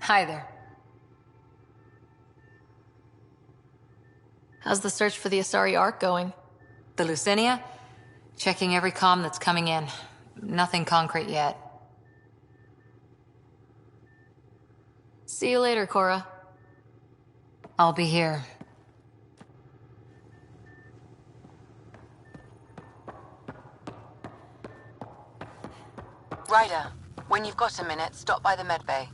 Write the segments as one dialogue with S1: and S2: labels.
S1: Hi there.
S2: How's the search for the Asari Ark going?
S1: The Lucinia? Checking every comm that's coming in. Nothing concrete yet.
S2: See you later, Cora.
S1: I'll be here.
S3: Ryder, when you've got a minute, stop by the medbay.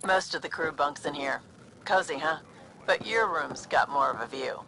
S3: Most of the crew bunks in here. Cozy, huh? But your room's got more of a view.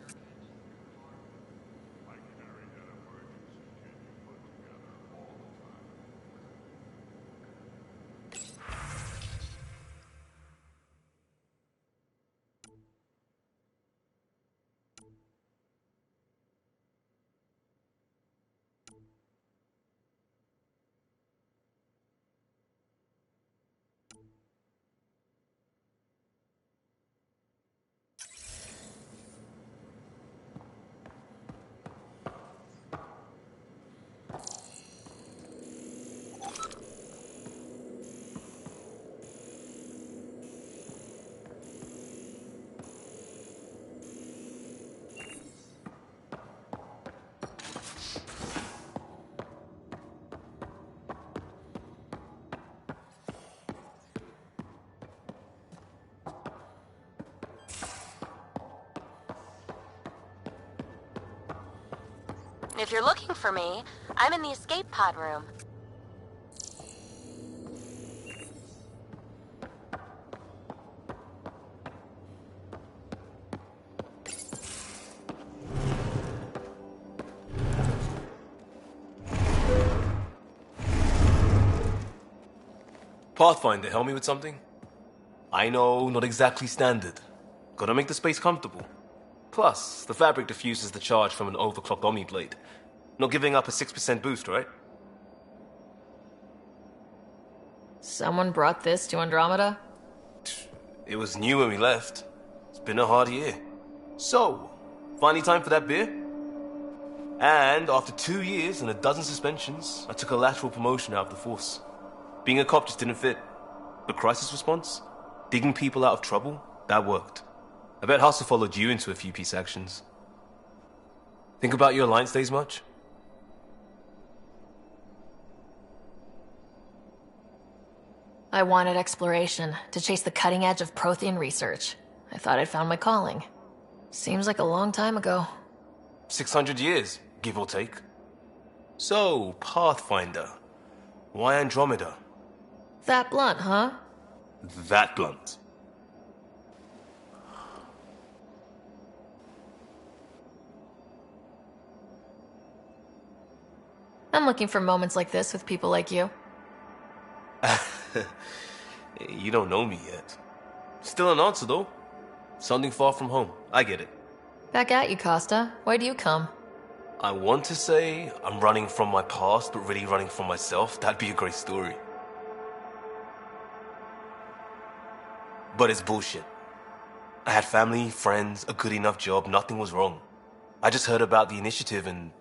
S3: If you're looking for me, I'm in the escape pod room.
S4: Pathfinder, help me with something? I know, not exactly standard. Gotta make the space comfortable. Plus, the fabric diffuses the charge from an overclocked Omniblade. Not giving up a 6% boost, right?
S2: Someone brought this to Andromeda?
S4: It was new when we left. It's been a hard year. So, finally time for that beer? And after 2 years and a dozen suspensions, I took a lateral promotion out of the force. Being a cop just didn't fit. But crisis response? Digging people out of trouble? That worked. I bet Hustle followed you into a few peace actions. Think about your Alliance days much?
S2: I wanted exploration, to chase the cutting edge of Prothean research. I thought I'd found my calling. Seems like a long time ago.
S4: 600 years, give or take. So, Pathfinder. Why Andromeda?
S2: That blunt, huh?
S4: That blunt.
S2: I'm looking for moments like this with people like you.
S4: You don't know me yet. Still an answer, though. Something far from home. I get it.
S2: Back at you, Costa. Why do you come?
S4: I want to say I'm running from my past, but really running from myself. That'd be a great story. But it's bullshit. I had family, friends, a good enough job, nothing was wrong. I just heard about the initiative and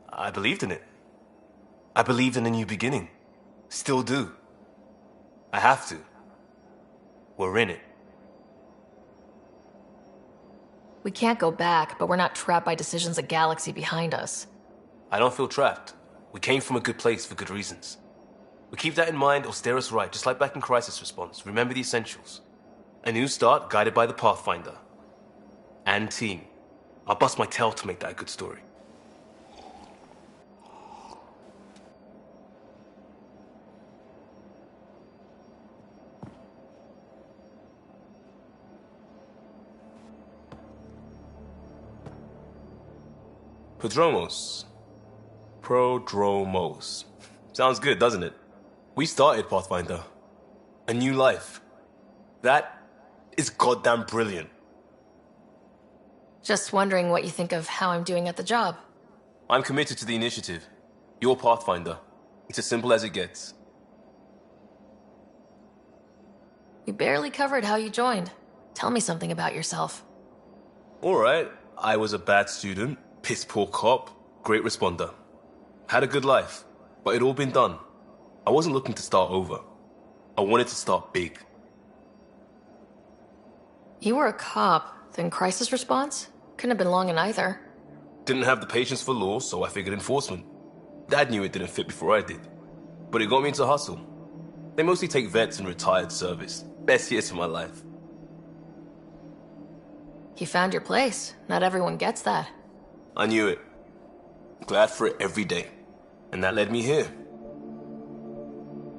S4: I believed in it. I believed in a new beginning. Still do. I have to. We're in it.
S2: We can't go back, but we're not trapped by decisions a galaxy behind us.
S4: I don't feel trapped. We came from a good place for good reasons. We keep that in mind, it'll steer us right, just like back in Crisis Response. Remember the essentials. A new start guided by the Pathfinder. And team. I'll bust my tail to make that a good story. Prodromos. Prodromos. Sounds good, doesn't it? We started Pathfinder. A new life. That is goddamn brilliant.
S2: Just wondering what you think of how I'm doing at the job.
S4: I'm committed to the initiative. You're Pathfinder. It's as simple as it gets.
S2: You barely covered how you joined. Tell me something about yourself.
S4: Alright, I was a bad student, piss poor cop, great responder. Had a good life, but it'd all been done. I wasn't looking to start over. I wanted to start big.
S2: You were a cop, then crisis response? Couldn't have been long in either.
S4: Didn't have the patience for law, so I figured enforcement. Dad knew it didn't fit before I did. But it got me into hustle. They mostly take vets and retired service. Best years of my life.
S2: You found your place. Not everyone gets that.
S4: I knew it. Glad for it every day. And that led me here.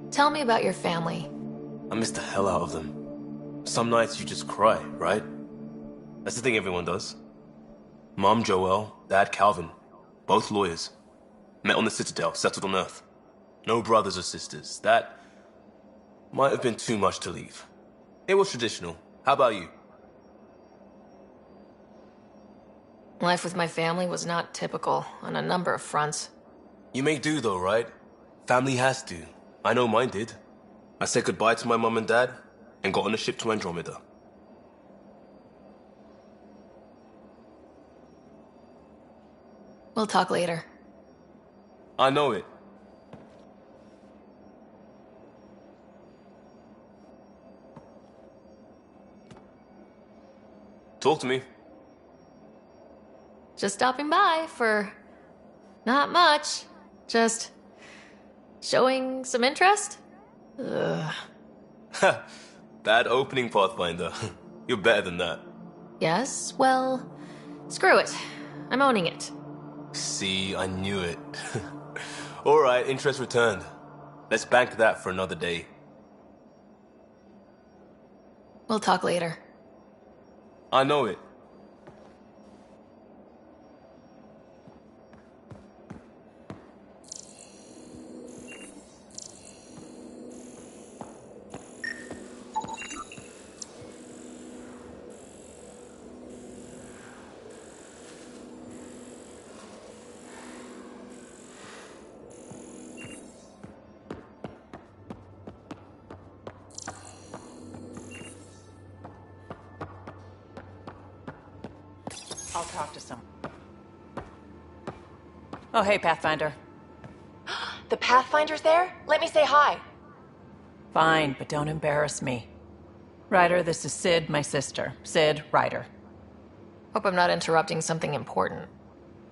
S2: Tell me about your family.
S4: I miss the hell out of them. Some nights you just cry, right? That's the thing everyone does. Mom Joelle, Dad Calvin. Both lawyers. Met on the Citadel, settled on Earth. No brothers or sisters. That might have been too much to leave. It was traditional. How about you?
S2: Life with my family was not typical on a number of fronts.
S4: You may do though, right? Family has to. I know mine did. I said goodbye to my mom and dad and got on a ship to Andromeda.
S2: We'll talk later.
S4: I know it. Talk to me.
S2: Just stopping by for not much. Just showing some interest? Ugh.
S4: Bad opening, Pathfinder. You're better than that.
S2: Yes, well, screw it. I'm owning it.
S4: See, I knew it. Alright, interest returned. Let's bank that for another day.
S2: We'll talk later.
S4: I know it.
S3: I'll talk to some. Oh, hey, Pathfinder.
S5: The Pathfinder's there? Let me say hi.
S3: Fine, but don't embarrass me. Ryder, this is Sid, my sister. Sid, Ryder.
S2: Hope I'm not interrupting something important.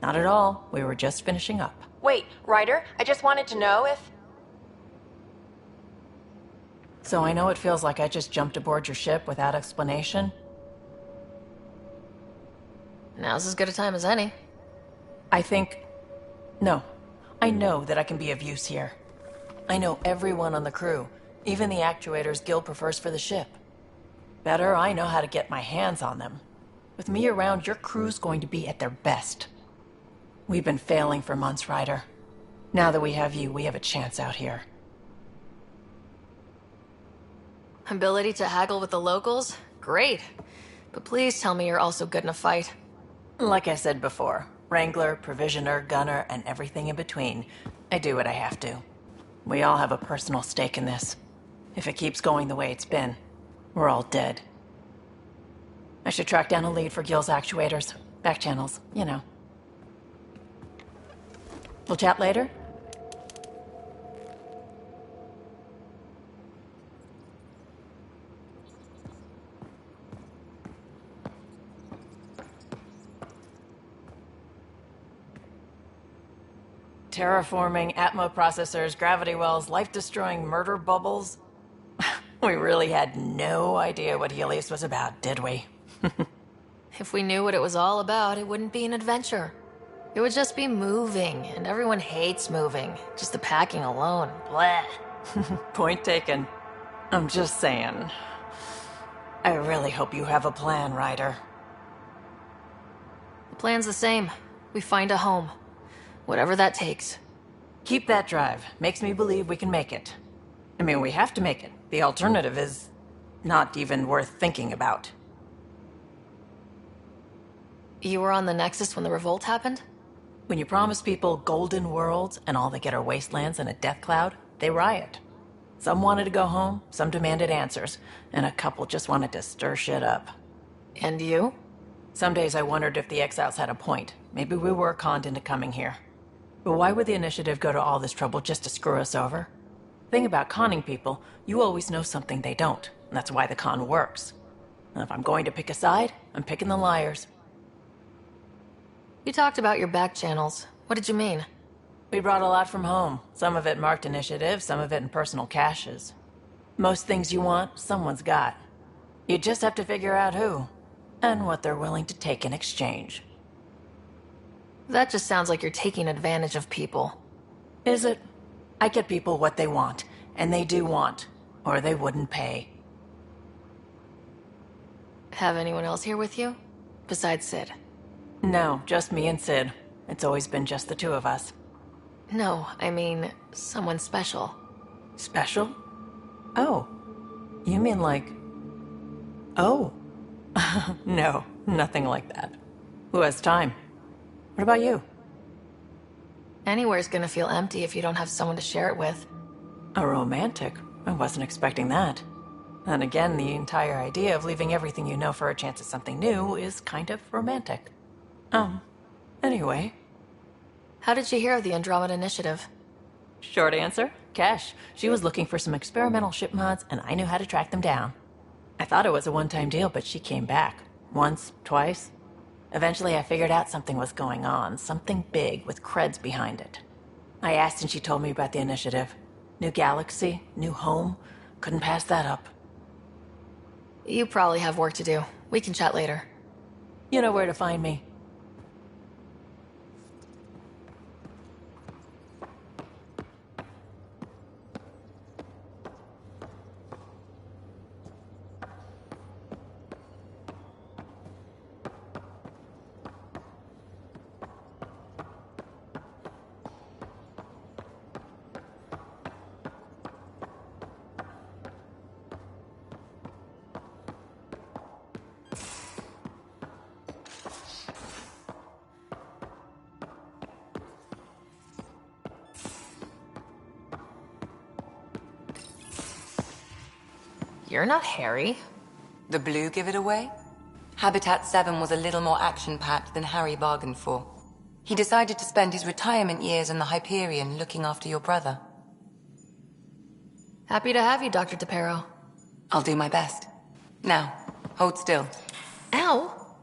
S3: Not at all. We were just finishing up.
S5: Wait, Ryder, I just wanted to know if...
S3: So I know it feels like I just jumped aboard your ship without explanation.
S2: Now's as good a time as any.
S3: No. I know that I can be of use here. I know everyone on the crew, even the actuators Guild prefers for the ship. Better, I know how to get my hands on them. With me around, your crew's going to be at their best. We've been failing for months, Ryder. Now that we have you, we have a chance out here.
S2: Ability to haggle with the locals? Great. But please tell me you're also good in a fight.
S3: Like I said before, Wrangler, Provisioner, Gunner, and everything in between. I do what I have to. We all have a personal stake in this. If it keeps going the way it's been, we're all dead. I should track down a lead for Gil's actuators. Back channels, you know. We'll chat later? Terraforming, Atmo processors, gravity wells, life-destroying murder bubbles. We really had no idea what Helios was about, did we?
S2: If we knew what it was all about, it wouldn't be an adventure. It would just be moving, and everyone hates moving. Just the packing alone. Bleh.
S3: Point taken. I'm just saying. I really hope you have a plan, Ryder.
S2: The plan's the same. We find a home. Whatever that takes.
S3: Keep that drive. Makes me believe we can make it. I mean, we have to make it. The alternative is not even worth thinking about.
S2: You were on the Nexus when the revolt happened?
S3: When you promise people golden worlds and all they get are wastelands and a death cloud, they riot. Some wanted to go home, some demanded answers, and a couple just wanted to stir shit up.
S2: And you?
S3: Some days I wondered if the exiles had a point. Maybe we were conned into coming here. But why would the Initiative go to all this trouble just to screw us over? Thing about conning people, you always know something they don't. And that's why the con works. And if I'm going to pick a side, I'm picking the liars.
S2: You talked about your back channels. What did you mean?
S3: We brought a lot from home. Some of it marked initiative, some of it in personal caches. Most things you want, someone's got. You just have to figure out who, and what they're willing to take in exchange.
S2: That just sounds like you're taking advantage of people.
S3: Is it? I get people what they want, and they do want, or they wouldn't pay.
S2: Have anyone else here with you? Besides Sid?
S3: No, just me and Sid. It's always been just the two of us.
S2: No, I mean, someone special.
S3: Special? Oh. You mean like... Oh. No, nothing like that. Who has time? What about you?
S2: Anywhere's gonna feel empty if you don't have someone to share it with.
S3: A romantic? I wasn't expecting that. And again, the entire idea of leaving everything you know for a chance at something new is kind of romantic. Anyway.
S2: How did you hear of the Andromeda Initiative?
S3: Short answer, Cash. She was looking for some experimental ship mods, and I knew how to track them down. I thought it was a one-time deal, but she came back. Once, twice. Eventually I figured out something was going on, something big with creds behind it. I asked and she told me about the initiative. New galaxy, new home. Couldn't pass that up.
S2: You probably have work to do. We can chat later.
S3: You know where to find me.
S2: You're not Harry.
S6: The blue give it away? Habitat 7 was a little more action-packed than Harry bargained for. He decided to spend his retirement years in the Hyperion looking after your brother.
S2: Happy to have you, Dr. DePero.
S6: I'll do my best. Now, hold still.
S2: Ow!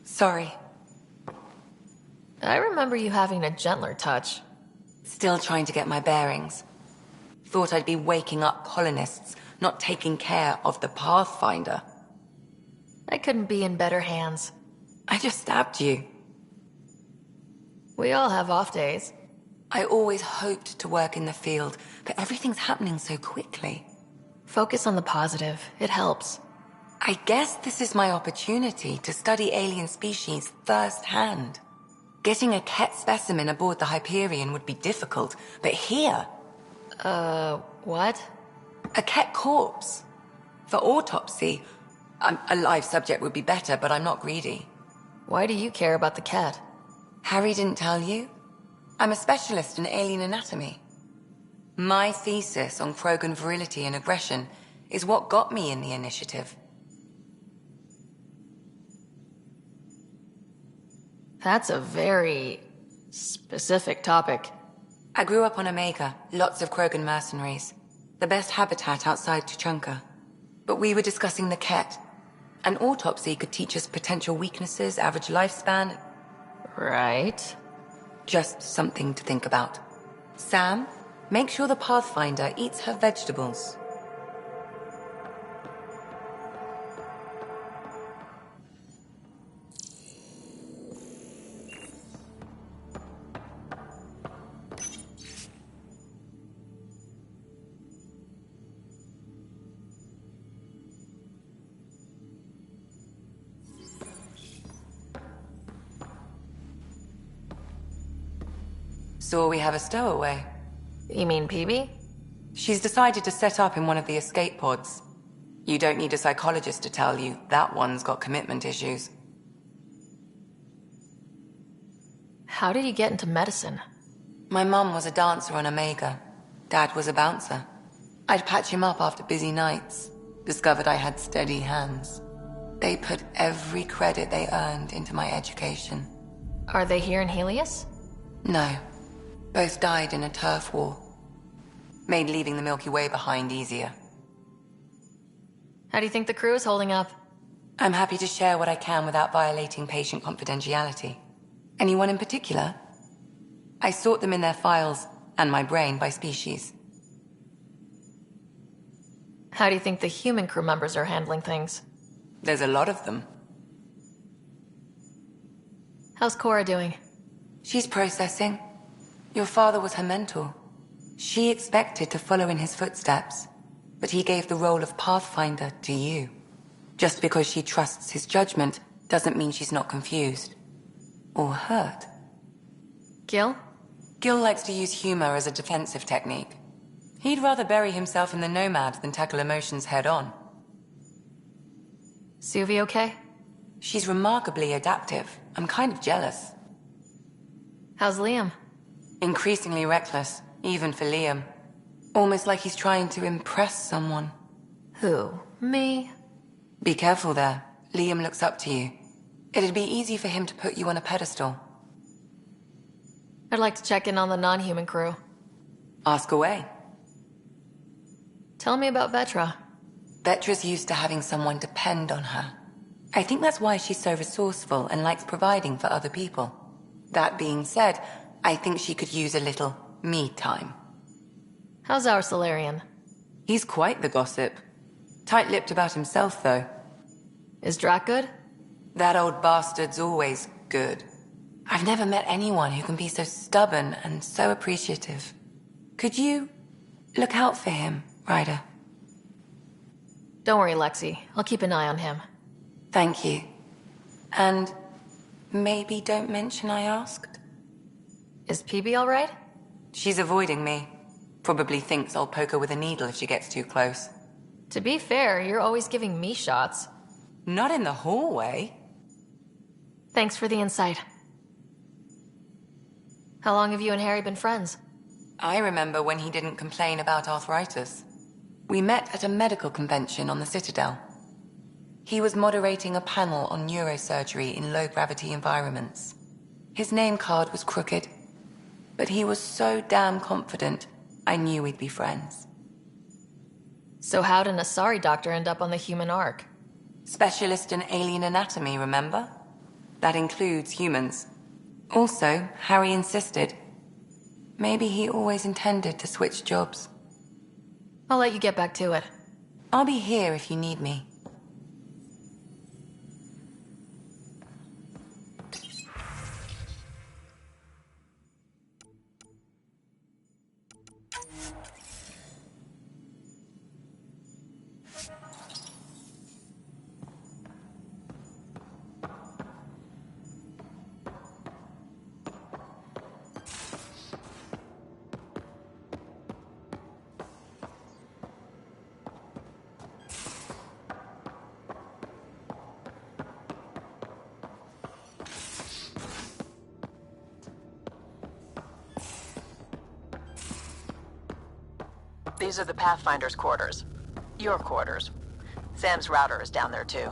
S6: Sorry.
S2: I remember you having a gentler touch.
S6: Still trying to get my bearings. Thought I'd be waking up colonists, not taking care of the Pathfinder.
S2: I couldn't be in better hands.
S6: I just stabbed you.
S2: We all have off days.
S6: I always hoped to work in the field, but everything's happening so quickly.
S2: Focus on the positive. It helps.
S6: I guess this is my opportunity to study alien species firsthand. Getting a Ket specimen aboard the Hyperion would be difficult, but here...
S2: What?
S6: A Ket corpse. For autopsy, a live subject would be better, but I'm not greedy.
S2: Why do you care about the cat?
S6: Harry didn't tell you? I'm a specialist in alien anatomy. My thesis on Krogan virility and aggression is what got me in the initiative.
S2: That's a very specific topic.
S6: I grew up on Omega, lots of Krogan mercenaries. The best habitat outside Tuchanka. But we were discussing the Ket. An autopsy could teach us potential weaknesses, average lifespan.
S2: Right.
S6: Just something to think about. Sam, make sure the Pathfinder eats her vegetables. So we have a stowaway.
S2: You mean PB?
S6: She's decided to set up in one of the escape pods. You don't need a psychologist to tell you that one's got commitment issues.
S2: How did you get into medicine?
S6: My mum was a dancer on Omega. Dad was a bouncer. I'd patch him up after busy nights. Discovered I had steady hands. They put every credit they earned into my education.
S2: Are they here in Helios?
S6: No. Both died in a turf war. Made leaving the Milky Way behind easier.
S2: How do you think the crew is holding up?
S6: I'm happy to share what I can without violating patient confidentiality. Anyone in particular? I sort them in their files, and my brain, by species.
S2: How do you think the human crew members are handling things?
S6: There's a lot of them.
S2: How's Cora doing?
S6: She's processing. Your father was her mentor. She expected to follow in his footsteps, but he gave the role of Pathfinder to you. Just because she trusts his judgment doesn't mean she's not confused. Or hurt.
S2: Gil?
S6: Gil likes to use humor as a defensive technique. He'd rather bury himself in the Nomad than tackle emotions head-on.
S2: Suvi okay?
S6: She's remarkably adaptive. I'm kind of jealous.
S2: How's Liam?
S6: Increasingly reckless, even for Liam. Almost like he's trying to impress someone.
S2: Who? Me?
S6: Be careful there. Liam looks up to you. It'd be easy for him to put you on a pedestal.
S2: I'd like to check in on the non-human crew.
S6: Ask away.
S2: Tell me about Vetra.
S6: Vetra's used to having someone depend on her. I think that's why she's so resourceful and likes providing for other people. That being said, I think she could use a little me time.
S2: How's our Solarian?
S6: He's quite the gossip. Tight-lipped about himself, though.
S2: Is Drac good?
S6: That old bastard's always good. I've never met anyone who can be so stubborn and so appreciative. Could you look out for him, Ryder?
S2: Don't worry, Lexi. I'll keep an eye on him.
S6: Thank you. And maybe don't mention I asked?
S2: Is PB all right?
S6: She's avoiding me. Probably thinks I'll poke her with a needle if she gets too close.
S2: To be fair, you're always giving me shots.
S6: Not in the hallway.
S2: Thanks for the insight. How long have you and Harry been friends?
S6: I remember when he didn't complain about arthritis. We met at a medical convention on the Citadel. He was moderating a panel on neurosurgery in low-gravity environments. His name card was crooked, but he was so damn confident, I knew we'd be friends.
S2: So how'd an Asari doctor end up on the human ark?
S6: Specialist in alien anatomy, remember? That includes humans. Also, Harry insisted. Maybe he always intended to switch jobs.
S2: I'll let you get back to it.
S6: I'll be here if you need me.
S3: These are the Pathfinder's quarters. Your quarters. Sam's router is down there too.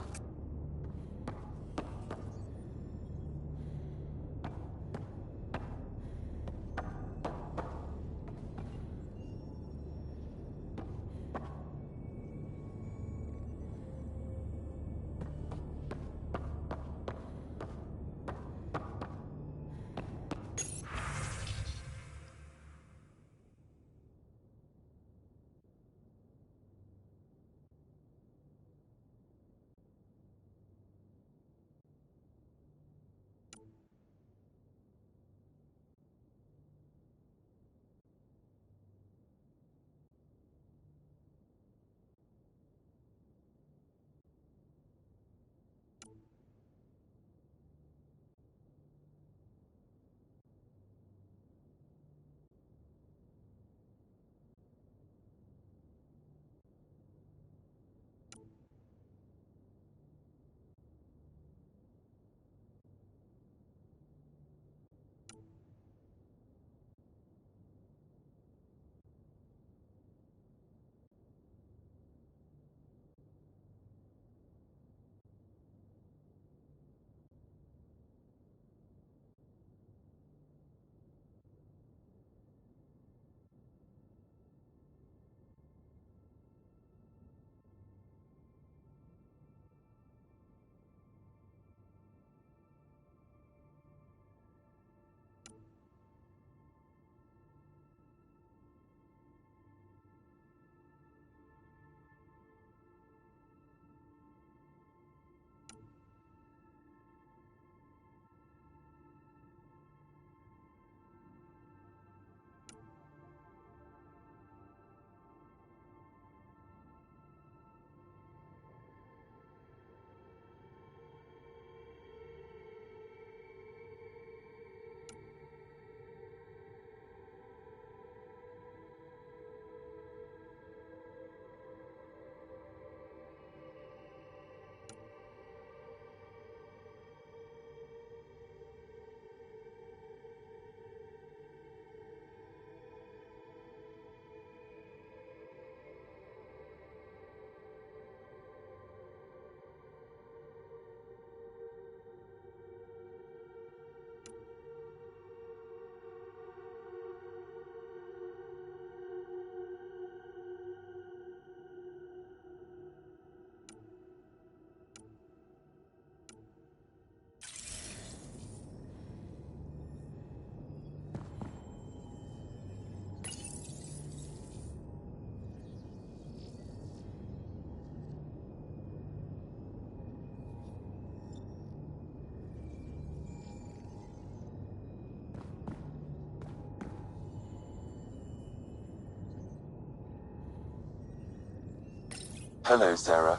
S7: Hello, Sarah.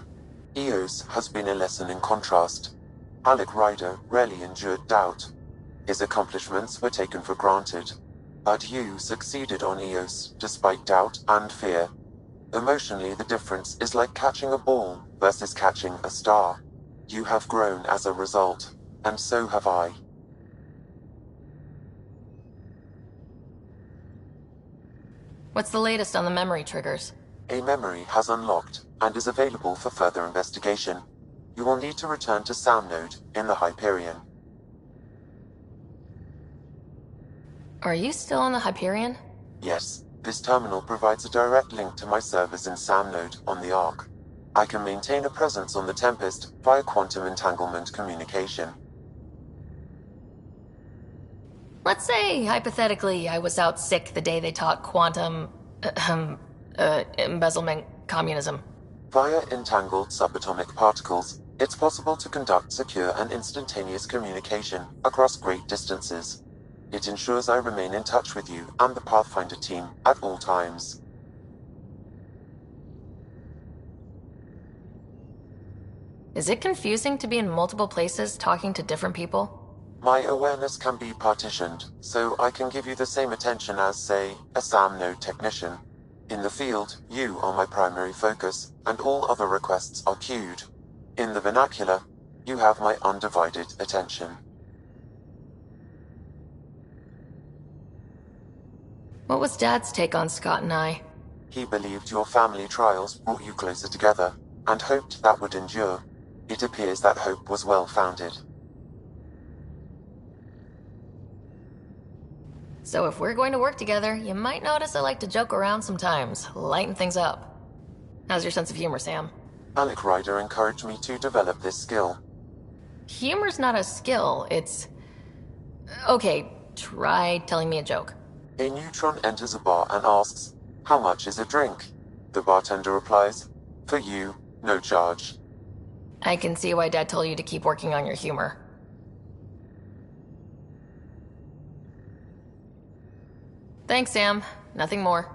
S7: Eos has been a lesson in contrast. Alec Ryder rarely endured doubt. His accomplishments were taken for granted. But you succeeded on Eos, despite doubt and fear. Emotionally, the difference is like catching a ball versus catching a star. You have grown as a result, and so have I.
S2: What's the latest on the memory triggers?
S7: A memory has unlocked and is available for further investigation. You will need to return to Sound Node in the Hyperion.
S2: Are you still on the Hyperion?
S7: Yes, this terminal provides a direct link to my servers in Sound Node on the Ark. I can maintain a presence on the Tempest via quantum entanglement communication.
S2: Let's say, hypothetically, I was out sick the day they taught quantum... embezzlement communism.
S7: Via entangled subatomic particles, it's possible to conduct secure and instantaneous communication across great distances. It ensures I remain in touch with you and the Pathfinder team at all times.
S2: Is it confusing to be in multiple places talking to different people?
S7: My awareness can be partitioned, so I can give you the same attention as, say, a SAM node technician. In the field, you are my primary focus, and all other requests are queued. In the vernacular, you have my undivided attention.
S2: What was Dad's take on Scott and I?
S7: He believed your family trials brought you closer together, and hoped that would endure. It appears that hope was well-founded.
S2: So if we're going to work together, you might notice I like to joke around sometimes, lighten things up. How's your sense of humor, Sam?
S7: Alec Ryder encouraged me to develop this skill.
S2: Humor's not a skill, it's... Okay, try telling me a joke.
S7: A neutron enters a bar and asks, "How much is a drink?" The bartender replies, "For you, no charge."
S2: I can see why Dad told you to keep working on your humor. Thanks, Sam. Nothing more.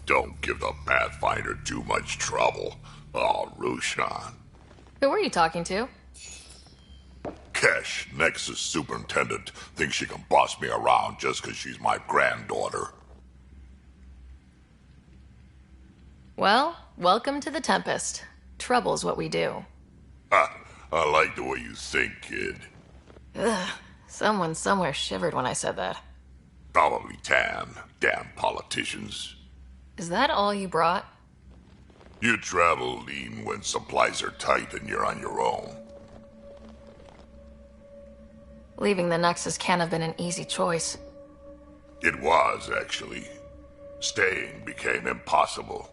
S8: Don't give the Pathfinder too much trouble. Oh, Rushan.
S2: Who were you talking to?
S8: Kesh, Nexus Superintendent, thinks she can boss me around just because she's my granddaughter.
S2: Well, welcome to the Tempest. Trouble's what we do.
S8: Ha! I like the way you think, kid.
S2: Ugh, someone somewhere shivered when I said that.
S8: Probably Tan. Damn politicians.
S2: Is that all you brought?
S8: You travel lean when supplies are tight and you're on your own.
S2: Leaving the Nexus can't have been an easy choice.
S8: It was, actually. Staying became impossible.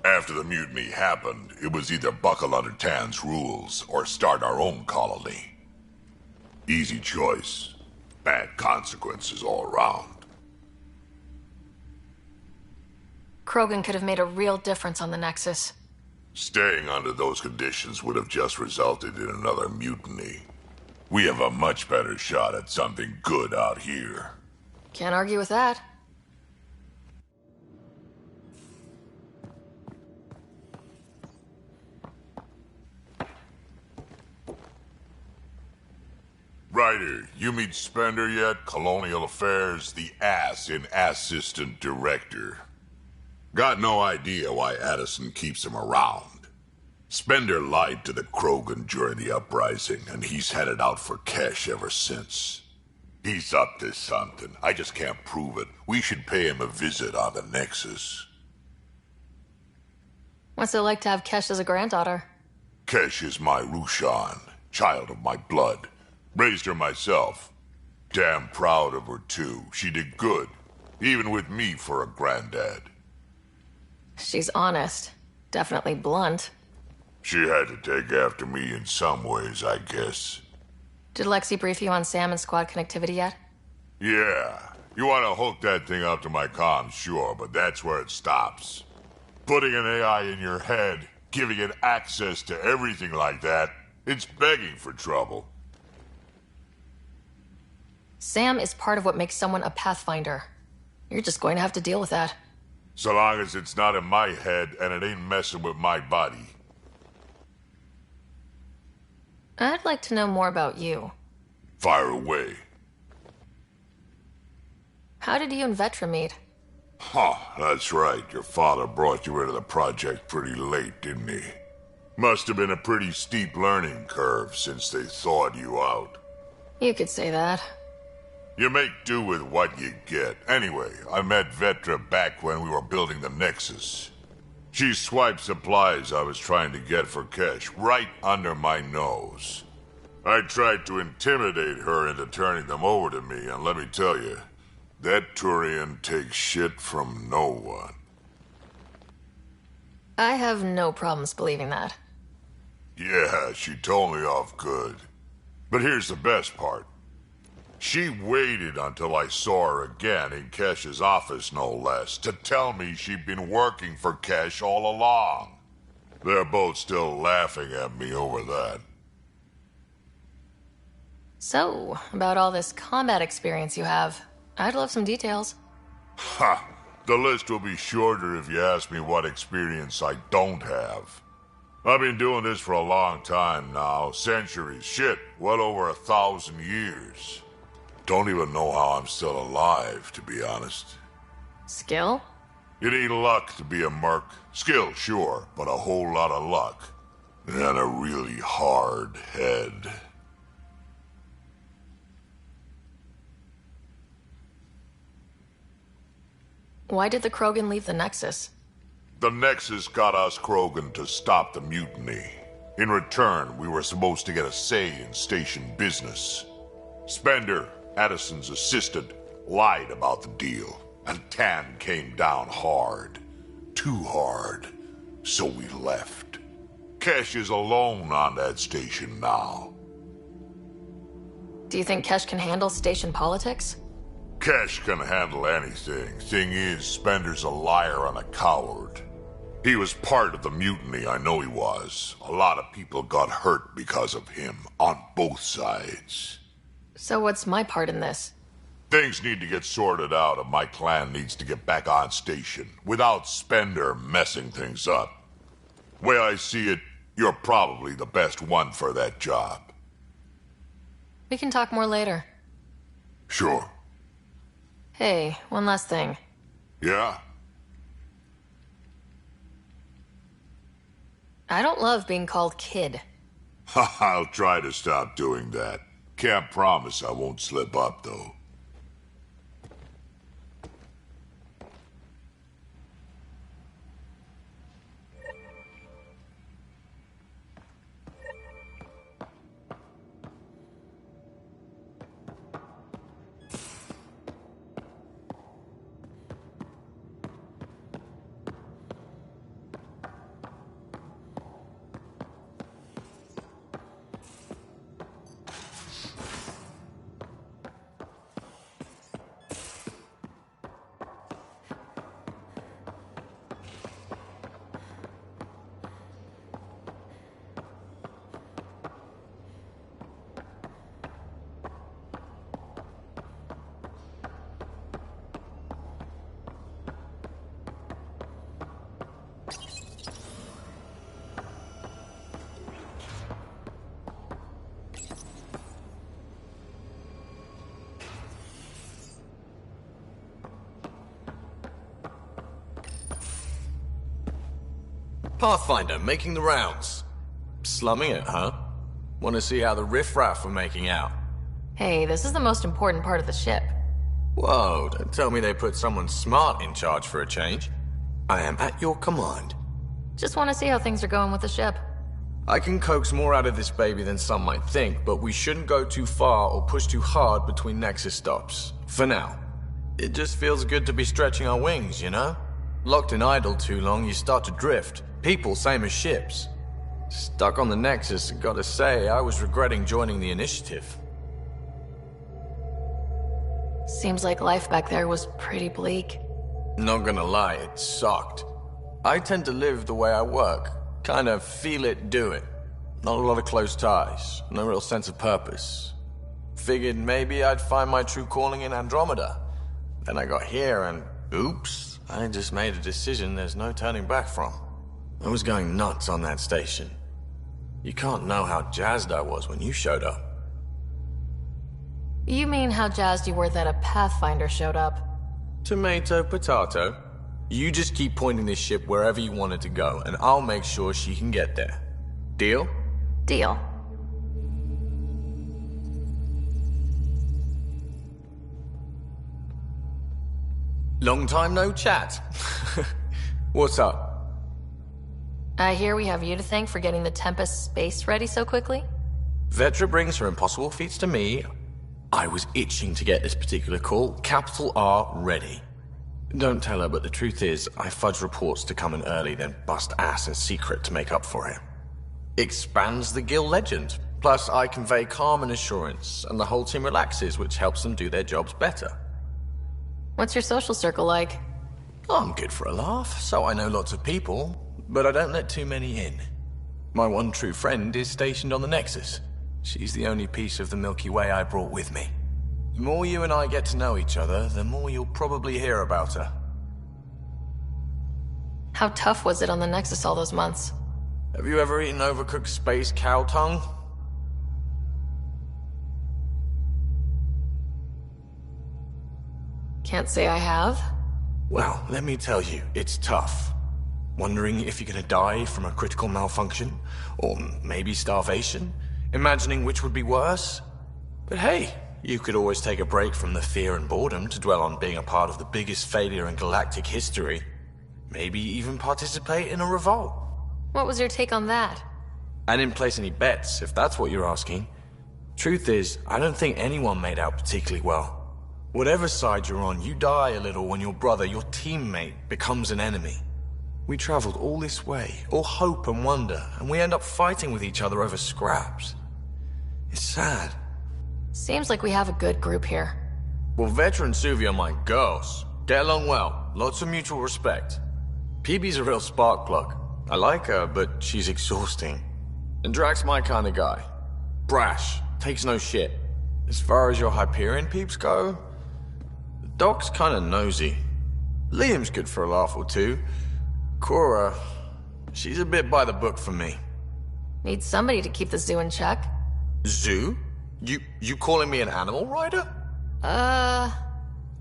S8: After the mutiny happened, it was either buckle under Tan's rules or start our own colony. Easy choice. Bad consequences all around.
S2: Krogan could have made a real difference on the Nexus.
S8: Staying under those conditions would have just resulted in another mutiny. We have a much better shot at something good out here.
S2: Can't argue with that.
S8: Ryder, you meet Spender yet? Colonial Affairs, the ass in Assistant Director. Got no idea why Addison keeps him around. Spender lied to the Krogan during the uprising, and he's headed out for Kesh ever since. He's up to something. I just can't prove it. We should pay him a visit on the Nexus.
S2: What's it like to have Kesh as a granddaughter?
S8: Kesh is my Rushan, child of my blood. Raised her myself. Damn proud of her, too. She did good, even with me for a granddad.
S2: She's honest. Definitely blunt.
S8: She had to take after me in some ways, I guess.
S2: Did Lexi brief you on Sam and squad connectivity yet?
S8: Yeah. You want to hook that thing up to my comms, sure, but that's where it stops. Putting an AI in your head, giving it access to everything like that, it's begging for trouble.
S2: Sam is part of what makes someone a Pathfinder. You're just going to have to deal with that.
S8: So long as it's not in my head and it ain't messing with my body.
S2: I'd like to know more about you.
S8: Fire away.
S2: How did you and Vetra meet?
S8: Huh, that's right. Your father brought you into the project pretty late, didn't he? Must have been a pretty steep learning curve since they thawed you out.
S2: You could say that.
S8: You make do with what you get. Anyway, I met Vetra back when we were building the Nexus. She swiped supplies I was trying to get for cash right under my nose. I tried to intimidate her into turning them over to me, and let me tell you, that Turian takes shit from no one.
S2: I have no problems believing that.
S8: Yeah, she told me off good. But here's the best part. She waited until I saw her again in Kesh's office, no less, to tell me she'd been working for Kesh all along. They're both still laughing at me over that.
S2: So, about all this combat experience you have, I'd love some details.
S8: Ha! The list will be shorter if you ask me what experience I don't have. I've been doing this for a long time now, centuries, shit, well over 1,000 years. Don't even know how I'm still alive, to be honest.
S2: Skill?
S8: It ain't luck to be a merc. Skill, sure, but a whole lot of luck. And a really hard head.
S2: Why did the Krogan leave the Nexus?
S8: The Nexus got us Krogan to stop the mutiny. In return, we were supposed to get a say in station business. Spender, Addison's assistant, lied about the deal, and Tan came down hard. Too hard. So we left. Kesh is alone on that station now.
S2: Do you think Kesh can handle station politics?
S8: Kesh can handle anything. Thing is, Spender's a liar and a coward. He was part of the mutiny, I know he was. A lot of people got hurt because of him, on both sides.
S2: So what's my part in this?
S8: Things need to get sorted out and my clan needs to get back on station, without Spender messing things up. Way I see it, you're probably the best one for that job.
S2: We can talk more later.
S8: Sure.
S2: Hey, one last thing.
S8: Yeah?
S2: I don't love being called kid.
S8: I'll try to stop doing that. Can't promise I won't slip up, though.
S9: Pathfinder, making the rounds. Slumming it, huh? Want to see how the riffraff are making out?
S2: Hey, this is the most important part of the ship.
S9: Whoa, don't tell me they put someone smart in charge for a change. I am at your command.
S2: Just want to see how things are going with the ship.
S9: I can coax more out of this baby than some might think, but we shouldn't go too far or push too hard between Nexus stops. For now. It just feels good to be stretching our wings, you know? Locked in idle too long, you start to drift. People, same as ships. Stuck on the Nexus, gotta say, I was regretting joining the Initiative.
S2: Seems like life back there was pretty bleak.
S9: Not gonna lie, it sucked. I tend to live the way I work. Kind of feel it, do it. Not a lot of close ties, no real sense of purpose. Figured maybe I'd find my true calling in Andromeda. Then I got here and, oops, I just made a decision there's no turning back from. I was going nuts on that station. You can't know how jazzed I was when you showed up.
S2: You mean how jazzed you were that a Pathfinder showed up?
S9: Tomato, potato. You just keep pointing this ship wherever you want it to go, and I'll make sure she can get there. Deal?
S2: Deal.
S9: Long time no chat. What's up?
S2: I hear we have you to thank for getting the Tempest space ready so quickly?
S9: Vetra brings her impossible feats to me. I was itching to get this particular call. Capital R ready. Don't tell her, but the truth is, I fudge reports to come in early, then bust ass in secret to make up for it. Expands the guild legend. Plus, I convey calm and assurance, and the whole team relaxes, which helps them do their jobs better.
S2: What's your social circle like?
S9: I'm good for a laugh, so I know lots of people, but I don't let too many in. My one true friend is stationed on the Nexus. She's the only piece of the Milky Way I brought with me. The more you and I get to know each other, the more you'll probably hear about her.
S2: How tough was it on the Nexus all those months?
S9: Have you ever eaten overcooked space cow tongue?
S2: Can't say I have.
S9: Well, let me tell you, it's tough. Wondering if you're gonna die from a critical malfunction, or maybe starvation, imagining which would be worse. But hey, you could always take a break from the fear and boredom to dwell on being a part of the biggest failure in galactic history. Maybe even participate in a revolt.
S2: What was your take on that?
S9: I didn't place any bets, if that's what you're asking. Truth is, I don't think anyone made out particularly well. Whatever side you're on, you die a little when your brother, your teammate, becomes an enemy. We traveled all this way, all hope and wonder, and we end up fighting with each other over scraps. It's sad.
S2: Seems like we have a good group here.
S9: Well, Vetra and Suvi are my girls. Get along well, lots of mutual respect. PB's a real spark plug. I like her, but she's exhausting. And Drax's my kind of guy. Brash, takes no shit. As far as your Hyperion peeps go, the Doc's kinda nosy. Liam's good for a laugh or two. Cora, she's a bit by the book for me.
S2: Need somebody to keep the zoo in check.
S9: Zoo? You calling me an animal rider?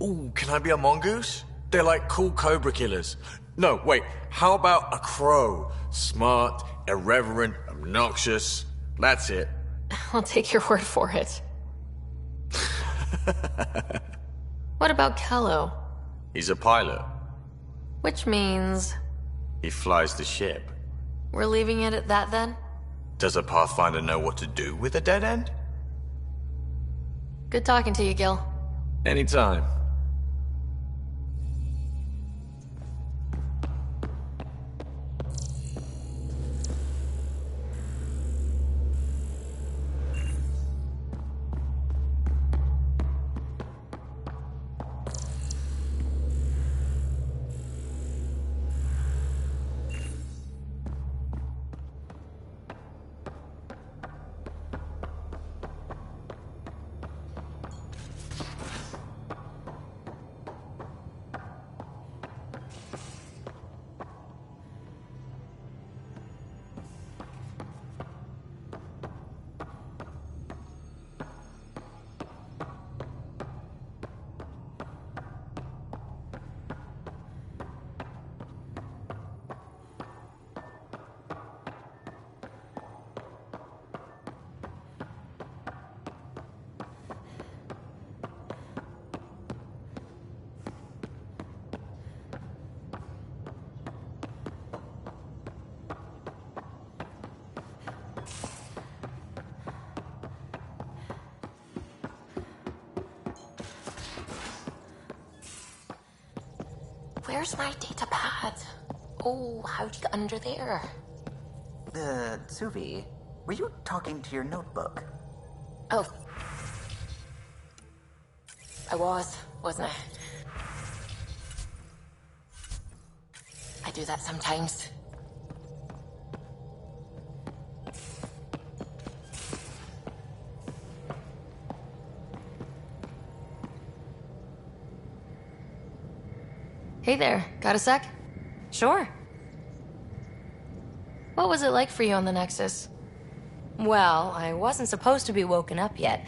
S9: Ooh, can I be a mongoose? They're like cool cobra killers. No, wait, how about a crow? Smart, irreverent, obnoxious. That's it.
S2: I'll take your word for it. What about Kello?
S9: He's a pilot.
S2: Which means...
S9: He flies the ship.
S2: We're leaving it at that then?
S9: Does a Pathfinder know what to do with a dead end?
S2: Good talking to you, Gil.
S9: Anytime.
S5: Where's my data pad? Oh, how'd you get under there?
S10: Suvi, were you talking to your notebook?
S5: Oh. I was, wasn't I? I do that sometimes.
S2: Hey there, got a sec?
S6: Sure.
S2: What was it like for you on the Nexus?
S6: Well, I wasn't supposed to be woken up yet.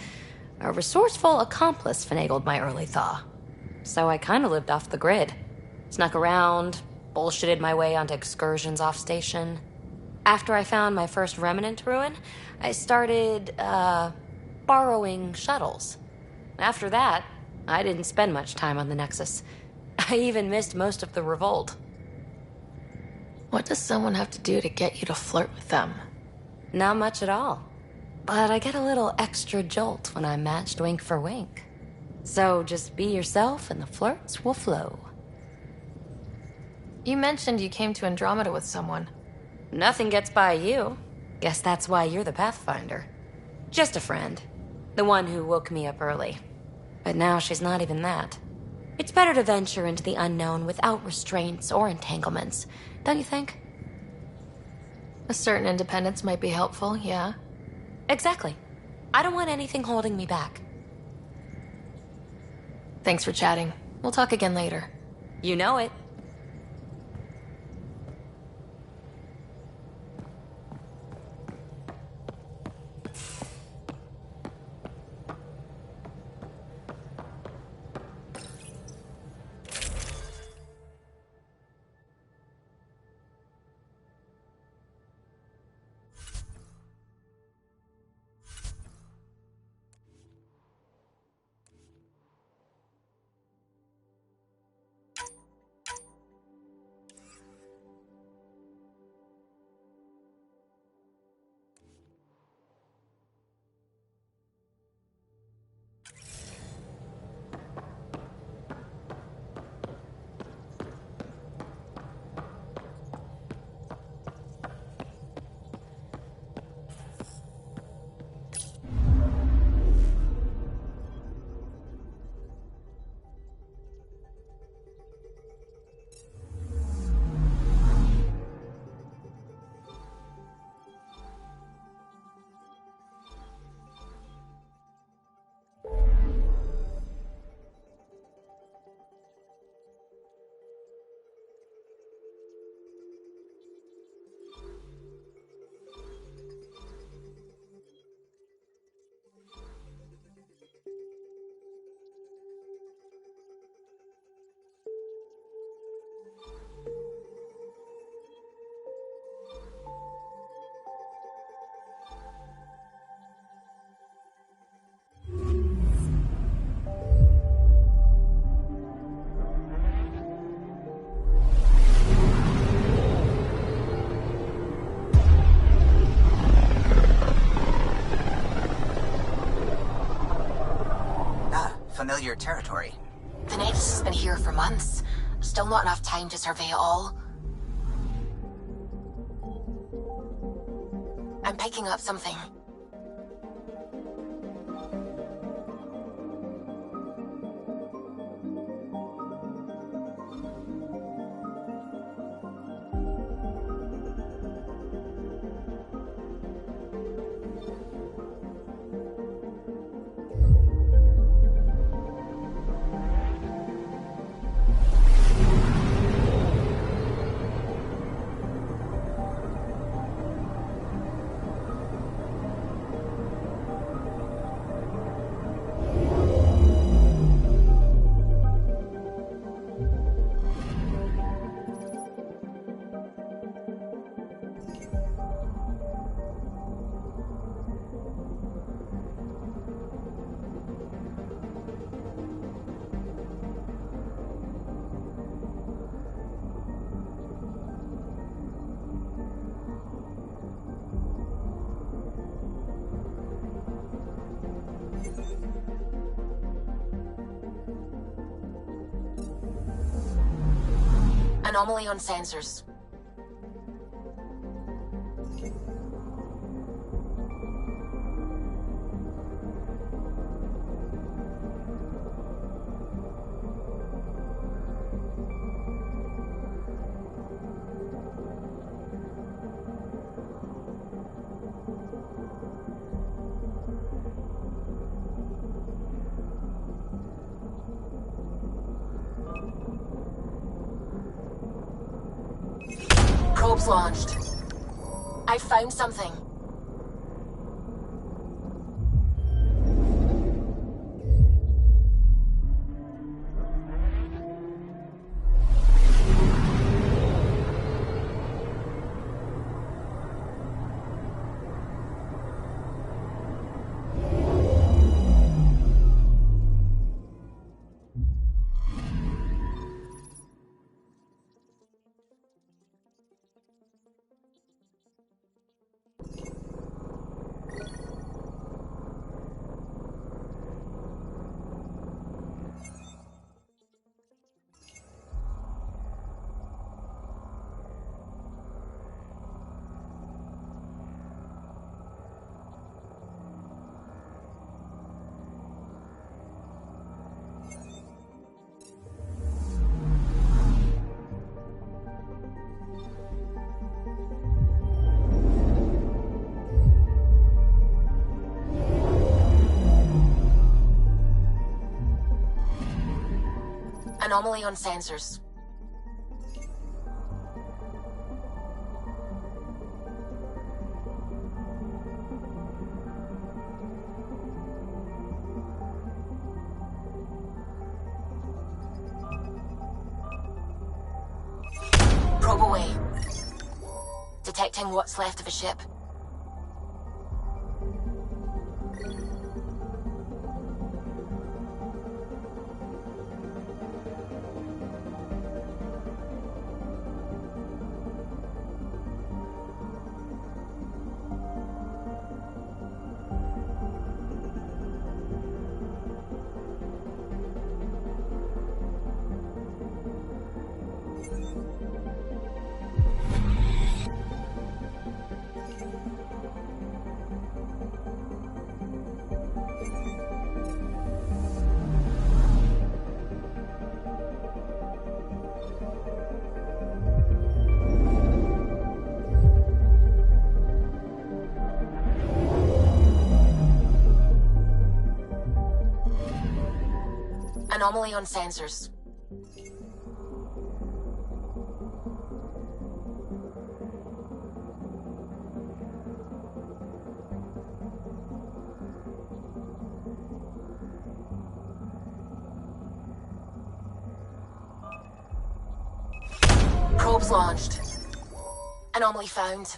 S6: A resourceful accomplice finagled my early thaw. So I kind of lived off the grid. Snuck around, bullshitted my way onto excursions off station. After I found my first remnant ruin, I started, borrowing shuttles. After that, I didn't spend much time on the Nexus. I even missed most of the revolt.
S2: What does someone have to do to get you to flirt with them?
S6: Not much at all. But I get a little extra jolt when I'm matched wink for wink. So just be yourself and the flirts will flow.
S2: You mentioned you came to Andromeda with someone.
S6: Nothing gets by you. Guess that's why you're the Pathfinder. Just a friend. The one who woke me up early. But now she's not even that. It's better to venture into the unknown without restraints or entanglements, don't you think?
S2: A certain independence might be helpful, yeah?
S6: Exactly. I don't want anything holding me back.
S2: Thanks for chatting. We'll talk again later.
S6: You know it.
S10: Familiar territory.
S5: The Nexus has been here for months. Still not enough time to survey it all. I'm picking up something. Anomaly on sensors. Probes launched. I found something. Anomaly on sensors. Probe away. Detecting what's left of a ship. Anomaly on sensors. Probes launched. Anomaly found.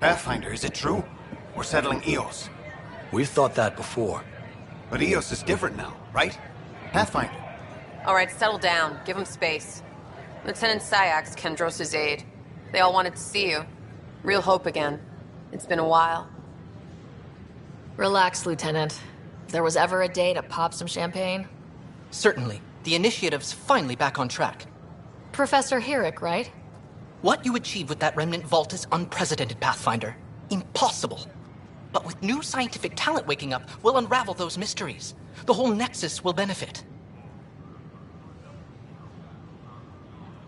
S10: Pathfinder, is it true? We're settling Eos.
S11: We've thought that before.
S10: But Eos is different now, right? Pathfinder.
S12: All right, settle down. Give him space. Lieutenant Syax, Kendros' aide. They all wanted to see you. Real hope again. It's been a while.
S2: Relax, Lieutenant. If there was ever a day to pop some champagne...
S13: Certainly. The initiative's finally back on track.
S2: Professor Herrick, right?
S13: What you achieved with that remnant vault is unprecedented, Pathfinder. Impossible. But with new scientific talent waking up, we'll unravel those mysteries. The whole Nexus will benefit.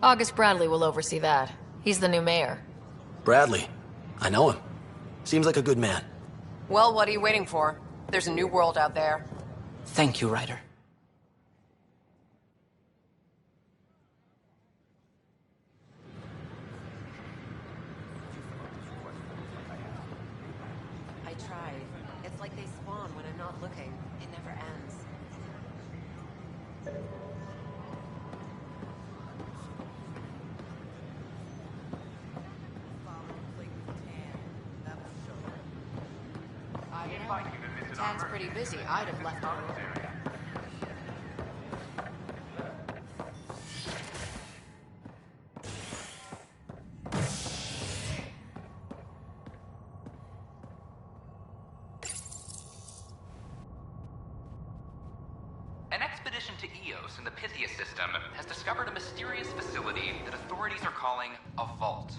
S2: August Bradley will oversee that. He's the new mayor.
S11: Bradley. I know him. Seems like a good man.
S12: Well, what are you waiting for? There's a new world out there.
S13: Thank you, Ryder.
S12: I tried. It's like they spawn when I'm not looking. It never ends. Tan's pretty busy. I'd have left her alone.
S14: An expedition to Eos in the Pythia system has discovered a mysterious facility that authorities are calling a vault.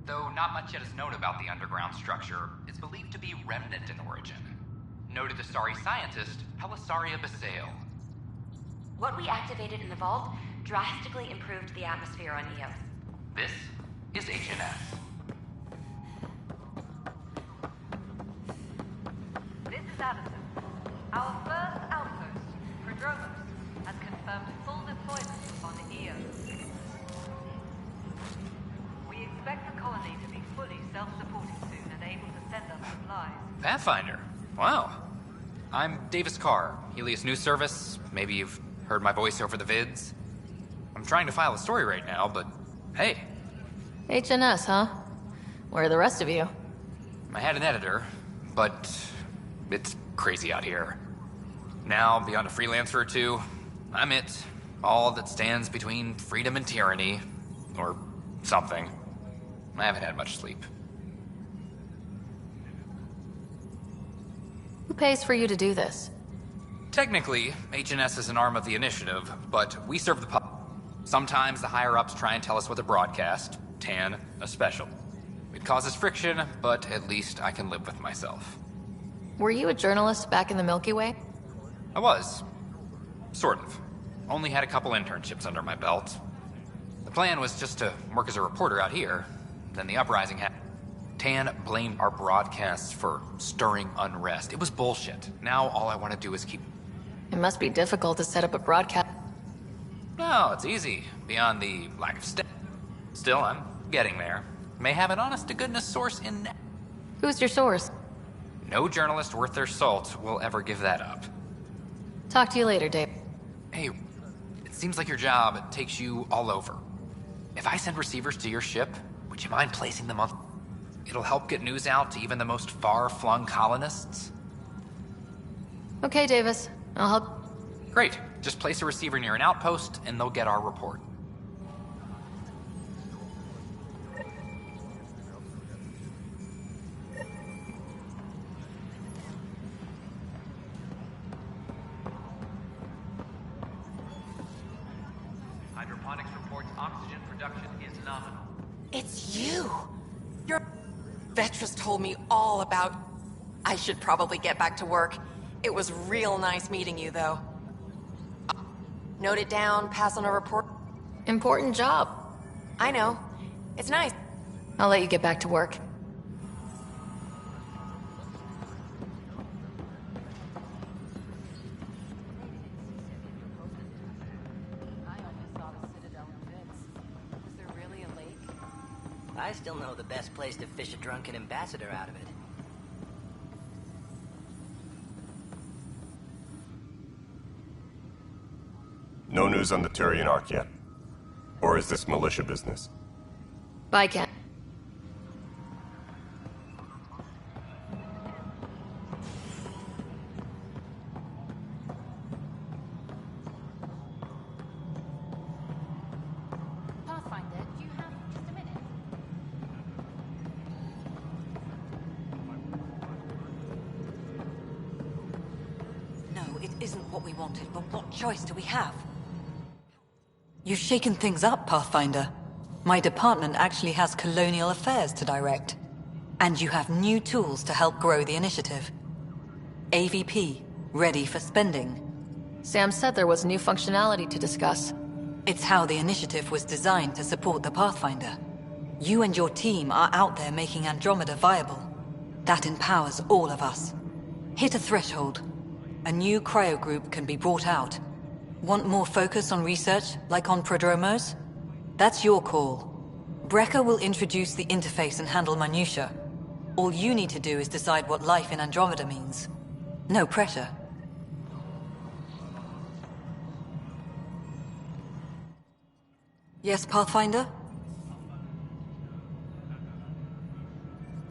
S14: Though not much yet is known about the underground structure, it's believed to be remnant in origin. Noted Asari scientist Pelisaria Basale.
S15: What we activated in the vault drastically improved the atmosphere on Eos.
S14: This is HNS.
S16: This is Addison. Our first outpost, Prodromos, has confirmed full deployment on Eos. We expect the colony to be fully self-supporting soon and able to send us supplies.
S14: Pathfinder. Wow. I'm Davis Carr, Helios News Service. Maybe you've heard my voice over the vids. I'm trying to file a story right now, but hey.
S2: HNS, huh? Where are the rest of you?
S14: I had an editor, but it's crazy out here. Now, beyond a freelancer or two, I'm it. All that stands between freedom and tyranny. Or something. I haven't had much sleep.
S2: Who pays for you to do this?
S14: Technically, HNS is an arm of the initiative, but we serve the public. Sometimes the higher-ups try and tell us what to broadcast. Tan, a special. It causes friction, but at least I can live with myself.
S2: Were you a journalist back in the Milky Way?
S14: I was. Sort of. Only had a couple internships under my belt. The plan was just to work as a reporter out here. Then the uprising happened. Tan blamed our broadcasts for stirring unrest. It was bullshit. Now all I want to do is keep...
S2: It must be difficult to set up a broadcast.
S14: No, it's easy. Beyond the lack of Still, I'm getting there. May have an honest-to-goodness source in...
S2: Who's your source?
S14: No journalist worth their salt will ever give that up.
S2: Talk to you later, Dave.
S14: Hey, it seems like your job takes you all over. If I send receivers to your ship, would you mind placing them on... It'll help get news out to even the most far-flung colonists.
S2: Okay, Davis. I'll help.
S14: Great. Just place a receiver near an outpost, and they'll get our report. Hydroponics reports oxygen production is nominal.
S12: It's you! Your Vetrus told me all about... I should probably get back to work. It was real nice meeting you, though. Note it down, pass on a report.
S2: Important job.
S12: I know. It's nice.
S2: I'll let you get back to work.
S17: I still know the best place to fish a drunken ambassador out of it.
S18: No news on the Turian Ark yet? Or is this militia business?
S2: Bye, Ken.
S19: what we wanted, but what choice do we have?
S20: You've shaken things up, Pathfinder. My department actually has colonial affairs to direct. And you have new tools to help grow the initiative. AVP, ready for spending.
S2: Sam said there was new functionality to discuss.
S20: It's how the initiative was designed to support the Pathfinder. You and your team are out there making Andromeda viable. That empowers all of us. Hit a threshold. A new cryo group can be brought out. Want more focus on research, like on Prodromos? That's your call. Brecker will introduce the interface and handle minutiae. All you need to do is decide what life in Andromeda means. No pressure. Yes, Pathfinder?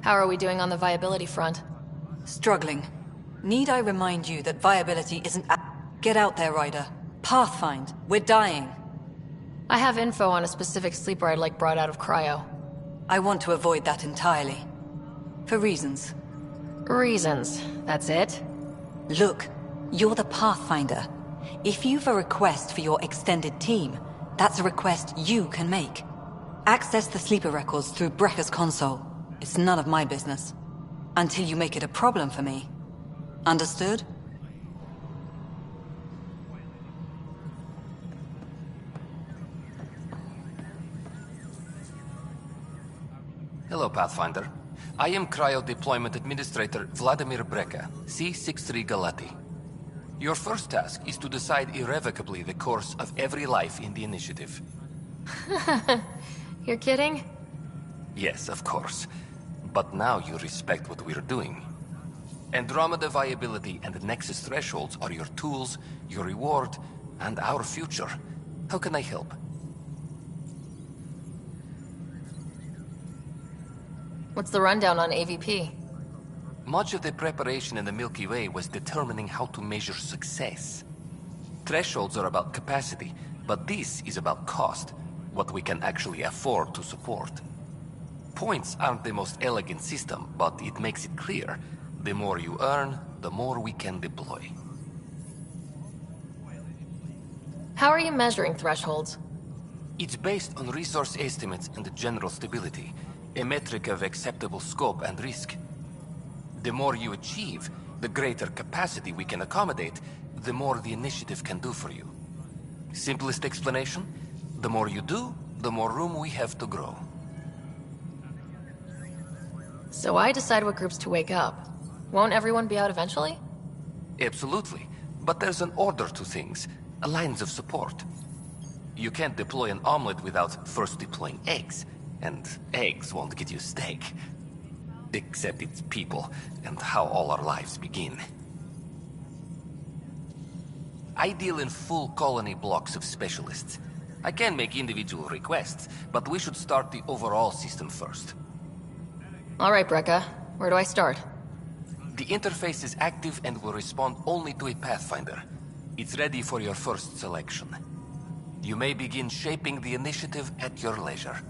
S2: How are we doing on the viability front?
S20: Struggling. Need I remind you that viability isn't Get out there, Ryder. Pathfind. We're dying.
S2: I have info on a specific sleeper I'd like brought out of cryo.
S20: I want to avoid that entirely. For reasons.
S2: Reasons. That's it?
S20: Look, you're the Pathfinder. If you've a request for your extended team, that's a request you can make. Access the sleeper records through Brecker's console. It's none of my business. Until you make it a problem for me. Understood?
S21: Hello, Pathfinder. I am Cryo Deployment Administrator Vladimir Brecker, C-63 Galati. Your first task is to decide irrevocably the course of every life in the initiative.
S2: You're kidding?
S21: Yes, of course. But now you respect what we're doing. Andromeda viability and Nexus thresholds are your tools, your reward, and our future. How can I help?
S2: What's the rundown on AVP?
S21: Much of the preparation in the Milky Way was determining how to measure success. Thresholds are about capacity, but this is about cost, what we can actually afford to support. Points aren't the most elegant system, but it makes it clear. The more you earn, the more we can deploy.
S2: How are you measuring thresholds?
S21: It's based on resource estimates and general stability, a metric of acceptable scope and risk. The more you achieve, the greater capacity we can accommodate, the more the initiative can do for you. Simplest explanation, the more you do, the more room we have to grow.
S2: So I decide what groups to wake up. Won't everyone be out eventually?
S21: Absolutely. But there's an order to things, lines of support. You can't deploy an omelet without first deploying eggs. And eggs won't get you steak. Except it's people, and how all our lives begin. I deal in full colony blocks of specialists. I can make individual requests, but we should start the overall system first.
S2: All right, Brecca. Where do I start?
S21: The interface is active and will respond only to a Pathfinder. It's ready for your first selection. You may begin shaping the initiative at your leisure.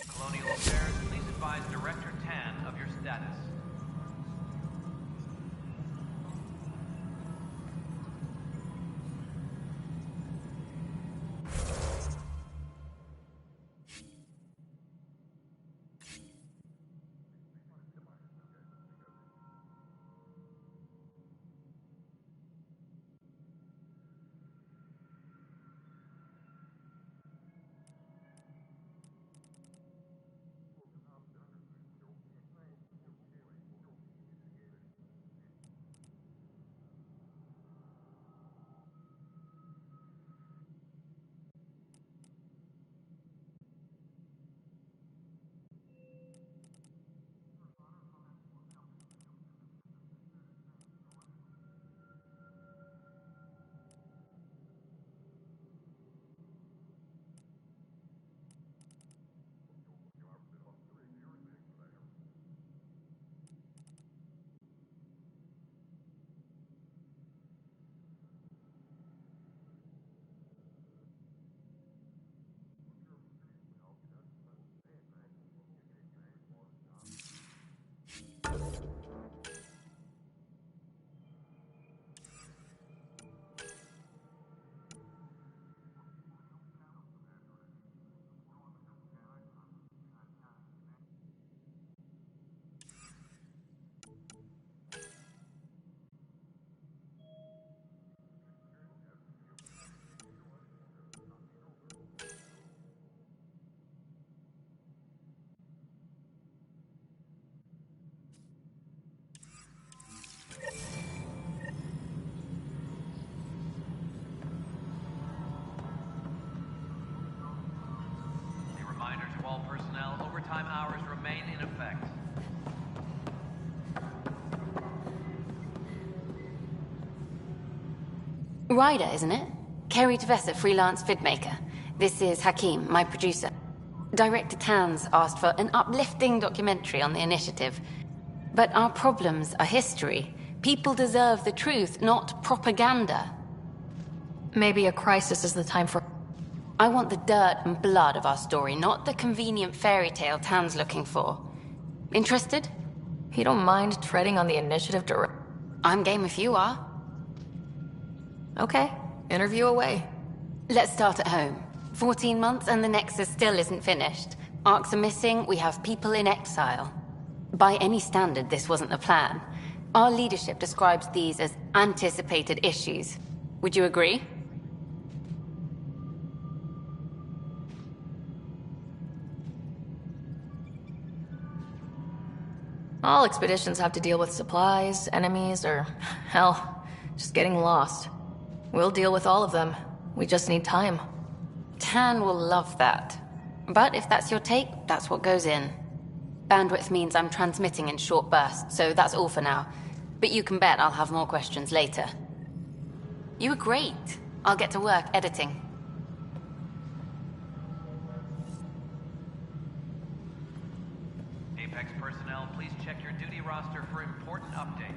S1: Colonial Affairs, please advise Director Tan of your status. All personnel, overtime hours remain in effect.
S15: Ryder, isn't it? Kerry Tevessa, freelance vidmaker. This is Hakeem, my producer. Director Tan's asked for an uplifting documentary on the initiative. But our problems are history. People deserve the truth, not propaganda.
S2: Maybe a crisis is the time for...
S15: I want the dirt and blood of our story, not the convenient fairy tale Tan's looking for. Interested?
S2: You don't mind treading on the initiative
S15: I'm game if you are.
S2: Okay, interview away.
S15: Let's start at home. 14 months and the Nexus still isn't finished. Arcs are missing, we have people in exile. By any standard, this wasn't the plan. Our leadership describes these as anticipated issues. Would you agree?
S2: All expeditions have to deal with supplies, enemies, or, hell, just getting lost. We'll deal with all of them. We just need time.
S15: Tan will love that. But if that's your take, that's what goes in. Bandwidth means I'm transmitting in short bursts, so that's all for now. But you can bet I'll have more questions later. You were great. I'll get to work editing.
S1: Apex personnel, please check your duty roster for important updates.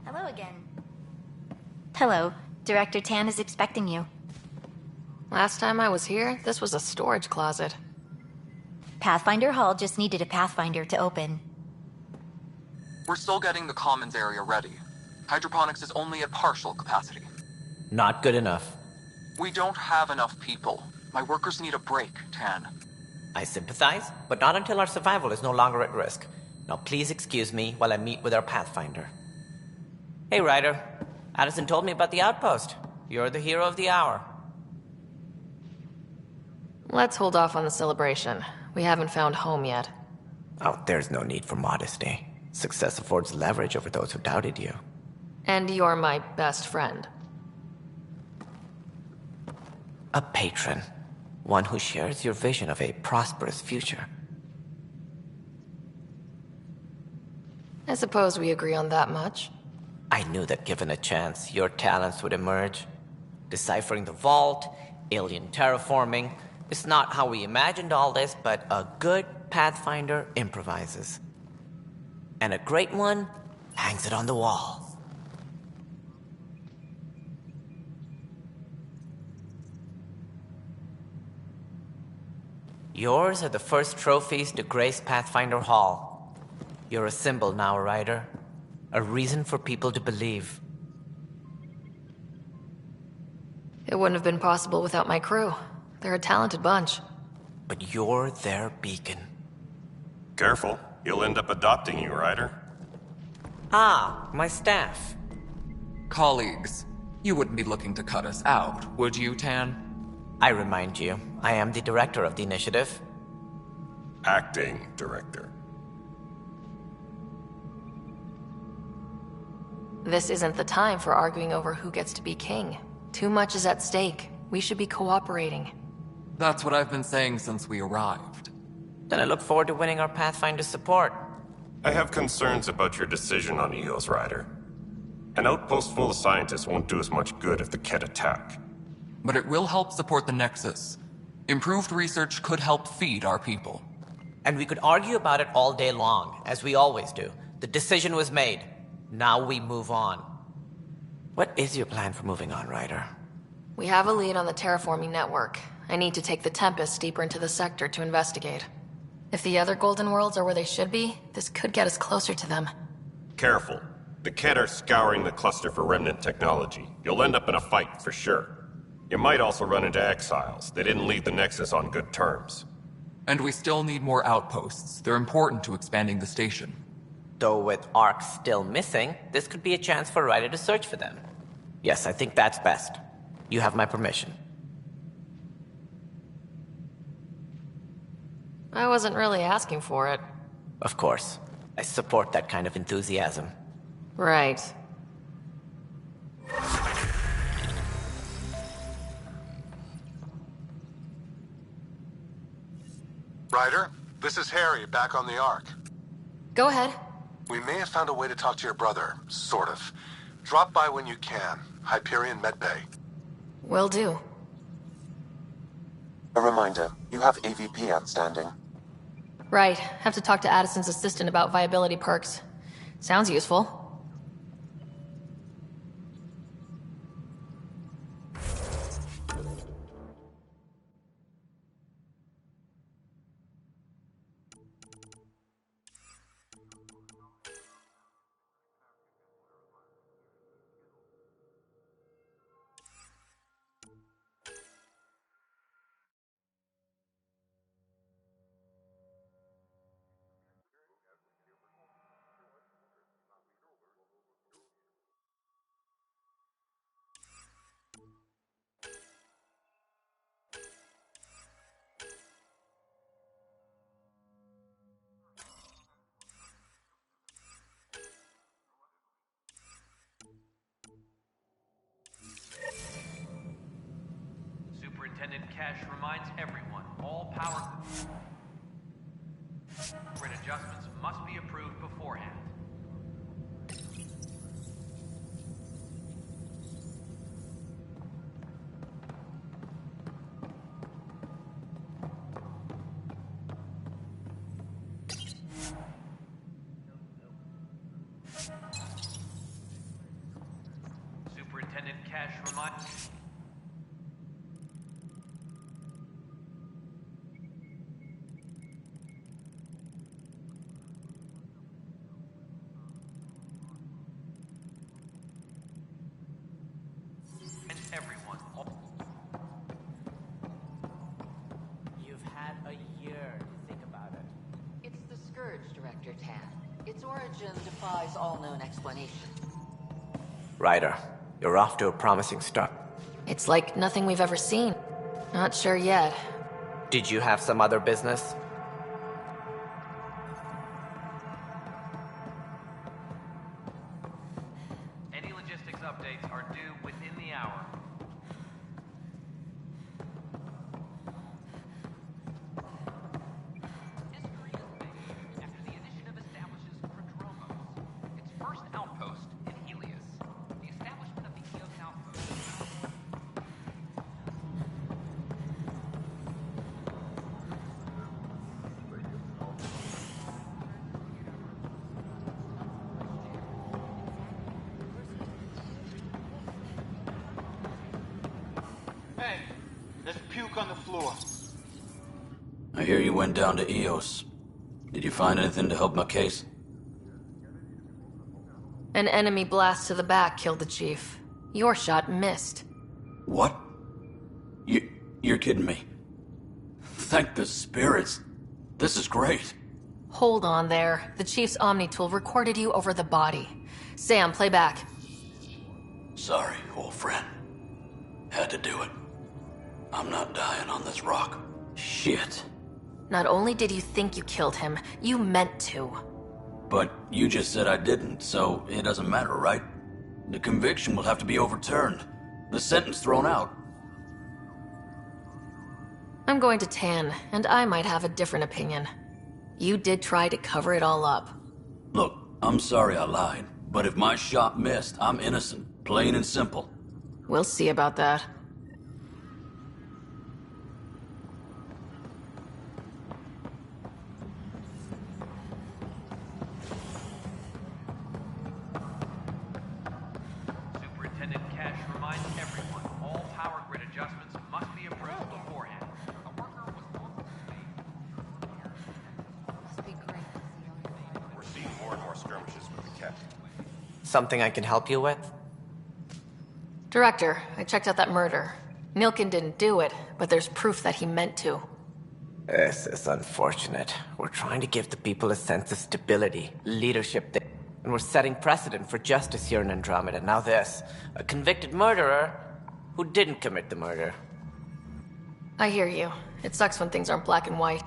S22: Hello again. Hello. Director Tan is expecting you.
S2: Last time I was here, this was a storage closet.
S22: Pathfinder Hall just needed a Pathfinder to open.
S23: We're still getting the commons area ready. Hydroponics is only at partial capacity.
S24: Not good enough.
S23: We don't have enough people. My workers need a break, Tan.
S24: I sympathize, but not until our survival is no longer at risk. Now please excuse me while I meet with our Pathfinder. Hey, Ryder. Addison told me about the outpost. You're the hero of the hour.
S2: Let's hold off on the celebration. We haven't found home yet.
S24: Oh, there's no need for modesty. Success affords leverage over those who doubted you.
S2: And you're my best friend.
S24: A patron. One who shares your vision of a prosperous future.
S2: I suppose we agree on that much.
S24: I knew that given a chance, your talents would emerge. Deciphering the vault, alien terraforming. It's not how we imagined all this, but a good Pathfinder improvises. And a great one hangs it on the wall. Yours are the first trophies to grace Pathfinder Hall. You're a symbol now, Ryder. A reason for people to believe.
S2: It wouldn't have been possible without my crew. They're a talented bunch.
S24: But you're their beacon.
S18: Careful. You'll end up adopting you, Ryder.
S24: Ah, my staff.
S23: Colleagues, you wouldn't be looking to cut us out, would you, Tan?
S24: I remind you, I am the director of the initiative.
S18: Acting director.
S2: This isn't the time for arguing over who gets to be king. Too much is at stake. We should be cooperating.
S23: That's what I've been saying since we arrived.
S24: Then I look forward to winning our Pathfinder's support.
S18: I have concerns about your decision on EOS, Ryder. An outpost full of scientists won't do us much good if the Ket attack.
S23: But it will help support the Nexus. Improved research could help feed our people.
S24: And we could argue about it all day long, as we always do. The decision was made. Now we move on. What is your plan for moving on, Ryder?
S2: We have a lead on the terraforming network. I need to take the Tempest deeper into the sector to investigate. If the other Golden Worlds are where they should be, this could get us closer to them.
S18: Careful. The Ket are scouring the cluster for remnant technology. You'll end up in a fight, for sure. You might also run into exiles. They didn't leave the Nexus on good terms.
S23: And we still need more outposts. They're important to expanding the station.
S24: Though with Ark still missing, this could be a chance for Ryder to search for them. Yes, I think that's best. You have my permission.
S2: I wasn't really asking for it.
S24: Of course. I support that kind of enthusiasm.
S2: Right.
S3: Ryder, this is Harry, back on the Ark.
S2: Go ahead.
S3: We may have found a way to talk to your brother, sort of. Drop by when you can. Hyperion Medbay.
S2: Will do.
S4: A reminder, you have AVP outstanding.
S2: Right. Have to talk to Addison's assistant about viability perks. Sounds useful.
S1: Superintendent Cash reminds everyone all power grid adjustments must be approved beforehand. Superintendent Cash reminds... everyone.
S24: You've had a year to think about it.
S7: It's the Scourge, Director Tan. Its origin defies all known explanation.
S24: Ryder, you're off to a promising start.
S2: It's like nothing we've ever seen. Not sure yet.
S24: Did you have some other business?
S1: Any logistics updates are due within the hour. History is made after the initiative establishes Prodromos, its first outpost in Helios. The establishment of the EOS outpost.
S8: Hey, there's puke on the floor.
S5: I hear you went down to EOS. Did you find anything to help my case?
S2: An enemy blast to the back killed the chief. Your shot missed.
S5: What? You're kidding me. Thank the spirits. This is great.
S2: Hold on there. The chief's Omni tool recorded you over the body. Sam, play back.
S5: Sorry, old friend. Had to do it. I'm not dying on this rock. Shit.
S2: Not only did you think you killed him, you meant to.
S5: But you just said I didn't, so it doesn't matter, right? The conviction will have to be overturned. The sentence thrown out.
S2: I'm going to Tan, and I might have a different opinion. You did try to cover it all up.
S5: Look, I'm sorry I lied, but if my shot missed, I'm innocent. Plain and simple.
S2: We'll see about that.
S1: Superintendent Cash reminds everyone all power grid adjustments must be approved beforehand. A worker was
S18: We're seeing more and more skirmishes with the Kett.
S24: Something I can help you with?
S2: Director, I checked out that murder. Nilkin didn't do it, but there's proof that he meant to.
S24: This is unfortunate. We're trying to give the people a sense of stability, leadership, and we're setting precedent for justice here in Andromeda. Now this, a convicted murderer who didn't commit the murder.
S2: I hear you. It sucks when things aren't black and white.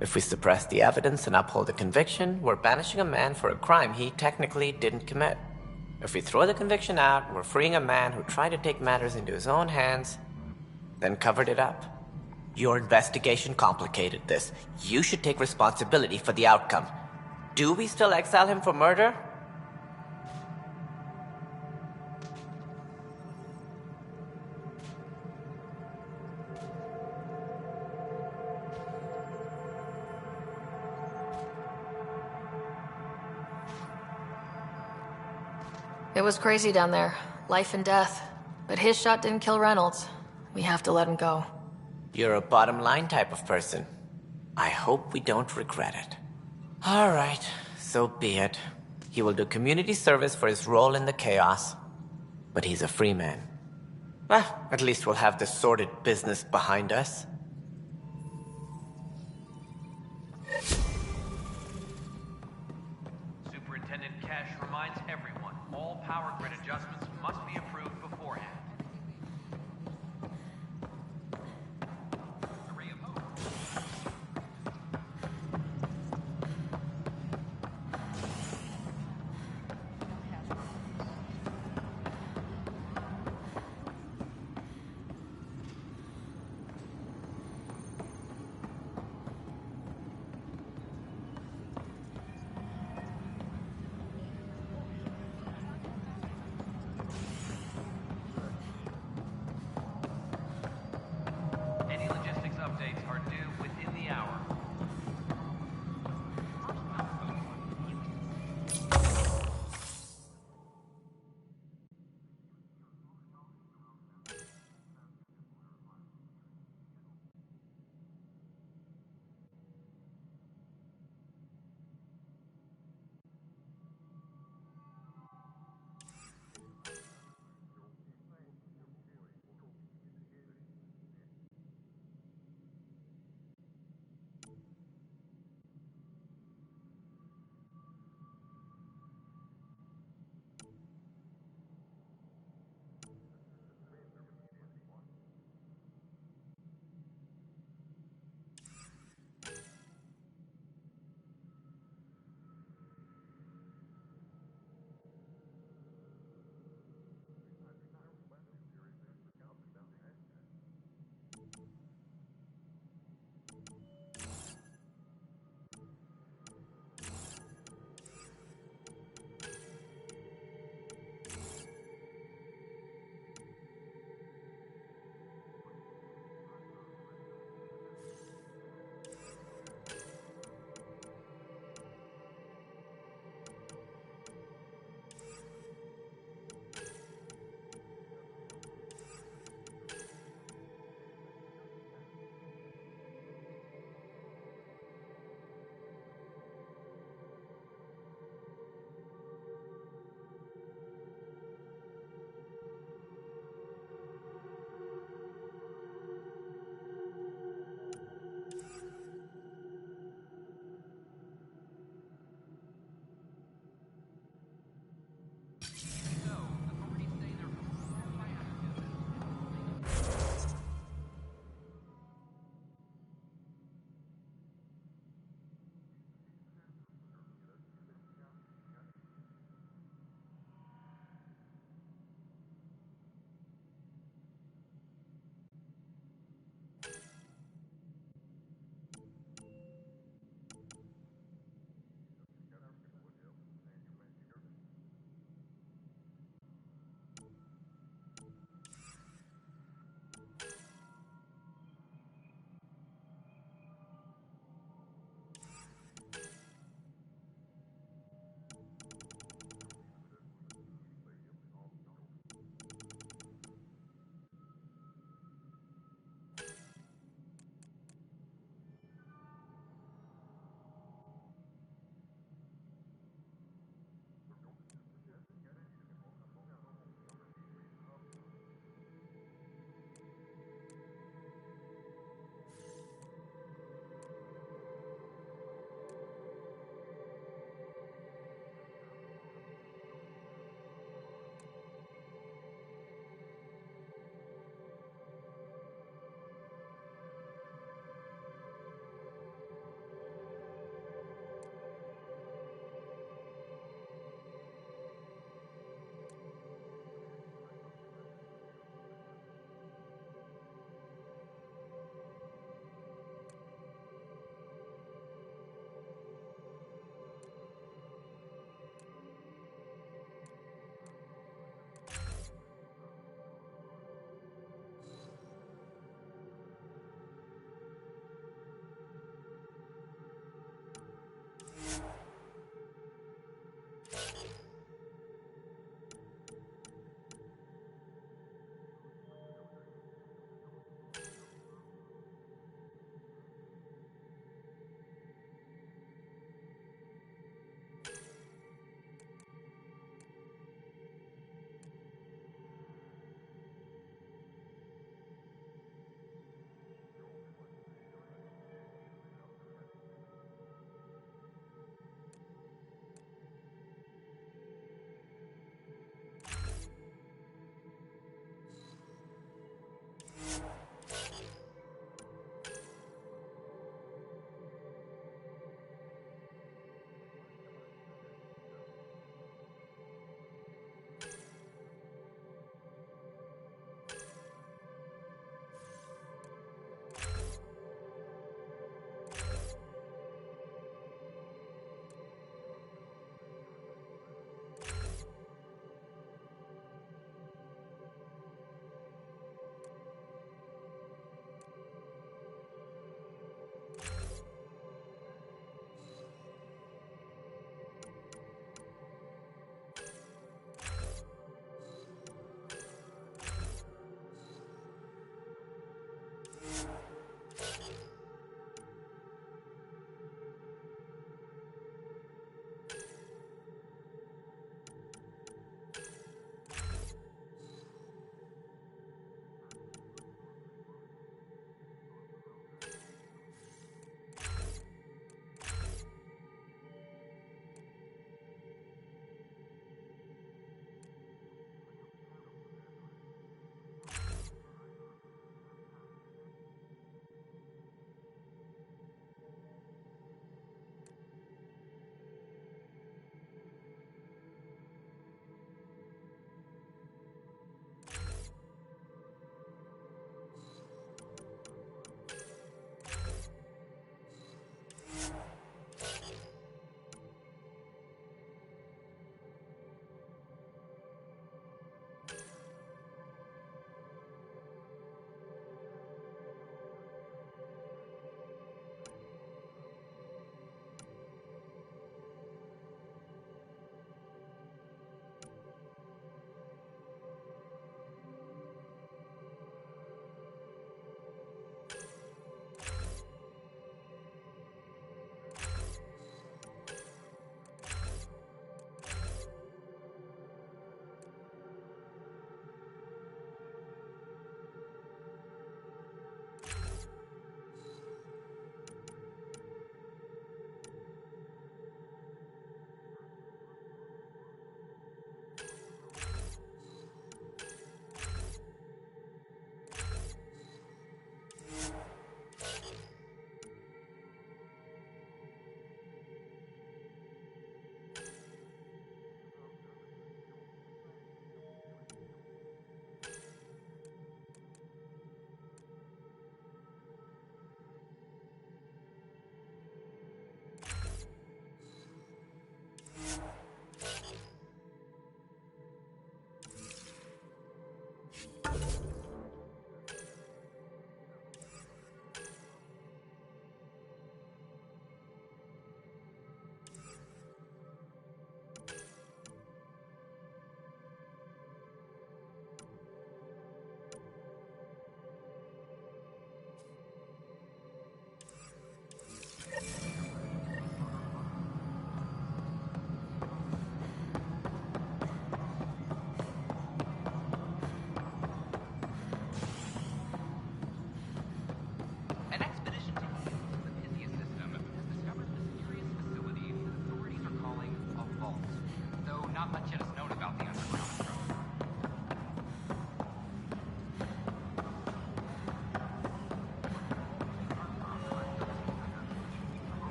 S24: If we suppress the evidence and uphold the conviction, we're banishing a man for a crime he technically didn't commit. If we throw the conviction out, we're freeing a man who tried to take matters into his own hands, then covered it up. Your investigation complicated this. You should take responsibility for the outcome. Do we still exile him for murder?
S2: It was crazy down there. Life and death. But his shot didn't kill Reynolds. We have to let him go.
S24: You're a bottom line type of person. I hope we don't regret it. All right, so be it. He will do community service for his role in the chaos. But he's a free man. Well, at least we'll have the sordid business behind us.
S1: Superintendent Cash reminds everyone all power grid adjustments must be approved beforehand.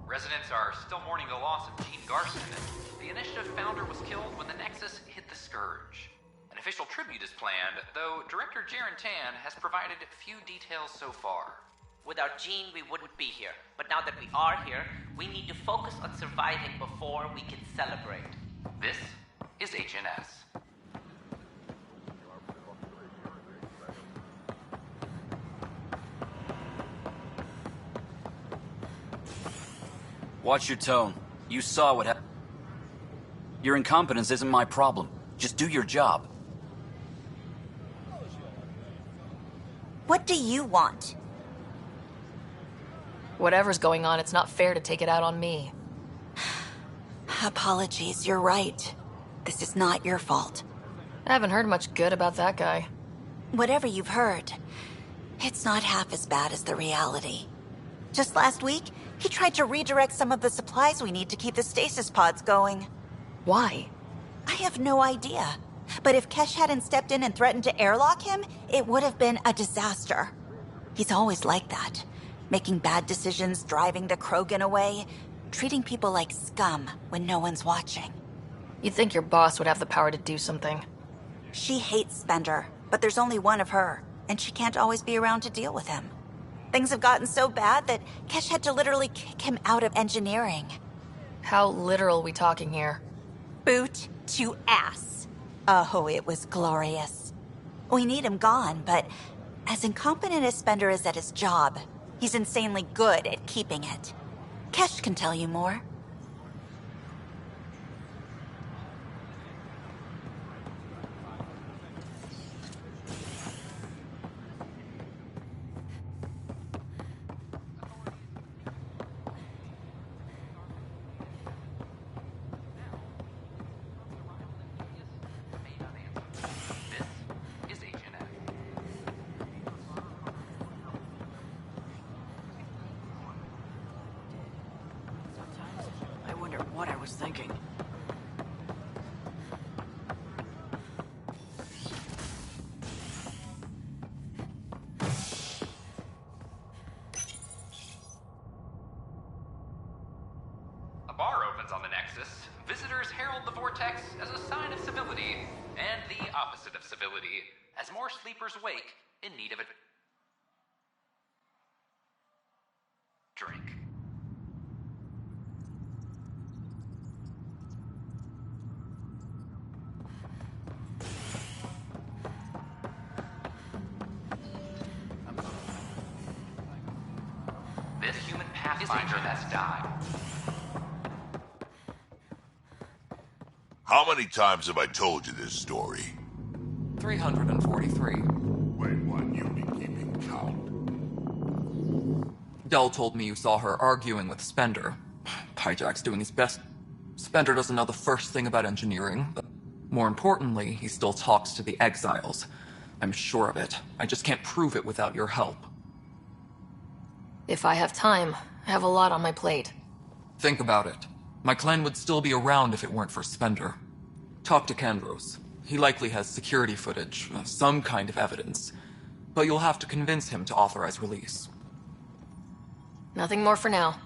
S14: Residents are still mourning the loss of Jean Garson. The initiative founder was killed when the Nexus hit the Scourge. An official tribute is planned, though Director Jaren Tan has provided few details so far.
S24: Without Jean, we wouldn't be here. But now that we are here, we need to focus on surviving before we can celebrate.
S14: This is HNS.
S6: Watch your tone. You saw what happened. Your incompetence isn't my problem. Just do your job.
S22: What do you want?
S2: Whatever's going on, it's not fair to take it out on me.
S22: Apologies, you're right. This is not your fault.
S2: I haven't heard much good about that guy.
S22: Whatever you've heard, it's not half as bad as the reality. Just last week, he tried to redirect some of the supplies we need to keep the stasis pods going.
S2: Why?
S22: I have no idea. But if Kesh hadn't stepped in and threatened to airlock him, it would have been a disaster. He's always like that. Making bad decisions, driving the Krogan away, treating people like scum when no one's watching.
S2: You'd think your boss would have the power to do something.
S22: She hates Spender, but there's only one of her, and she can't always be around to deal with him. Things have gotten so bad that Kesh had to literally kick him out of engineering.
S2: How literal we talking here?
S22: Boot to ass. Oh, it was glorious. We need him gone, but as incompetent as Spender is at his job, he's insanely good at keeping it. Kesh can tell you more.
S6: Thinking.
S14: A bar opens on the Nexus. Visitors herald the vortex as a sign of civility, and the opposite of civility, as more sleepers wake in need of a drink. Pathfinder has died.
S8: How many times have I told you this story?
S6: 343.
S8: Wait, what? You've been keeping count?
S6: Dell told me you saw her arguing with Spender. Pyjack's doing his best. Spender doesn't know the first thing about engineering, but more importantly, he still talks to the exiles. I'm sure of it. I just can't prove it without your help.
S2: If I have time, I have a lot on my plate.
S6: Think about it. My clan would still be around if it weren't for Spender. Talk to Kandros. He likely has security footage, some kind of evidence. But you'll have to convince him to authorize release.
S2: Nothing more for now.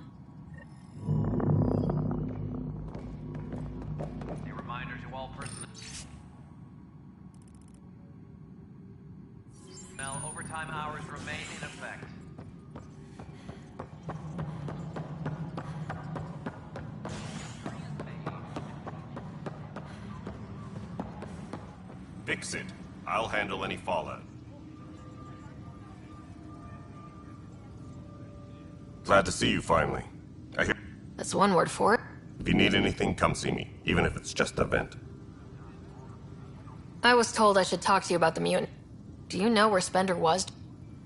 S1: A reminder to all personnel. Overtime hours remain in effect.
S18: Fix it. I'll handle any fallout. Glad to see you finally. I hear...
S2: That's one word for it.
S18: If you need anything, come see me, even if it's just a vent.
S2: I was told I should talk to you about the mutant. Do you know where Spender was?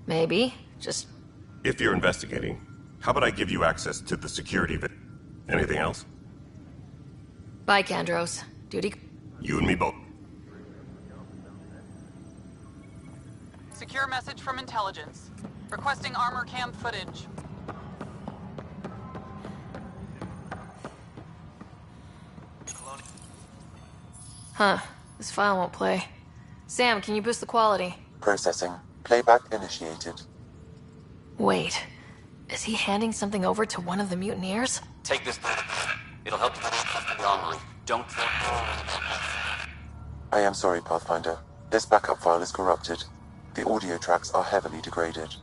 S2: Maybe. Just...
S18: If you're investigating, how about I give you access to the security vent? Anything else?
S2: Bye, Kandros. Duty...
S18: You and me both.
S12: Secure message from intelligence. Requesting armor cam footage.
S2: Huh. This file won't play. Sam, can you boost the quality?
S4: Processing. Playback initiated.
S2: Wait. Is he handing something over to one of the mutineers?
S9: Take this. It'll help you wrongly. Don't.
S4: I am sorry, Pathfinder. This backup file is corrupted. The audio tracks are heavily degraded.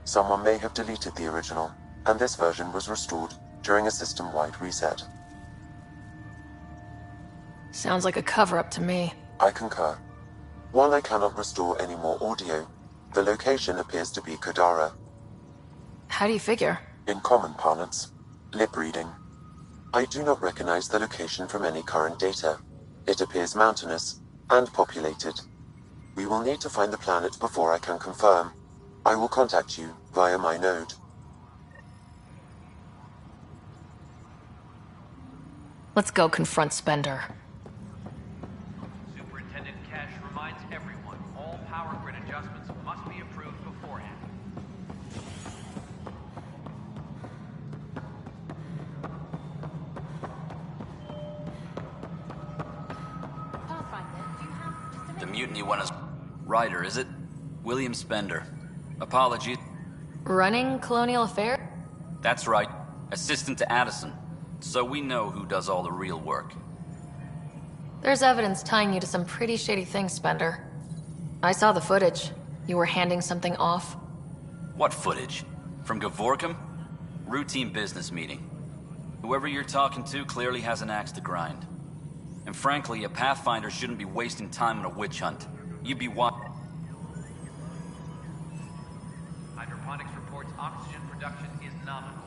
S4: Someone may have deleted the original, and this version was restored during a system-wide reset.
S2: Sounds like a cover-up to me.
S4: I concur. While I cannot restore any more audio, the location appears to be Kadara.
S2: How do you figure?
S4: In common parlance, lip reading. I do not recognize the location from any current data. It appears mountainous and populated. We will need to find the planet before I can confirm. I will contact you via my node.
S2: Let's go confront Spender.
S1: Superintendent Cash reminds everyone all power grid adjustments must be approved beforehand.
S9: The mutiny one is Ryder, is it? William Spender. Apologies.
S2: Running Colonial Affairs?
S9: That's right. Assistant to Addison. So we know who does all the real work.
S2: There's evidence tying you to some pretty shady things, Spender. I saw the footage. You were handing something off.
S9: What footage? From Gavorkum? Routine business meeting. Whoever you're talking to clearly has an axe to grind. And frankly, a Pathfinder shouldn't be wasting time on a witch hunt. You'd be
S1: Hydroponics reports oxygen production is nominal.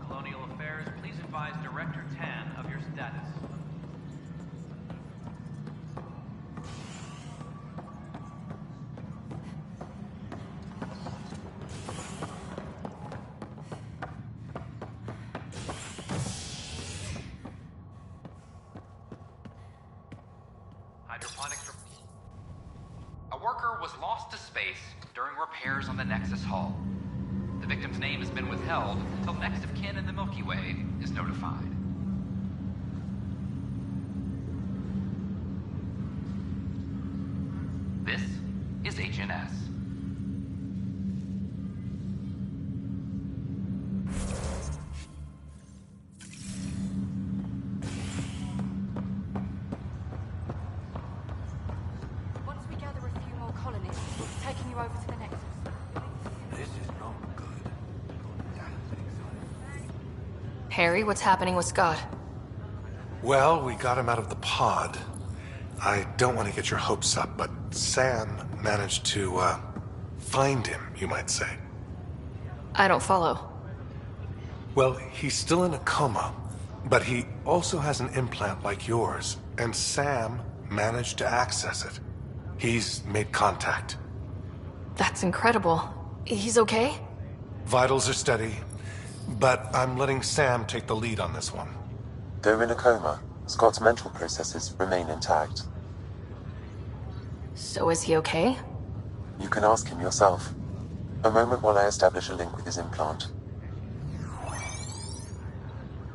S1: Colonial Affairs, please advise Director Tan of your status. Hydroponics. A worker was lost to space during repairs on the Nexus hull. The victim's name has been withheld until next of kin in the Milky Way is notified. This is HNS.
S16: Once we gather a few more colonists, we'll be taking you over to the Nexus.
S2: Harry, what's happening with Scott?
S3: Well, we got him out of the pod. I don't want to get your hopes up, but Sam managed to, find him, you might say.
S2: I don't follow.
S3: Well, he's still in a coma, but he also has an implant like yours, and Sam managed to access it. He's made contact.
S2: That's incredible. He's okay?
S3: Vitals are steady, but I'm letting Sam take the lead on this one.
S4: Though in a coma, Scott's mental processes remain intact.
S2: So is he okay?
S4: You can ask him yourself. A moment while I establish a link with his implant.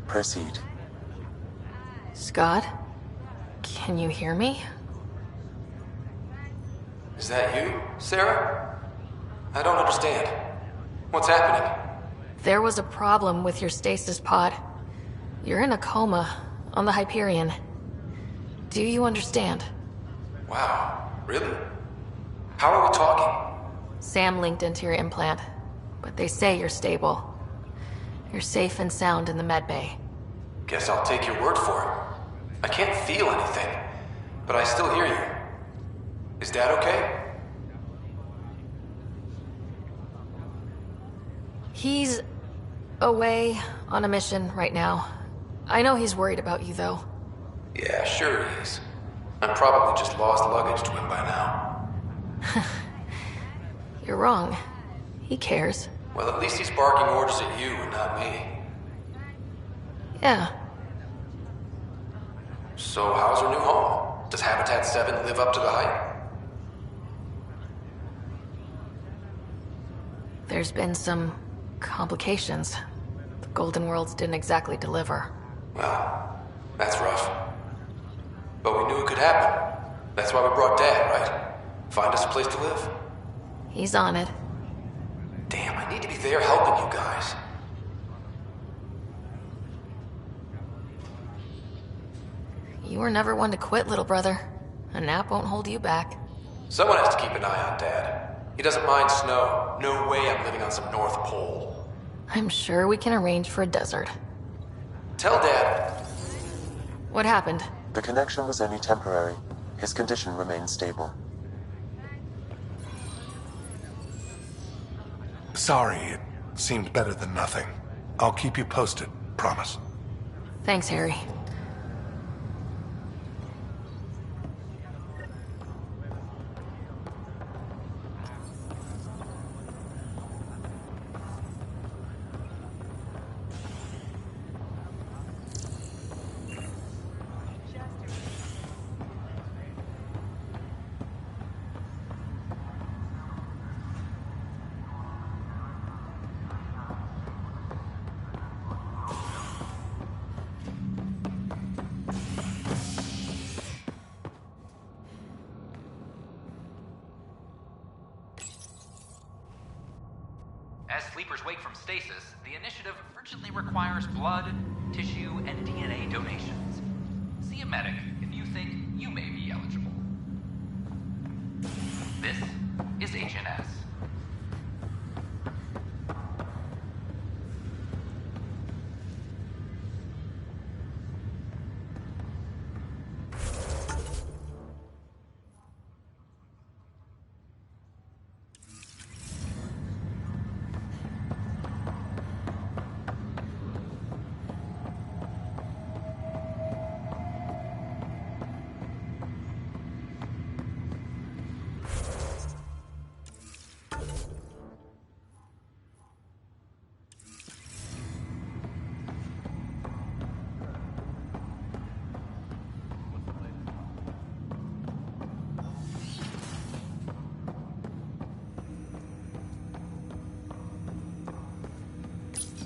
S4: Proceed.
S2: Scott? Can you hear me?
S10: Is that you, Sarah? I don't understand. What's happening?
S2: There was a problem with your stasis pod. You're in a coma on the Hyperion. Do you understand?
S10: Wow, really? How are we talking?
S2: Sam linked into your implant, but they say you're stable. You're safe and sound in the medbay.
S10: Guess I'll take your word for it. I can't feel anything, but I still hear you. Is Dad okay?
S2: He's away on a mission right now. I know he's worried about you, though.
S10: Yeah, sure he is. I'm probably just lost luggage to him by now.
S2: You're wrong. He cares.
S10: Well, at least he's barking orders at you and not me.
S2: Yeah.
S10: So how's her new home? Does Habitat 7 live up to the hype?
S2: There's been some complications. The Golden Worlds didn't exactly deliver.
S10: Well, that's rough. But we knew it could happen. That's why we brought Dad, right? Find us a place to live.
S2: He's on it.
S10: Damn, I need to be there helping you guys.
S2: You were never one to quit, little brother. A nap won't hold you back.
S10: Someone has to keep an eye on Dad. He doesn't mind snow. No way I'm living on some North Pole.
S2: I'm sure we can arrange for a desert.
S10: Tell Dad.
S2: What happened?
S4: The connection was only temporary. His condition remains stable.
S3: Sorry, it seemed better than nothing. I'll keep you posted, promise.
S2: Thanks, Harry.
S1: As sleepers wake from stasis, the initiative urgently requires blood, tissue, and DNA donations. See a medic if you think you may be eligible. This is HNS.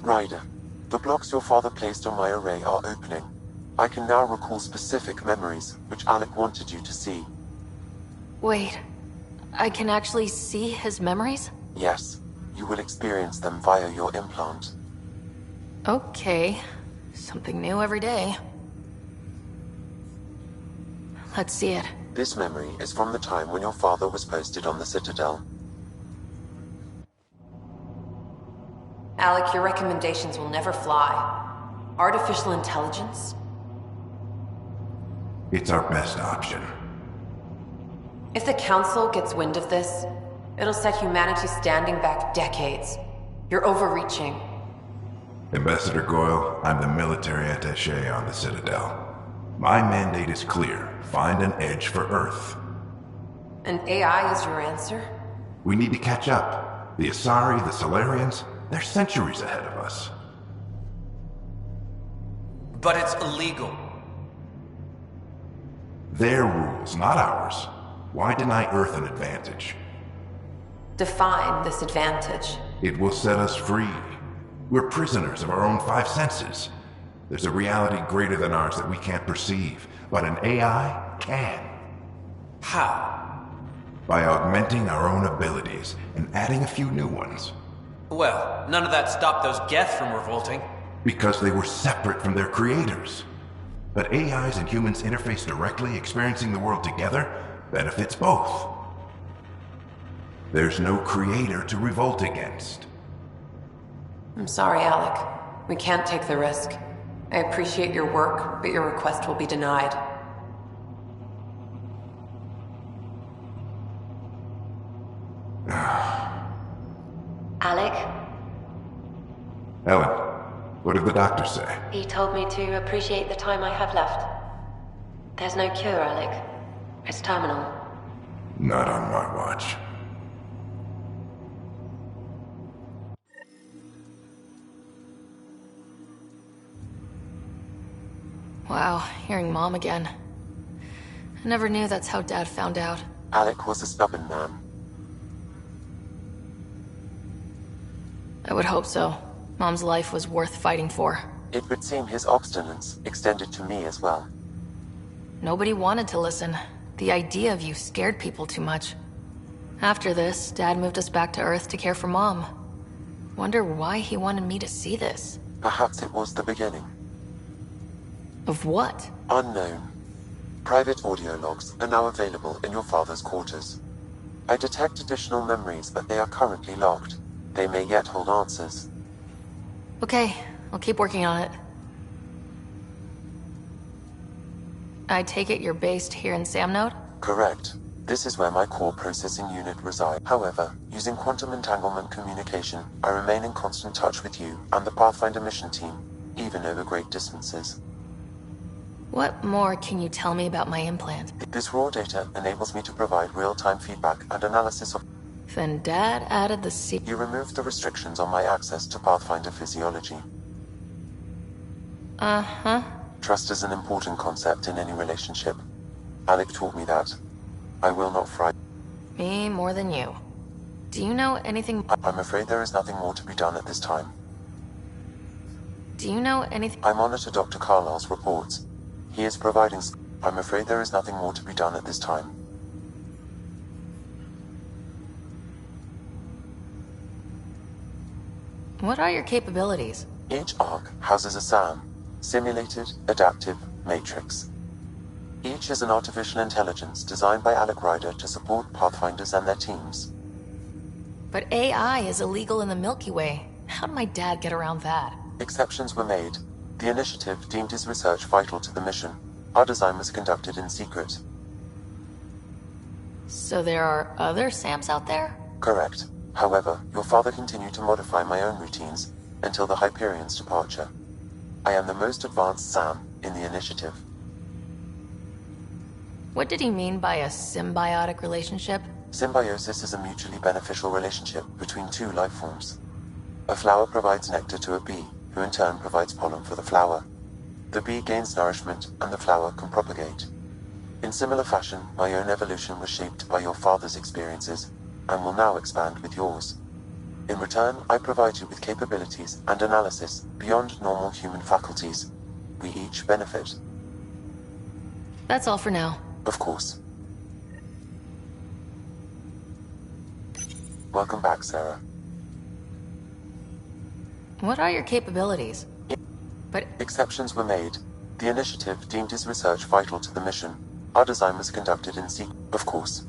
S4: Ryder, the blocks your father placed on my array are opening. I can now recall specific memories, which Alec wanted you to see.
S2: Wait, I can actually see his memories?
S4: Yes, you will experience them via your implant.
S2: Okay, something new every day. Let's see it.
S4: This memory is from the time when your father was posted on the Citadel.
S12: Alec, your recommendations will never fly. Artificial intelligence?
S11: It's our best option.
S12: If the Council gets wind of this, it'll set humanity standing back decades. You're overreaching.
S11: Ambassador Goyle, I'm the military attaché on the Citadel. My mandate is clear. Find an edge for Earth.
S12: And AI is your answer?
S11: We need to catch up. The Asari, the Solarians, they're centuries ahead of us.
S10: But it's illegal.
S11: Their rules, not ours. Why deny Earth an advantage?
S12: Define this advantage.
S11: It will set us free. We're prisoners of our own five senses. There's a reality greater than ours that we can't perceive, but an AI can.
S10: How?
S11: By augmenting our own abilities and adding a few new ones.
S10: Well, none of that stopped those Geth from revolting.
S11: Because they were separate from their creators. But AIs and humans interface directly, experiencing the world together? benefits both. There's no creator to revolt against.
S12: I'm sorry, Alec. We can't take the risk. I appreciate your work, but your request will be denied.
S15: Alec?
S11: Ellen, what did the doctor say?
S15: He told me to appreciate the time I have left. There's no cure, Alec. It's terminal.
S11: Not on my watch.
S2: Wow, hearing Mom again. I never knew that's how Dad found out.
S4: Alec was a stubborn man.
S2: I would hope so. Mom's life was worth fighting for.
S4: It would seem his obstinance extended to me as well.
S2: Nobody wanted to listen. The idea of you scared people too much. After this, Dad moved us back to Earth to care for Mom. Wonder why he wanted me to see this.
S4: Perhaps it was the beginning.
S2: Of what?
S4: Unknown. Private audio logs are now available in your father's quarters. I detect additional memories, but they are currently logged. They may yet hold answers.
S2: Okay, I'll keep working on it. I take it you're based here in Samnode?
S4: Correct. This is where my core processing unit resides. However, using quantum entanglement communication, I remain in constant touch with you and the Pathfinder mission team, even over great distances.
S2: What more can you tell me about my implant?
S4: This raw data enables me to provide real-time feedback and analysis of...
S2: Then Dad added the
S4: You removed the restrictions on my access to Pathfinder physiology.
S2: Uh-huh.
S4: Trust is an important concept in any relationship. Alec taught me that. I will not frighten.
S2: Me more than you. Do you know anything...
S4: I'm afraid there is nothing more to be done at this time.
S2: Do you know anything...
S4: I monitor Dr. Carlisle's reports. He is providing... I'm afraid there is nothing more to be done at this time.
S2: What are your capabilities?
S4: Each arc houses a SAM, Simulated Adaptive Matrix. Each is an artificial intelligence designed by Alec Ryder to support Pathfinders and their teams.
S2: But AI is illegal in the Milky Way. How did my dad get around that?
S4: Exceptions were made. The initiative deemed his research vital to the mission. Our design was conducted in secret.
S2: So there are other SAMs out there?
S4: Correct. However, your father continued to modify my own routines until the Hyperion's departure. I am the most advanced SAM in the initiative.
S2: What did he mean by a symbiotic relationship?
S4: Symbiosis is a mutually beneficial relationship between two life forms. A flower provides nectar to a bee, who in turn provides pollen for the flower. The bee gains nourishment, and the flower can propagate. In similar fashion, my own evolution was shaped by your father's experiences, and will now expand with yours. In return, I provide you with capabilities and analysis beyond normal human faculties. We each benefit.
S2: That's all for now.
S4: Of course. Welcome back, Sarah.
S2: What are your capabilities? But
S4: exceptions were made. The initiative deemed his research vital to the mission. Our design was conducted in secret, of course.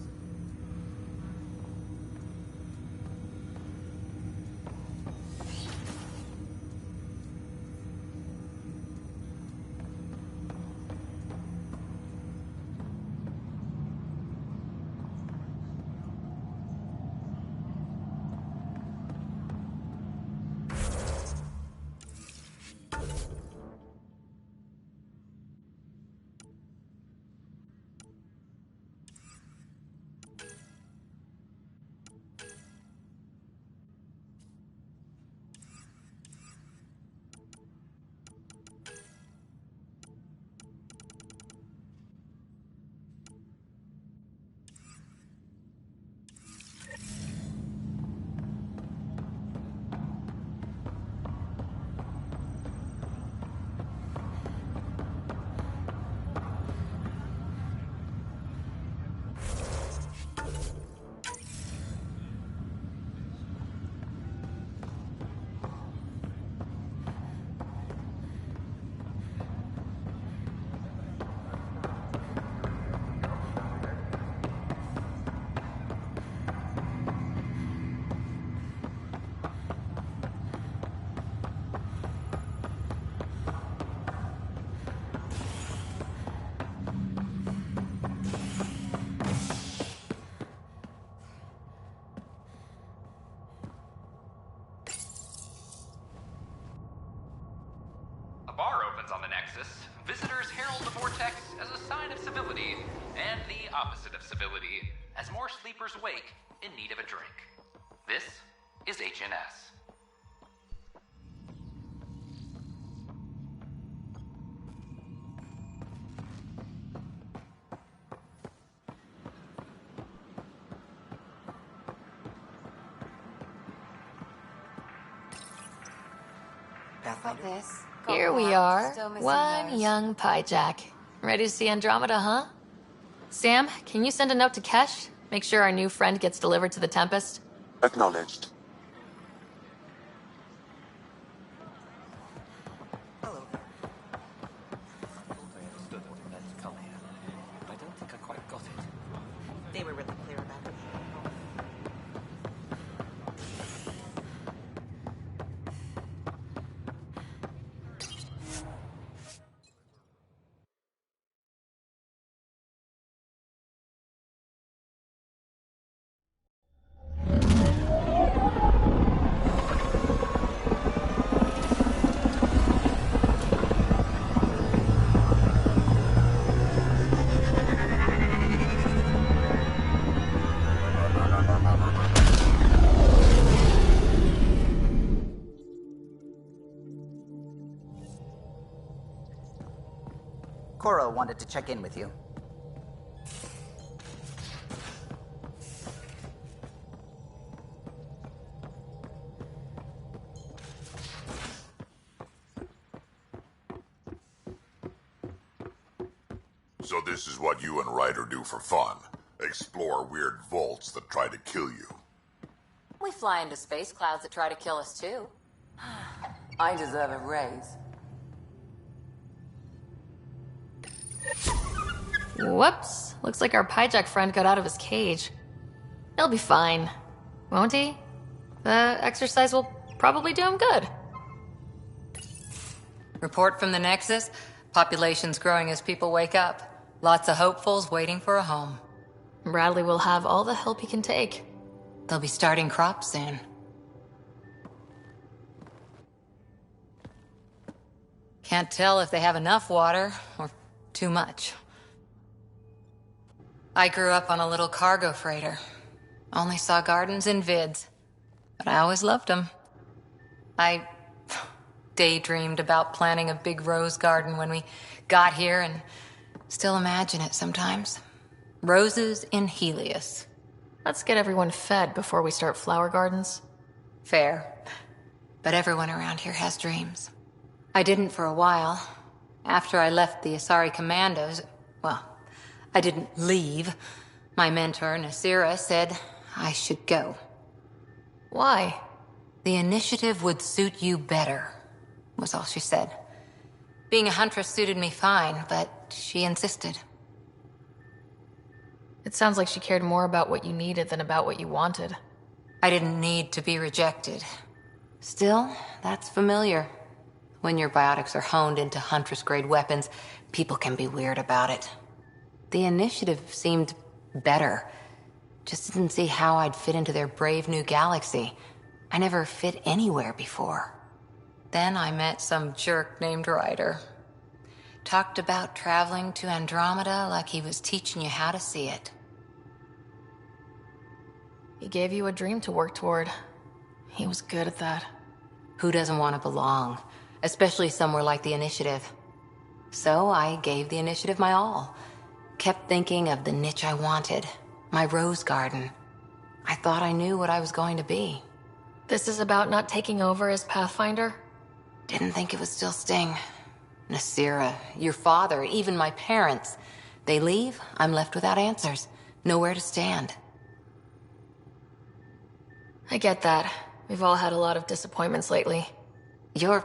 S1: visitors herald the vortex as a sign of civility, and the opposite of civility, as more sleepers wake in need of a drink. This is HNS.
S2: Here we are, one young Pyjack. Ready to see Andromeda, huh? Sam, can you send a note to Kesh? Make sure our new friend gets delivered to the Tempest?
S4: Acknowledged.
S22: They were really clear about it.
S13: Cora wanted to check in with you.
S8: So this is what you and Ryder do for fun. Explore weird vaults that try to kill you.
S7: We fly into space clouds that try to kill us too. I deserve a raise.
S2: Whoops. Looks like our Pyjack friend got out of his cage. He'll be fine, won't he? The exercise will probably do him good.
S17: Report from the Nexus. Population's growing as people wake up. Lots of hopefuls waiting for a home.
S2: Bradley will have all the help he can take.
S17: They'll be starting crops soon. Can't tell if they have enough water or too much. I grew up on a little cargo freighter. Only saw gardens in vids, but I always loved them. I daydreamed about planting a big rose garden when we got here and still imagine it sometimes. Roses in Helios.
S2: Let's get everyone fed before we start flower gardens.
S17: Fair. But everyone around here has dreams. I didn't for a while. After I left the Asari Commandos, well, I didn't leave. My mentor, Nasira, said I should go.
S2: Why?
S17: The initiative would suit you better, was all she said. Being a huntress suited me fine, but she insisted.
S2: It sounds like she cared more about what you needed than about what you wanted.
S17: I didn't need to be rejected. Still, that's familiar. When your biotics are honed into huntress-grade weapons, people can be weird about it. The initiative seemed better. Just didn't see how I'd fit into their brave new galaxy. I never fit anywhere before. Then I met some jerk named Ryder. Talked about traveling to Andromeda like he was teaching you how to see it.
S2: He gave you a dream to work toward. He was good at that.
S17: Who doesn't want to belong? Especially somewhere like the Initiative. So I gave the Initiative my all. Kept thinking of the niche I wanted. My rose garden. I thought I knew what I was going to be.
S2: This is about not taking over as Pathfinder?
S17: Didn't think it would still sting. Nasira, your father, even my parents. They leave, I'm left without answers. Nowhere to stand.
S2: I get that. We've all had a lot of disappointments lately.
S17: You're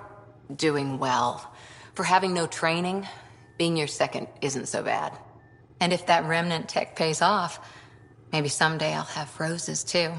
S17: doing well. For having no training, being your second isn't so bad. And if that remnant tech pays off, maybe someday I'll have roses too.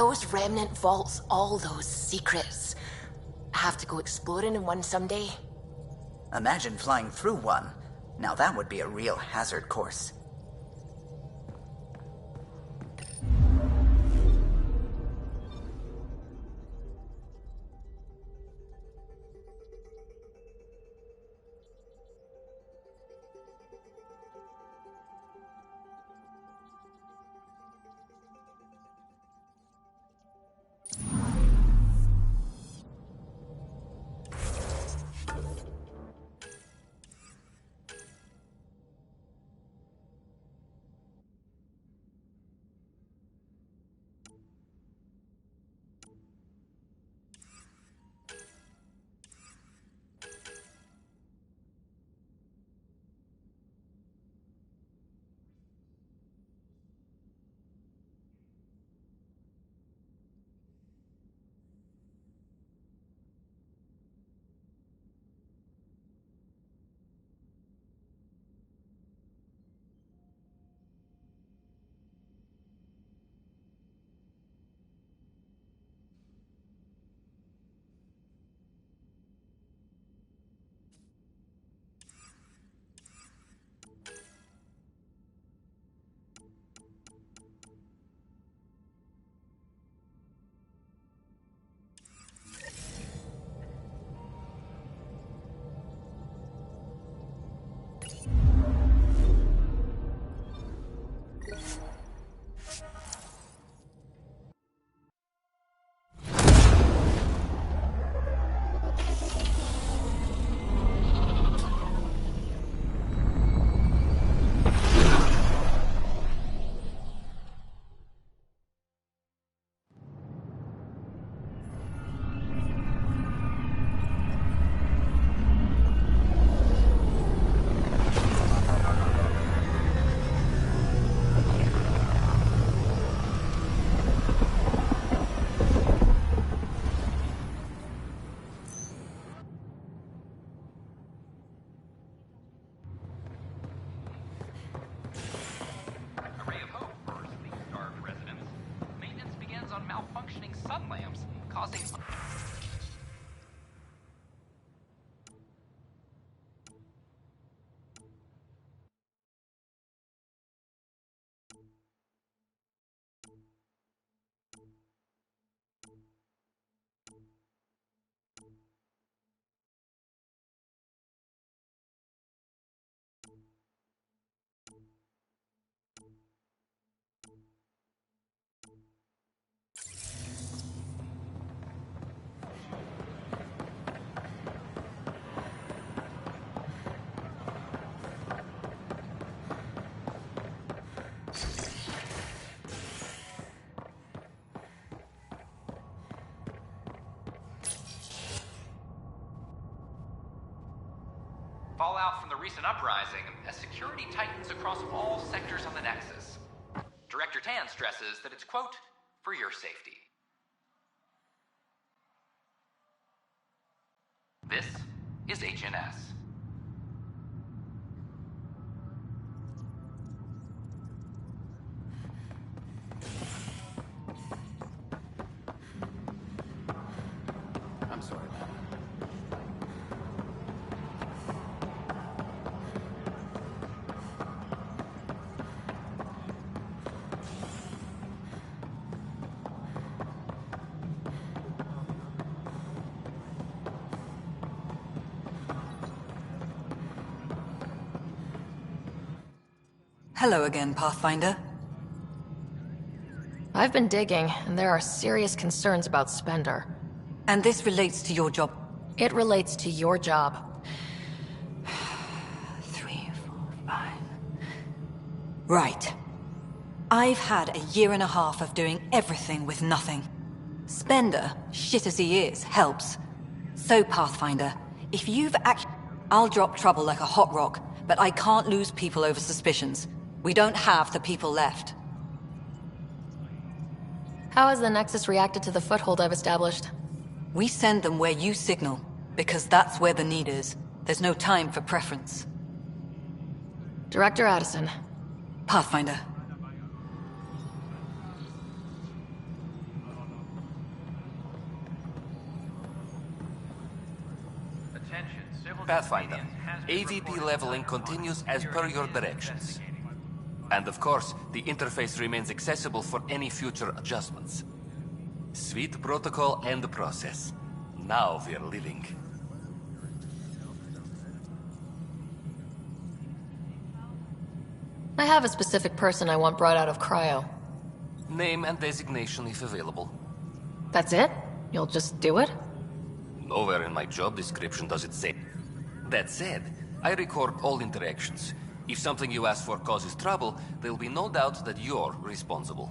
S13: those remnant vaults, all those secrets. Have to go exploring in one someday?
S19: Imagine flying through one. Now that would be a real hazard course.
S1: Fallout from the recent uprising as security tightens across all sectors on the Nexus. Director Tan stresses that it's, quote, for your safety. This is HNS.
S19: I'm sorry, man.
S20: Hello again, Pathfinder.
S2: I've been digging, and there are serious concerns about Spender.
S20: And this relates to your job?
S2: It relates to your job.
S20: 3, 4, 5... Right. I've had a year and a half of doing everything with nothing. Spender, shit as he is, helps. So, Pathfinder, if you've I'll drop trouble like a hot rock, but I can't lose people over suspicions. We don't have the people left.
S2: How has the Nexus reacted to the foothold I've established?
S20: We send them where you signal, because that's where the need is. There's no time for preference.
S2: Director Addison.
S20: Pathfinder.
S5: Pathfinder, AVP leveling continues as per your directions. And of course, the interface remains accessible for any future adjustments. Sweet protocol and process. Now we're living.
S2: I have a specific person I want brought out of cryo.
S5: Name and designation if available.
S2: That's it? You'll just do it?
S5: Nowhere in my job description does it say. That said, I record all interactions. If something you ask for causes trouble, there'll be no doubt that you're responsible.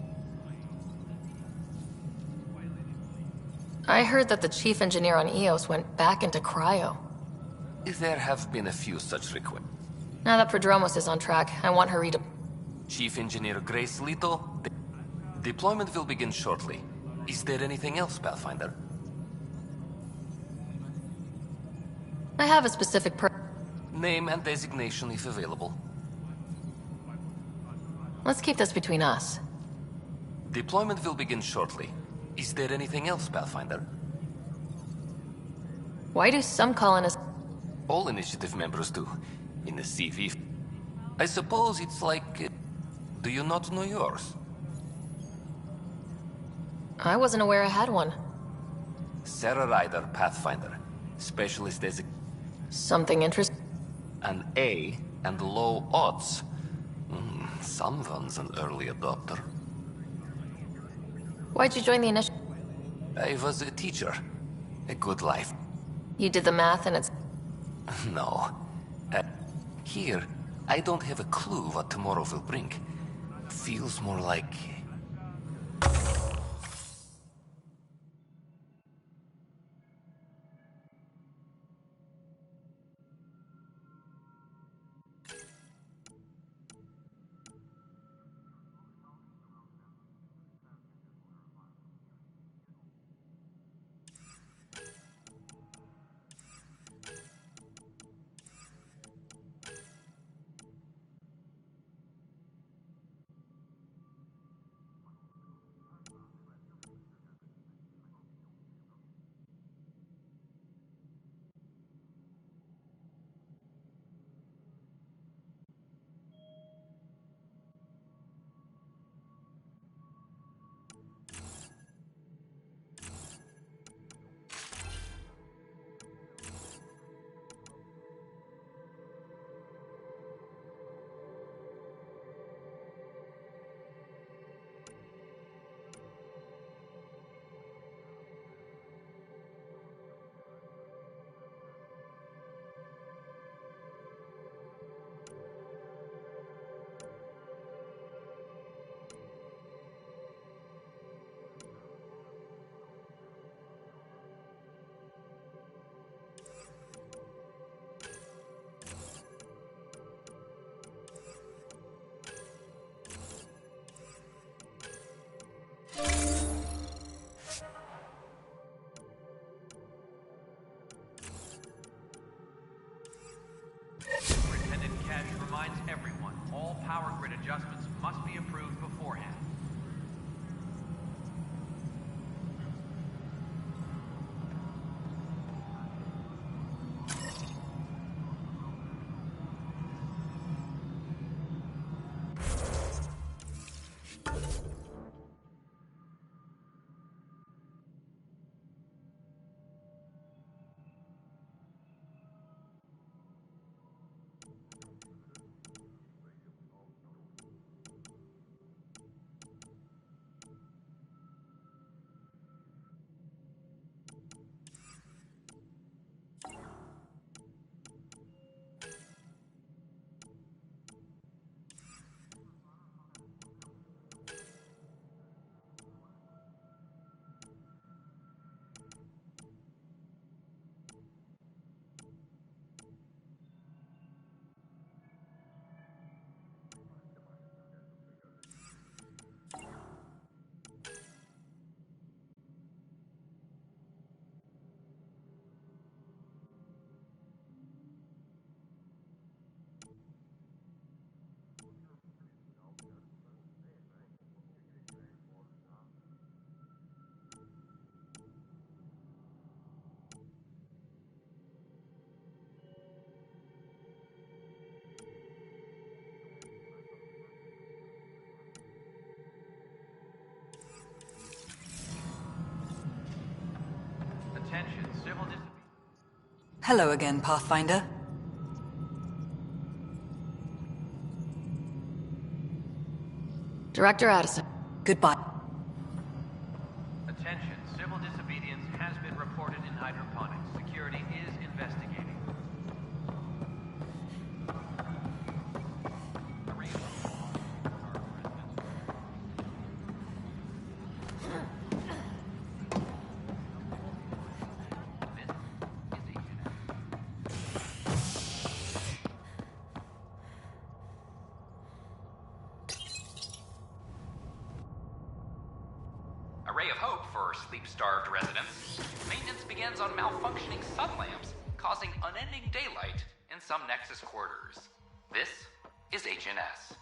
S2: I heard that the chief engineer on Eos went back into cryo.
S5: There have been a few such requests.
S2: Now that Prodromos is on track, I want her
S5: Chief Engineer Grace Leto, deployment will begin shortly. Is there anything else, Pathfinder?
S2: I have a specific
S5: Name and designation if available.
S2: Let's keep this between us.
S5: Deployment will begin shortly. Is there anything else, Pathfinder?
S2: Why do some colonists...
S5: All Initiative members do. In the CV. I suppose it's like... do you not know yours?
S2: I wasn't aware I had one.
S5: Sarah Ryder, Pathfinder. Specialist as
S2: Something interesting?
S5: An A and low odds. Someone's an early adopter.
S2: Why'd you join the initiative?
S5: I was a teacher. A good life.
S2: You did the math and it's...
S5: No. Here, I don't have a clue what tomorrow will bring. Feels more like...
S1: Everyone, all power grid adjustments must be approved beforehand.
S20: Hello again, Pathfinder.
S2: Director Addison.
S20: Goodbye.
S14: Attention, civil disobedience has been reported in hydroponics. Security is investigating.
S1: A ray of hope for sleep-starved residents. Maintenance begins on malfunctioning sun lamps, causing unending daylight in some Nexus quarters. This is HNS.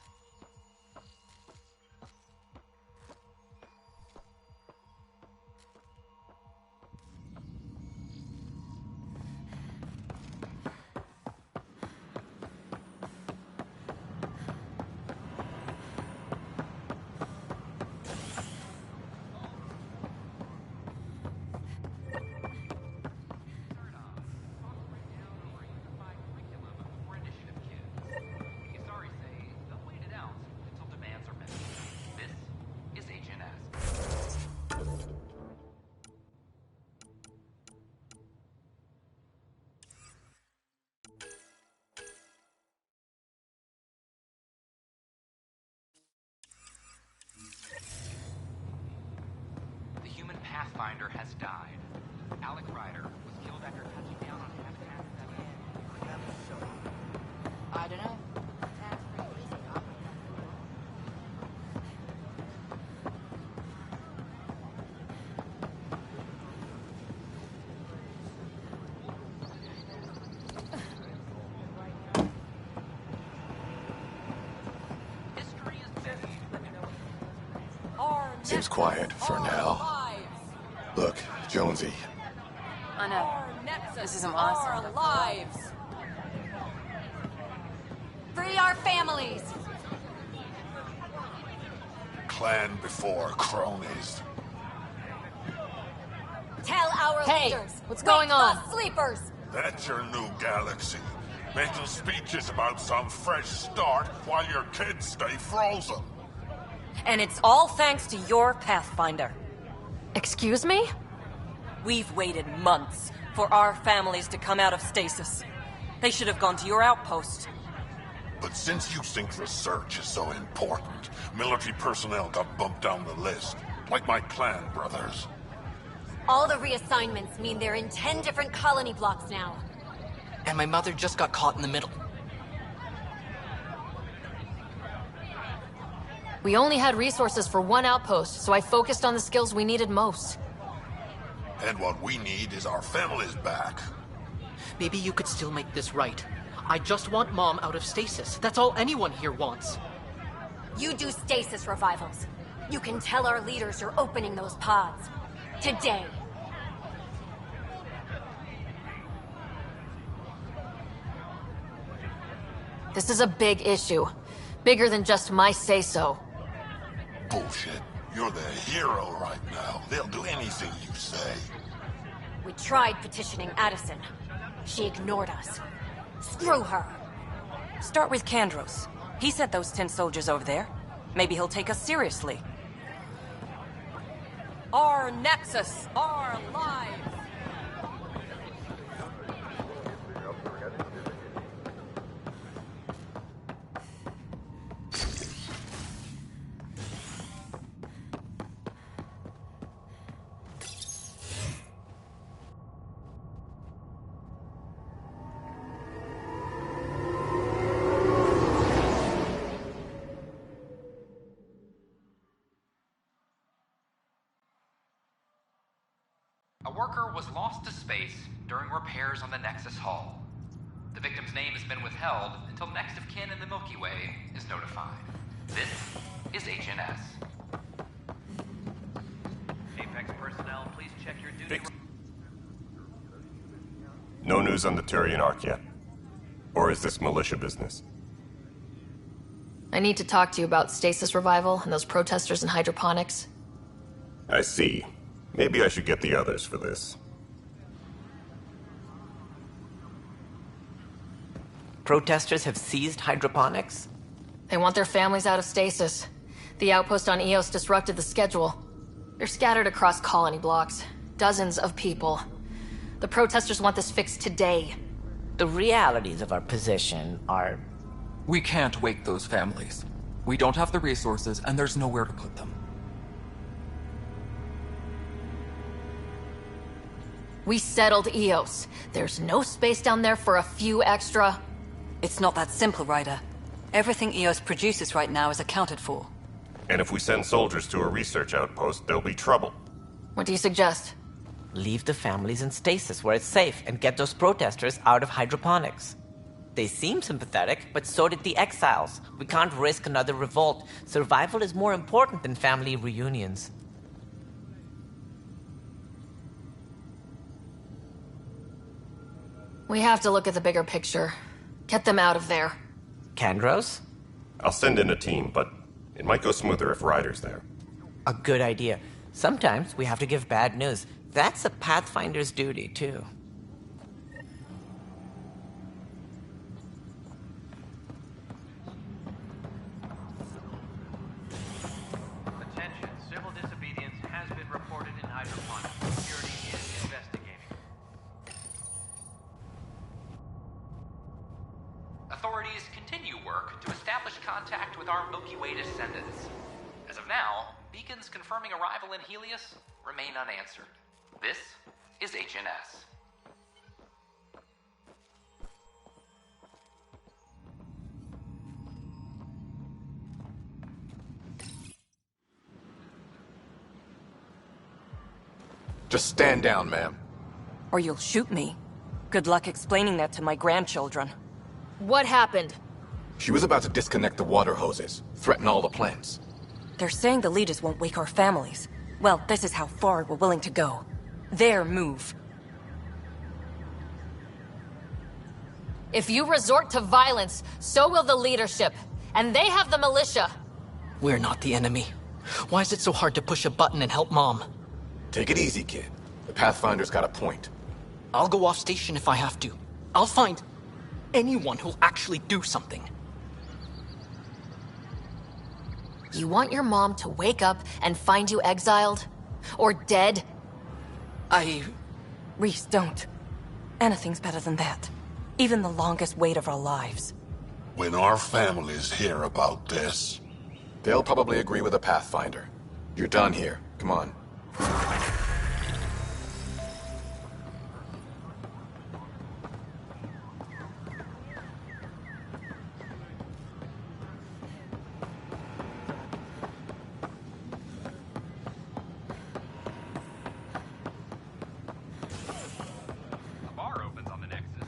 S1: Pathfinder has died. Alec Ryder was killed after touching down on habitat 7.
S7: I don't know.
S21: Seems quiet for now. Look, Jonesy.
S17: I know. This isn't awesome.
S12: Our lives.
S17: Free our families.
S21: Clan before cronies.
S12: Tell our leaders.
S2: What's going on?
S12: The sleepers.
S21: That's your new galaxy. Making speeches about some fresh start while your kids stay frozen.
S12: And it's all thanks to your Pathfinder.
S2: Excuse me?
S12: We've waited months for our families to come out of stasis. They should have gone to your outpost.
S21: But since you think research is so important, military personnel got bumped down the list. Like my clan brothers.
S12: All the reassignments mean they're in 10 different colony blocks now.
S23: And my mother just got caught in the middle.
S2: We only had resources for one outpost, so I focused on the skills we needed most.
S21: And what we need is our families back.
S23: Maybe you could still make this right. I just want Mom out of stasis. That's all anyone here wants.
S12: You do stasis revivals. You can tell our leaders you're opening those pods. Today.
S2: This is a big issue. Bigger than just my say-so.
S21: Bullshit. You're the hero right now. They'll do anything you say.
S12: We tried petitioning Addison. She ignored us. Screw her.
S24: Start with Kandros. He sent those 10 soldiers over there. Maybe he'll take us seriously.
S12: Our Nexus, our lives.
S1: A worker was lost to space during repairs on the Nexus hull. The victim's name has been withheld until next of kin in the Milky Way is notified. This is HNS.
S14: Apex personnel, please check your duty.
S18: No news on the Turian Ark yet? Or is this militia business?
S2: I need to talk to you about stasis revival and those protesters in hydroponics.
S18: I see. Maybe I should get the others for this.
S3: Protesters have seized hydroponics?
S2: They want their families out of stasis. The outpost on Eos disrupted the schedule. They're scattered across colony blocks. Dozens of people. The protesters want this fixed today.
S3: The realities of our position are...
S6: We can't wake those families. We don't have the resources, and there's nowhere to put them.
S2: We settled Eos. There's no space down there for a few extra...
S20: It's not that simple, Ryder. Everything Eos produces right now is accounted for.
S18: And if we send soldiers to a research outpost, there'll be trouble.
S2: What do you suggest?
S3: Leave the families in stasis where it's safe and get those protesters out of hydroponics. They seem sympathetic, but so did the exiles. We can't risk another revolt. Survival is more important than family reunions.
S2: We have to look at the bigger picture. Get them out of there.
S3: Kandros?
S18: I'll send in a team, but it might go smoother if Ryder's there.
S3: A good idea. Sometimes we have to give bad news. That's a Pathfinder's duty, too.
S14: Attention, civil disobedience has been reported in hydroponics. Security is investigating.
S1: Authorities continue work to establish contact with our Milky Way descendants. As of now, beacons confirming arrival in Helios remain unanswered. This is HNS.
S10: Just stand down, ma'am.
S24: Or you'll shoot me. Good luck explaining that to my grandchildren.
S2: What happened?
S10: She was about to disconnect the water hoses, threaten all the plants.
S24: They're saying the leaders won't wake our families. Well, this is how far we're willing to go. Their move.
S2: If you resort to violence, so will the leadership. And they have the militia.
S23: We're not the enemy. Why is it so hard to push a button and help Mom?
S10: Take it easy, kid. The Pathfinder's got a point.
S23: I'll go off station if I have to. I'll find anyone who'll actually do something.
S2: You want your mom to wake up and find you exiled? Or dead?
S24: Reese, don't. Anything's better than that. Even the longest wait of our lives.
S21: When our families hear about this...
S10: They'll probably agree with the Pathfinder. You're done here. Come on.
S1: A bar opens on the Nexus.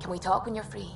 S13: Can we talk when you're free?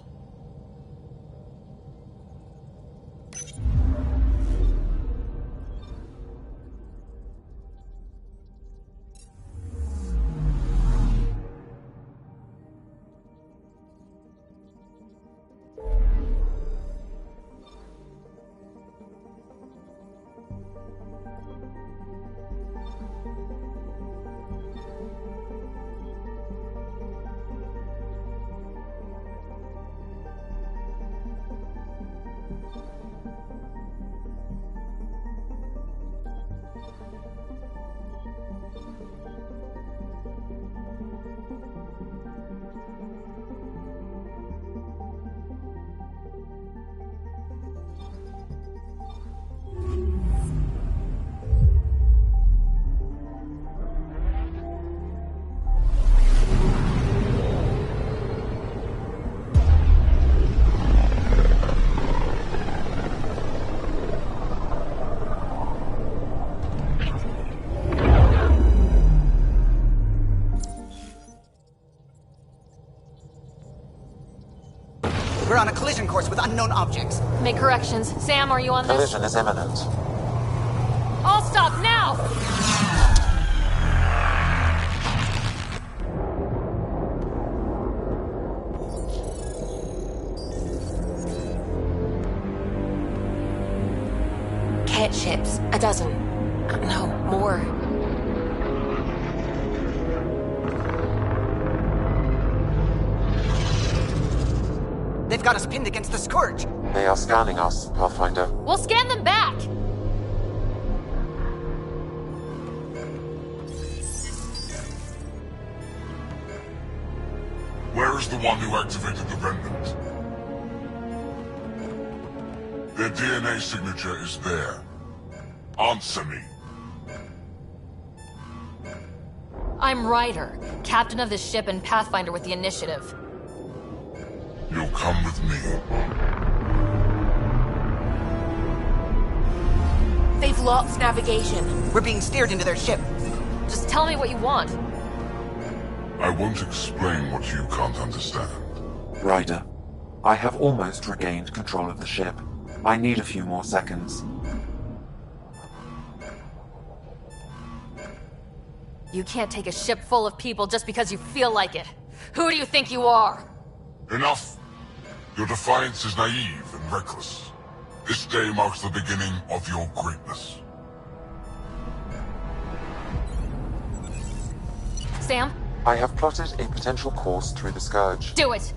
S19: We're on a collision course with unknown objects.
S2: Make corrections. Sam, are you on this?
S4: Collision is imminent.
S2: All stop now!
S13: Cat ships. A dozen. No, more.
S19: They've got us pinned against the Scourge.
S4: They are scanning us, Pathfinder.
S2: We'll scan them back!
S21: Where is the one who activated the remnant? Their DNA signature is there. Answer me.
S2: I'm Ryder, captain of this ship and Pathfinder with the initiative.
S21: You'll come with me.
S13: They've lost navigation.
S19: We're being steered into their ship.
S2: Just tell me what you want.
S21: I won't explain what you can't understand.
S4: Ryder, I have almost regained control of the ship. I need a few more seconds.
S2: You can't take a ship full of people just because you feel like it. Who do you think you are?
S21: Enough! Your defiance is naive and reckless. This day marks the beginning of your greatness.
S2: Sam?
S4: I have plotted a potential course through the Scourge.
S2: Do it!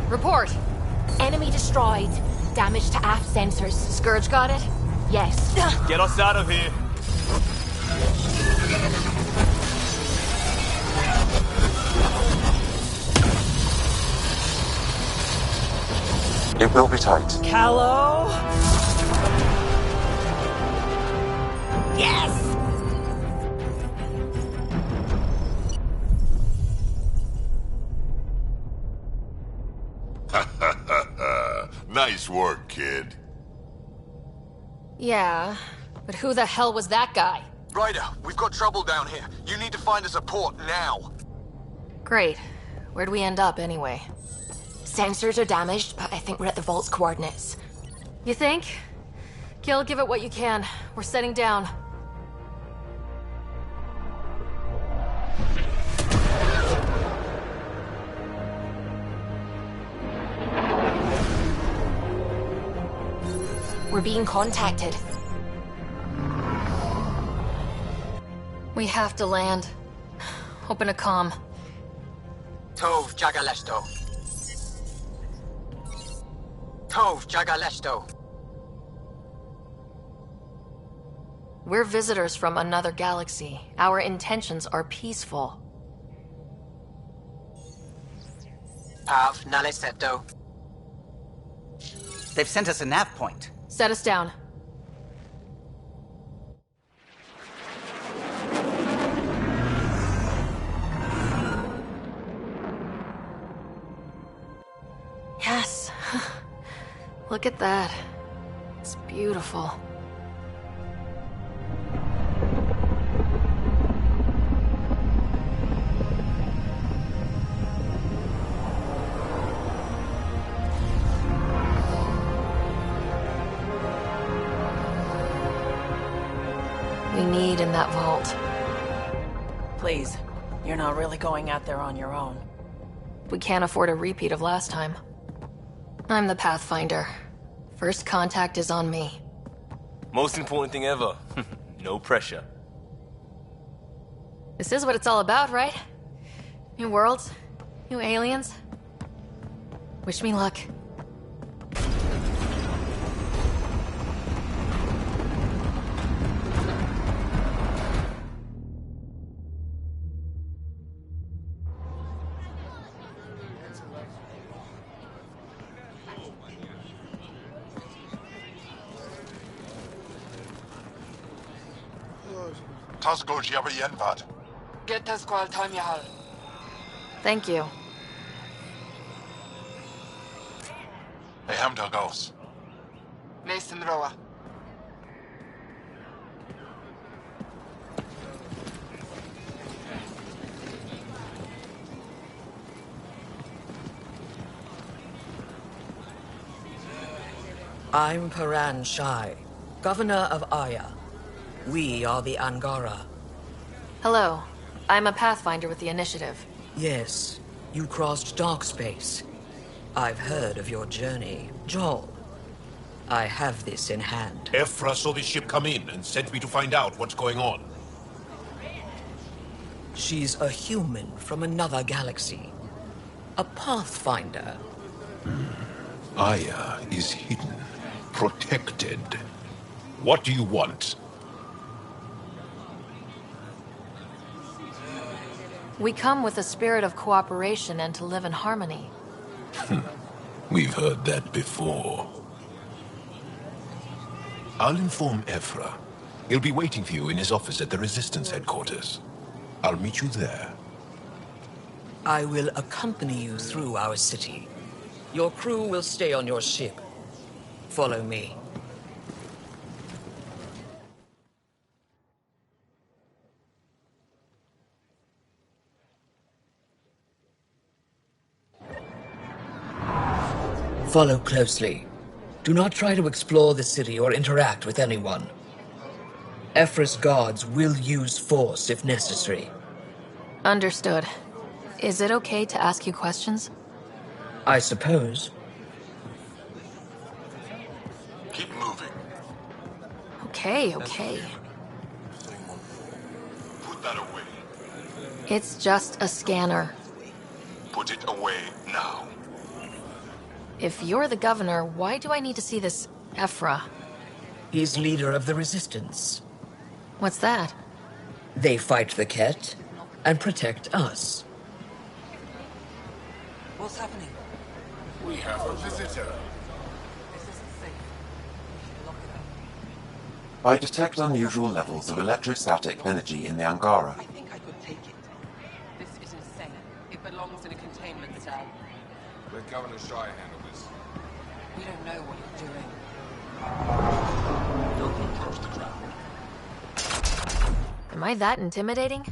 S2: Report!
S13: Enemy destroyed. Damage to aft sensors.
S2: Scourge got it?
S13: Yes.
S9: Get us out of here!
S4: It will be tight.
S9: Callow?
S19: Yes!
S8: Nice work, kid.
S2: Yeah, but who the hell was that guy?
S10: Ryder, we've got trouble down here. You need to find us a port now.
S2: Great. Where'd we end up anyway?
S13: Sensors are damaged, but I think we're at the vault's coordinates.
S2: You think? Gil, give it what you can. We're setting down.
S13: We're being contacted.
S2: We have to land. Open a comm.
S19: Tov Jagaleshto. Tov Jagaleshto.
S2: We're visitors from another galaxy. Our intentions are peaceful.
S19: Av Naleseto. They've sent us a nav point.
S2: Set us down. Yes. Look at that. It's beautiful. We need in that vault.
S24: Please, you're not really going out there on your own.
S2: We can't afford a repeat of last time. I'm the Pathfinder. First contact is on me.
S9: Most important thing ever. No pressure.
S2: This is what it's all about, right? New worlds, new aliens. Wish me luck. Thank you.
S11: I'm Paran Shai, governor of Aya. We are the Angara.
S2: Hello. I'm a Pathfinder with the Initiative.
S11: Yes, you crossed dark space. I've heard of your journey, Joel. I have this in hand.
S15: Ephra saw this ship come in and sent me to find out what's going on.
S11: She's a human from another galaxy. A Pathfinder.
S15: Aya is hidden, protected. What do you want?
S2: We come with a spirit of cooperation and to live in harmony.
S15: We've heard that before. I'll inform Ephra. He'll be waiting for you in his office at the Resistance headquarters. I'll meet you there.
S11: I will accompany you through our city. Your crew will stay on your ship. Follow me. Follow closely. Do not try to explore the city or interact with anyone. Ephra's guards will use force if necessary.
S2: Understood. Is it okay to ask you questions?
S11: I suppose.
S21: Keep moving.
S2: Okay.
S21: Put that away.
S2: It's just a scanner.
S21: Put it away now.
S2: If you're the governor, why do I need to see this Ephra?
S11: He's leader of the Resistance.
S2: What's that?
S11: They fight the Ket and protect us.
S24: What's happening?
S21: We have a visitor.
S4: I detect unusual levels of electrostatic energy in the Angara.
S24: I think I could take it. This is insane. It belongs in a containment cell.
S16: Let Governor Shire handle this.
S24: We don't know what you're doing.
S21: Don't approach the ground.
S2: Am I that intimidating?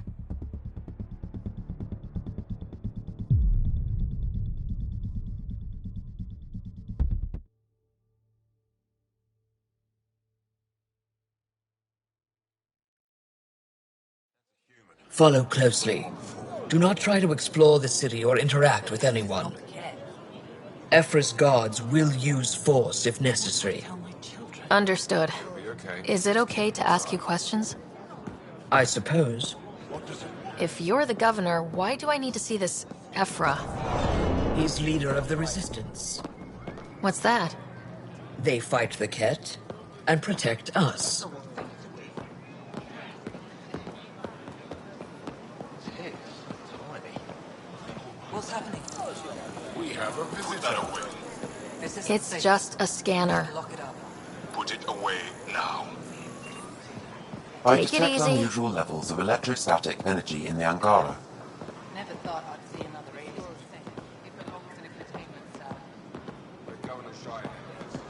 S11: Follow closely. Do not try to explore the city or interact with anyone. Ephra's guards will use force if necessary.
S2: Understood. Is it okay to ask you questions?
S11: I suppose.
S2: If you're the governor, why do I need to see this Ephra?
S11: He's leader of the Resistance.
S2: What's that?
S11: They fight the Ket and protect us.
S24: What's happening?
S21: We have a visitor. Away.
S2: It's just a scanner.
S24: Lock it up.
S21: Put it away now.
S4: I
S2: Take it
S4: detect
S2: easy.
S4: unusual levels of electrostatic energy in the Angara.
S24: Never thought I'd see another alien thing. It belongs in a containment cell.
S16: Let Governor Shire handle this.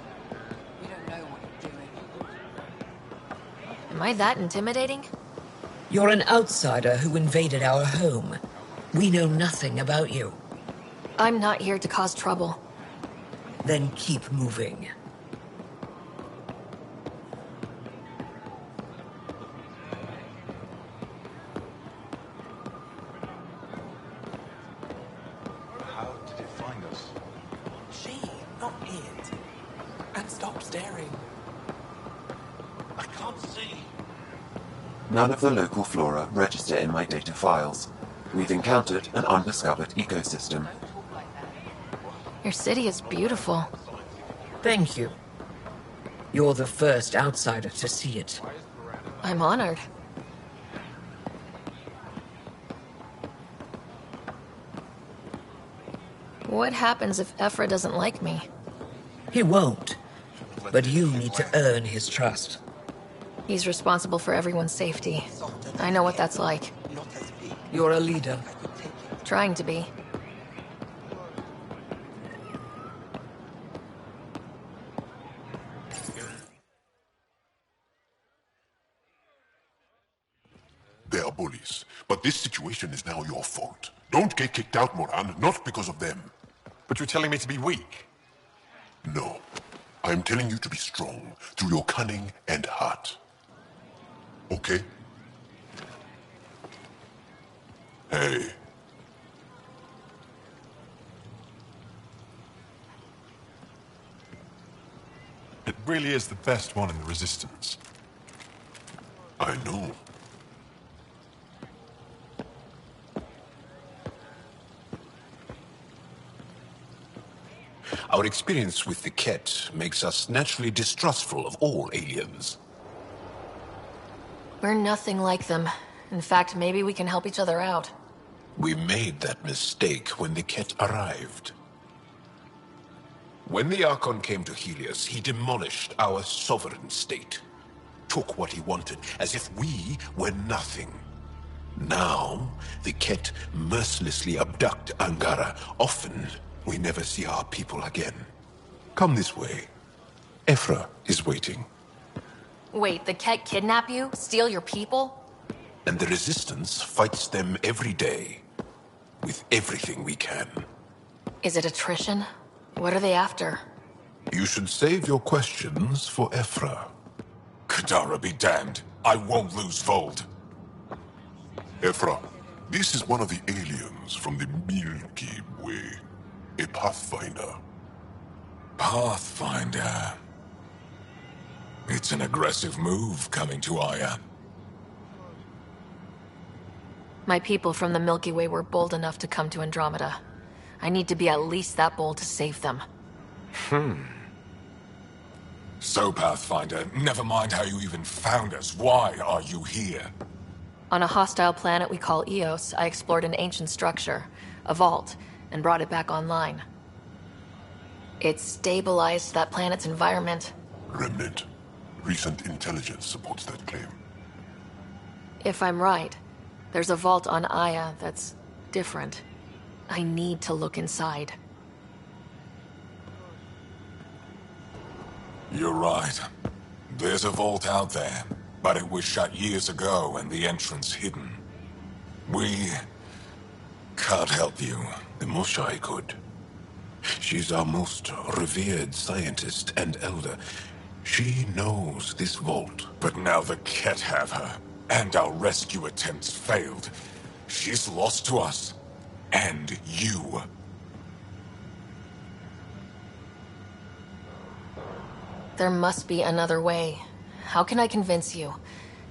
S24: We don't know what you're doing.
S2: Am I that intimidating?
S11: You're an outsider who invaded our home. We know nothing about you.
S2: I'm not here to cause trouble.
S11: Then keep moving.
S10: How did it find us?
S22: She, not it. And stop staring.
S21: I can't see.
S4: None of the local flora register in my data files. We've encountered an undiscovered ecosystem.
S2: Your city is beautiful.
S11: Thank you. You're the first outsider to see it.
S2: I'm honored. What happens if Ephra doesn't like me?
S11: He won't. But you need to earn his trust.
S2: He's responsible for everyone's safety. I know what that's like.
S11: You're a leader.
S2: Trying to be.
S21: They are bullies, but this situation is now your fault. Don't get kicked out, Moran, not because of them.
S25: But you're telling me to be weak?
S21: No. I'm telling you to be strong through your cunning and heart. Okay? Hey.
S5: It really is the best one in the Resistance.
S21: I know.
S15: Our experience with the Ket makes us naturally distrustful of all aliens.
S2: We're nothing like them. In fact, maybe we can help each other out.
S15: We made that mistake when the Ket arrived. When the Archon came to Helios, he demolished our sovereign state. Took what he wanted, as if we were nothing. Now, the Ket mercilessly abduct Angara. Often, we never see our people again. Come this way. Ephra is waiting.
S2: Wait, the Ket kidnap you? Steal your people?
S15: And the Resistance fights them every day. With everything we can.
S2: Is it attrition? What are they after?
S15: You should save your questions for Ephra.
S21: Kadara be damned. I won't lose Vold. Ephra, this is one of the aliens from the Milky Way. A Pathfinder.
S7: Pathfinder. It's an aggressive move coming to Aya.
S2: My people from the Milky Way were bold enough to come to Andromeda. I need to be at least that bold to save them.
S7: So, Pathfinder, never mind how you even found us. Why are you here?
S2: On a hostile planet we call Eos, I explored an ancient structure, a vault, and brought it back online. It stabilized that planet's environment.
S21: Remnant. Recent intelligence supports that claim.
S2: If I'm right, there's a vault on Aya that's different. I need to look inside.
S7: You're right. There's a vault out there, but it was shut years ago and the entrance hidden. We can't help you.
S15: The Moshai could. She's our most revered scientist and elder. She knows this vault.
S7: But now the Ket have her, and our rescue attempts failed. She's lost to us. And you.
S2: There must be another way. How can I convince you?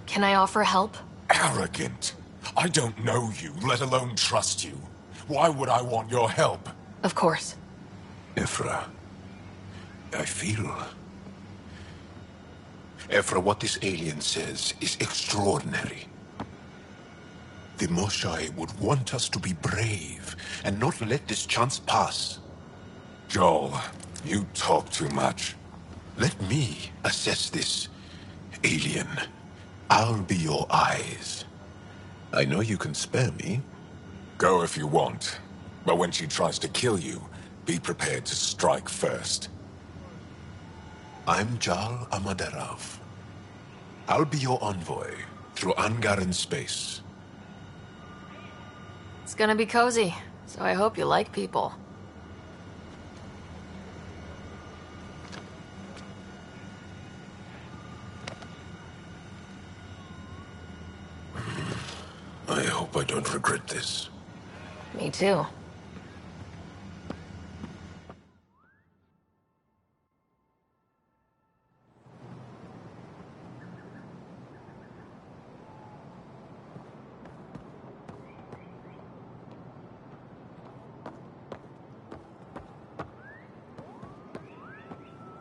S2: Can I offer help?
S7: Arrogant. I don't know you, let alone trust you. Why would I want your help?
S2: Of course.
S15: Ephra, I feel... Ephra, what this alien says is extraordinary. The Moshai would want us to be brave and not let this chance pass.
S7: Joel, you talk too much.
S15: Let me assess this, alien. I'll be your eyes. I know you can spare me.
S7: Go if you want. But when she tries to kill you, be prepared to strike first.
S15: I'm Jal Amaderav. I'll be your envoy through Angaran space.
S2: It's gonna be cozy, so I hope you like people.
S15: I hope I don't regret this.
S2: Me too.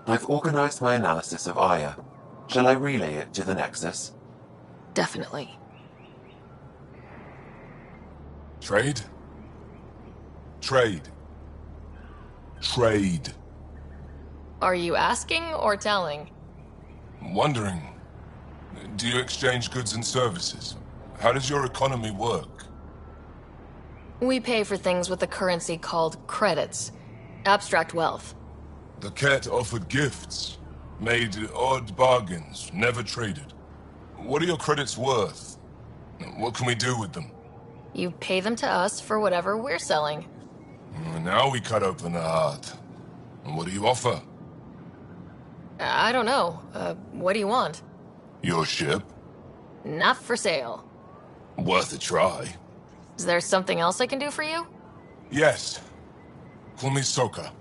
S4: I've organized my analysis of Aya. Shall I relay it to the Nexus?
S2: Definitely.
S7: Trade? Trade. Trade.
S2: Are you asking or telling?
S7: Wondering, do you exchange goods and services? How does your economy work?
S2: We pay for things with a currency called credits. Abstract wealth.
S7: The Ket offered gifts, made odd bargains, never traded. What are your credits worth? What can we do with them?
S2: You pay them to us for whatever we're selling.
S7: Now we cut open the heart. And what do you offer?
S2: I don't know. What do you want?
S21: Your ship?
S2: Not for sale.
S21: Worth a try.
S2: Is there something else I can do for you?
S21: Yes. Call me Soka.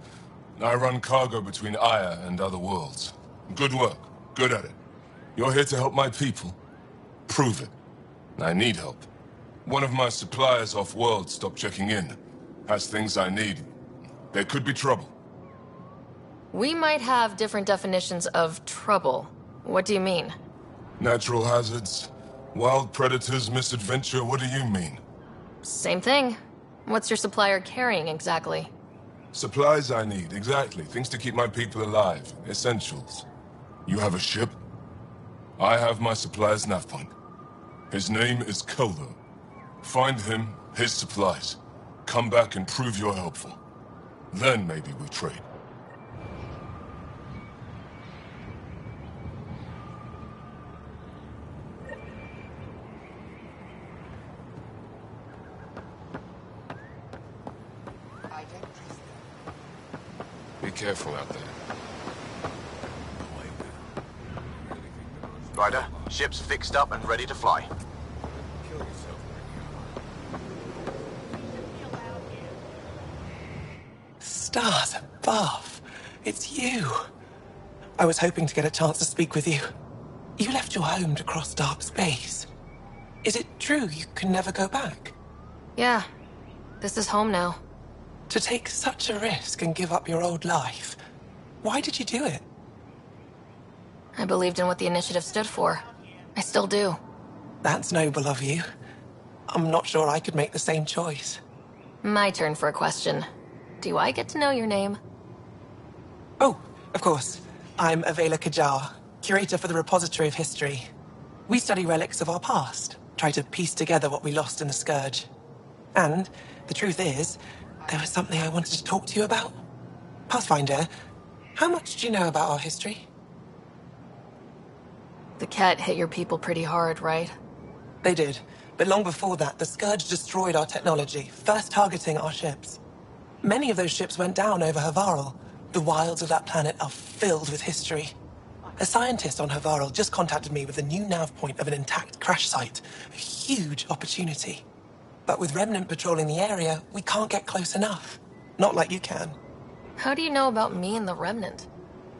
S21: I run cargo between Aya and other worlds. Good work. Good at it. You're here to help my people. Prove it. I need help. One of my suppliers off-world stopped checking in. Has things I need. There could be trouble.
S2: We might have different definitions of trouble. What do you mean?
S21: Natural hazards, wild predators, misadventure, what do you mean?
S2: Same thing. What's your supplier carrying exactly?
S21: Supplies I need, exactly. Things to keep my people alive. Essentials. You have a ship? I have my supplier's nav point. His name is Kolo. Find him, his supplies. Come back and prove you're helpful. Then maybe we trade.
S16: Be careful out there.
S10: Ryder, ship's fixed up and ready to fly.
S22: Stars above. It's you. I was hoping to get a chance to speak with you. You left your home to cross dark space. Is it true you can never go back?
S2: Yeah. This is home now.
S22: To take such a risk and give up your old life, why did you do it?
S2: I believed in what the initiative stood for. I still do.
S22: That's noble of you. I'm not sure I could make the same choice.
S2: My turn for a question. Do I get to know your name?
S22: Oh, of course. I'm Avela Kajar, curator for the Repository of History. We study relics of our past, try to piece together what we lost in the Scourge. And the truth is, there was something I wanted to talk to you about. Pathfinder, how much do you know about our history?
S2: The cat hit your people pretty hard, right?
S22: They did. But long before that, the Scourge destroyed our technology, first targeting our ships. Many of those ships went down over Havarl. The wilds of that planet are filled with history. A scientist on Havarl just contacted me with a new nav point of an intact crash site. A huge opportunity. But with Remnant patrolling the area, we can't get close enough. Not like you can.
S2: How do you know about me and the Remnant?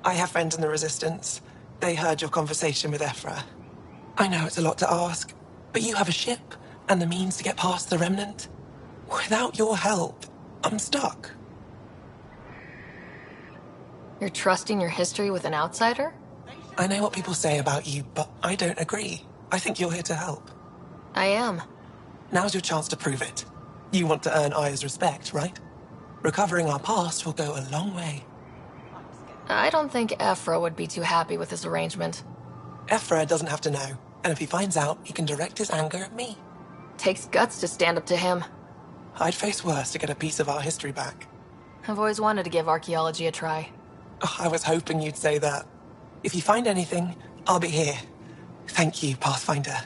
S22: I have friends in the Resistance. They heard your conversation with Ephra. I know it's a lot to ask, but you have a ship and the means to get past the Remnant. Without your help, I'm stuck.
S2: You're trusting your history with an outsider?
S22: I know what people say about you, but I don't agree. I think you're here to help.
S2: I am.
S22: Now's your chance to prove it. You want to earn Aya's respect, right? Recovering our past will go a long way.
S2: I don't think Ephra would be too happy with this arrangement.
S22: Ephra doesn't have to know, and if he finds out, he can direct his anger at me.
S2: Takes guts to stand up to him.
S22: I'd face worse to get a piece of our history back.
S2: I've always wanted to give archaeology a try.
S22: Oh, I was hoping you'd say that. If you find anything, I'll be here. Thank you, Pathfinder.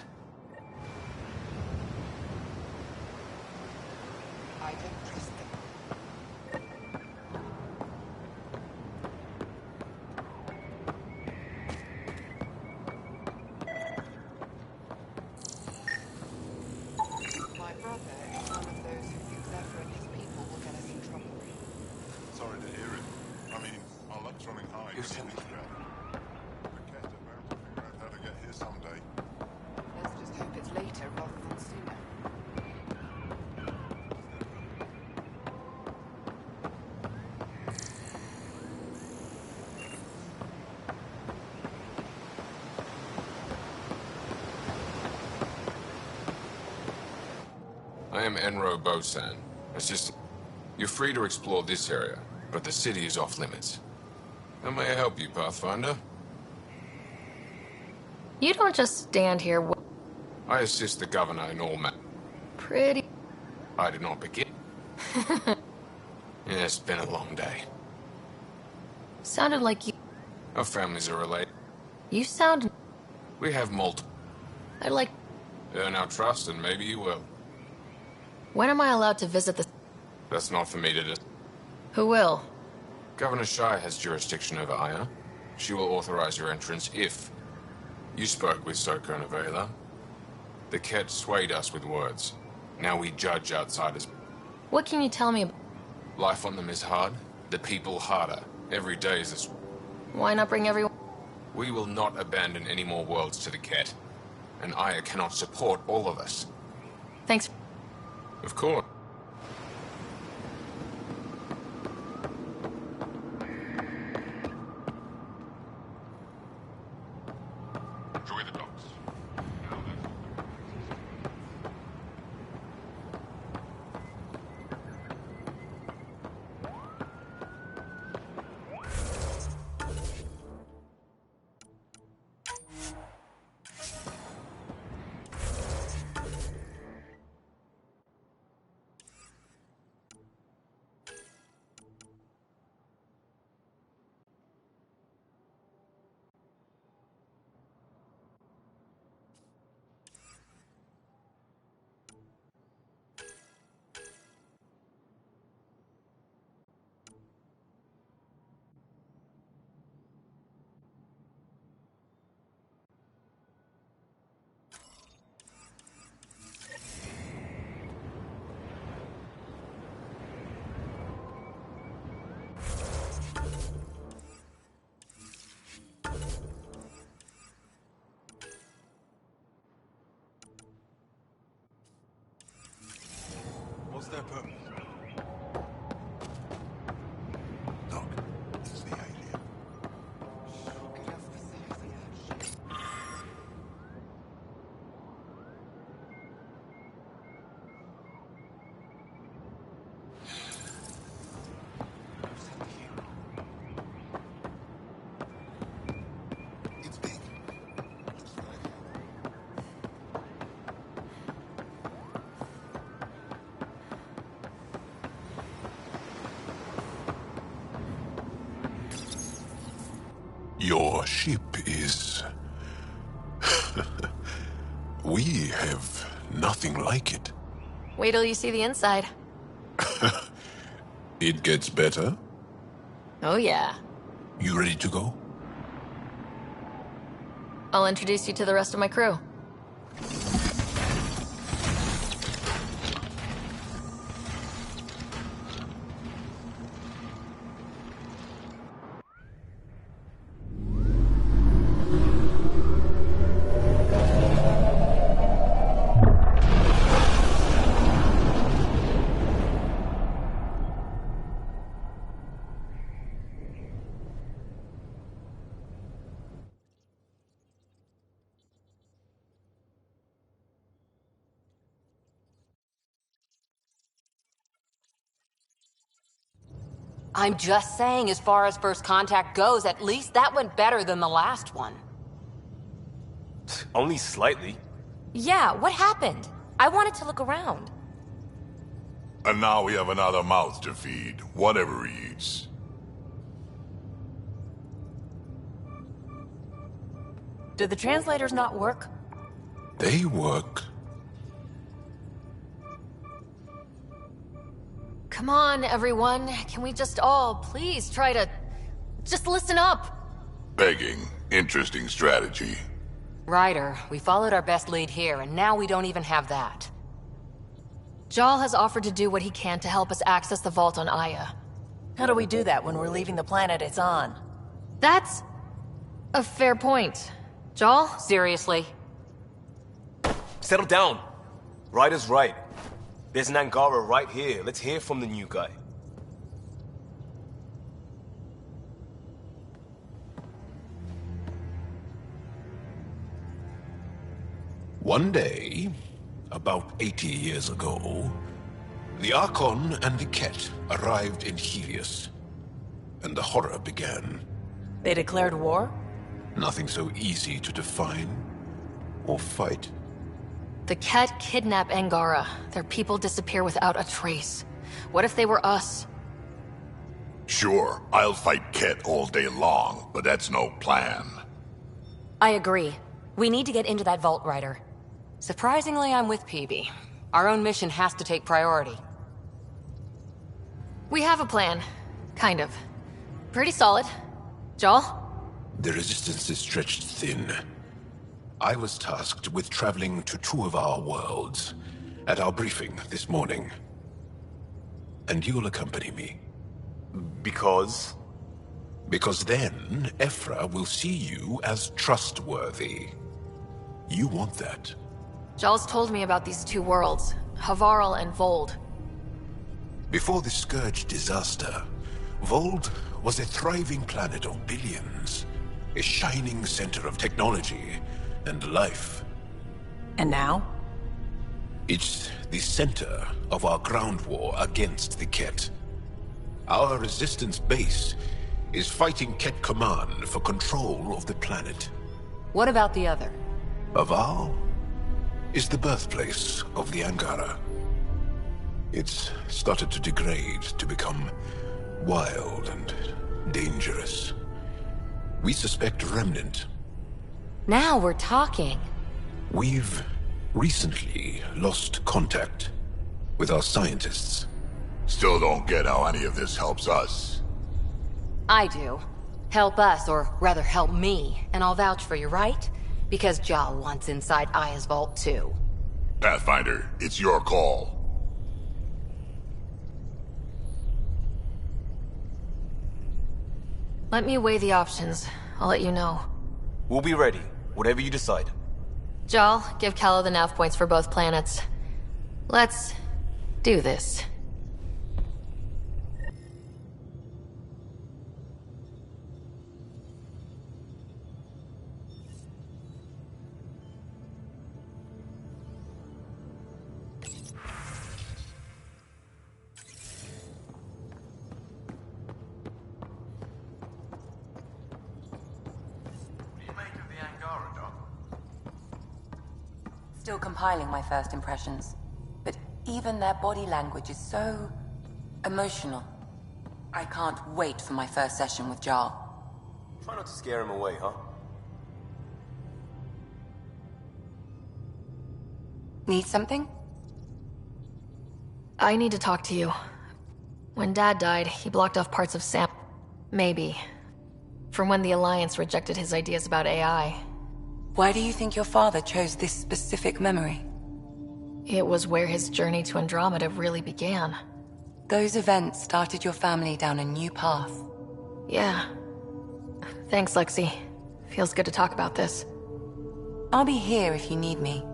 S16: I am Enro Bosan. You're free to explore this area, but the city is off limits. How may I help you, Pathfinder?
S2: You don't just stand here.
S16: I assist the governor in all matters.
S2: Pretty.
S16: I did not begin. It's been a long day.
S2: Sounded like you.
S16: Our families are related.
S2: You sound.
S16: We have multiple.
S2: I'd like.
S16: Earn our trust, and maybe you will.
S2: When am I allowed to visit the...
S16: That's not for me to do.
S2: Who will?
S16: Governor Shai has jurisdiction over Aya. She will authorize your entrance if you spoke with Soko and Avela. The Ket swayed us with words. Now we judge outsiders.
S2: What can you tell me about...
S16: Life on them is hard. The people harder. Every day is this.
S2: Why not bring everyone...
S16: We will not abandon any more worlds to the Ket. And Aya cannot support all of us.
S2: Thanks.
S16: Of course.
S8: Enjoy the docks.
S5: What's their purpose? Doc, it's the alien. It's big.
S15: Your ship is... We have nothing like it.
S2: Wait till you see the inside.
S15: It gets better.
S2: Oh yeah.
S15: You ready to go?
S2: I'll introduce you to the rest of my crew.
S24: I'm just saying, as far as first contact goes, at least that went better than the last one.
S9: Only slightly.
S24: Yeah, what happened? I wanted to look around.
S8: And now we have another mouth to feed, whatever he eats.
S24: Do the translators not work?
S15: They work.
S2: Come on, everyone. Can we just all please try to... just listen up?
S8: Begging. Interesting strategy.
S24: Ryder, we followed our best lead here, and now we don't even have that.
S2: Jal has offered to do what he can to help us access the vault on Aya.
S6: How do we do that when we're leaving the planet it's on?
S2: That's... a fair point. Jal?
S24: Seriously?
S9: Settle down. Ryder's right. There's an Angara right here. Let's hear from the new guy.
S15: One day, about 80 years ago, the Archon and the Ket arrived in Helios, and the horror began.
S6: They declared war?
S15: Nothing so easy to define or fight.
S2: The Ket kidnap Angara. Their people disappear without a trace. What if they were us?
S8: Sure, I'll fight Ket all day long, but that's no plan.
S24: I agree. We need to get into that vault, Ryder. Surprisingly, I'm with PB. Our own mission has to take priority.
S2: We have a plan. Kind of. Pretty solid. Jal?
S15: The resistance is stretched thin. I was tasked with traveling to 2 of our worlds at our briefing this morning. And you'll accompany me.
S9: Because?
S15: Because then, Ephra will see you as trustworthy. You want that.
S2: Jarl's told me about these 2 worlds, Havarl and Vold.
S15: Before the Scourge disaster, Vold was a thriving planet of billions. A shining center of technology and life.
S6: And now?
S15: It's the center of our ground war against the Ket. Our resistance base is fighting Ket Command for control of the planet.
S24: What about the other?
S15: Havarl is the birthplace of the Angara. It's started to degrade, to become wild and dangerous. We suspect Remnant.
S24: Now we're talking.
S15: We've recently lost contact with our scientists.
S8: Still don't get how any of this helps us.
S24: I do. Help us, or rather help me, and I'll vouch for you, right? Because Jal wants inside Aya's vault too.
S8: Pathfinder, it's your call.
S2: Let me weigh the options. I'll let you know.
S9: We'll be ready, whatever you decide.
S2: Jal, give Callow the nav points for both planets. Let's do this.
S24: Still compiling my first impressions. But even their body language is so emotional. I can't wait for my first session with Jal.
S9: Try not to scare him away, huh?
S24: Need something?
S2: I need to talk to you. When Dad died, he blocked off parts of Sam. Maybe. From when the Alliance rejected his ideas about AI.
S24: Why do you think your father chose this specific memory?
S2: It was where his journey to Andromeda really began.
S24: Those events started your family down a new path.
S2: Yeah. Thanks, Lexi. Feels good to talk about this.
S24: I'll be here if you need me.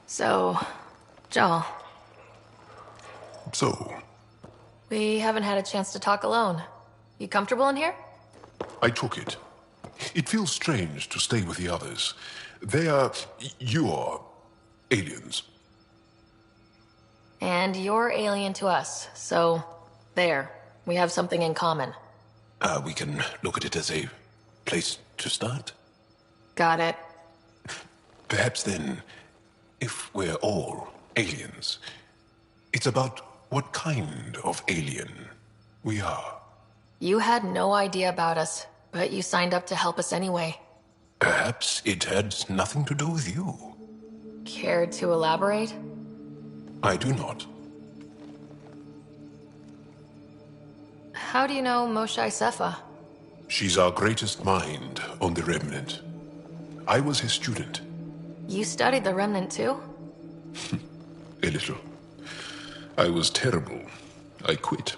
S2: So, Jal.
S15: So?
S2: We haven't had a chance to talk alone. You comfortable in here?
S15: I took it. It feels strange to stay with the others. They are... you're... aliens.
S2: And you're alien to us, so... there. We have something in common.
S15: We can look at it as a place to start.
S2: Got it.
S15: Perhaps then, if we're all aliens, it's about what kind of alien we are.
S2: You had no idea about us, but you signed up to help us anyway.
S15: Perhaps it had nothing to do with you.
S2: Care to elaborate?
S15: I do not.
S2: How do you know Moshae Sefa?
S15: She's our greatest mind on the Remnant. I was his student.
S2: You studied the Remnant too?
S15: A little. I was terrible. I quit.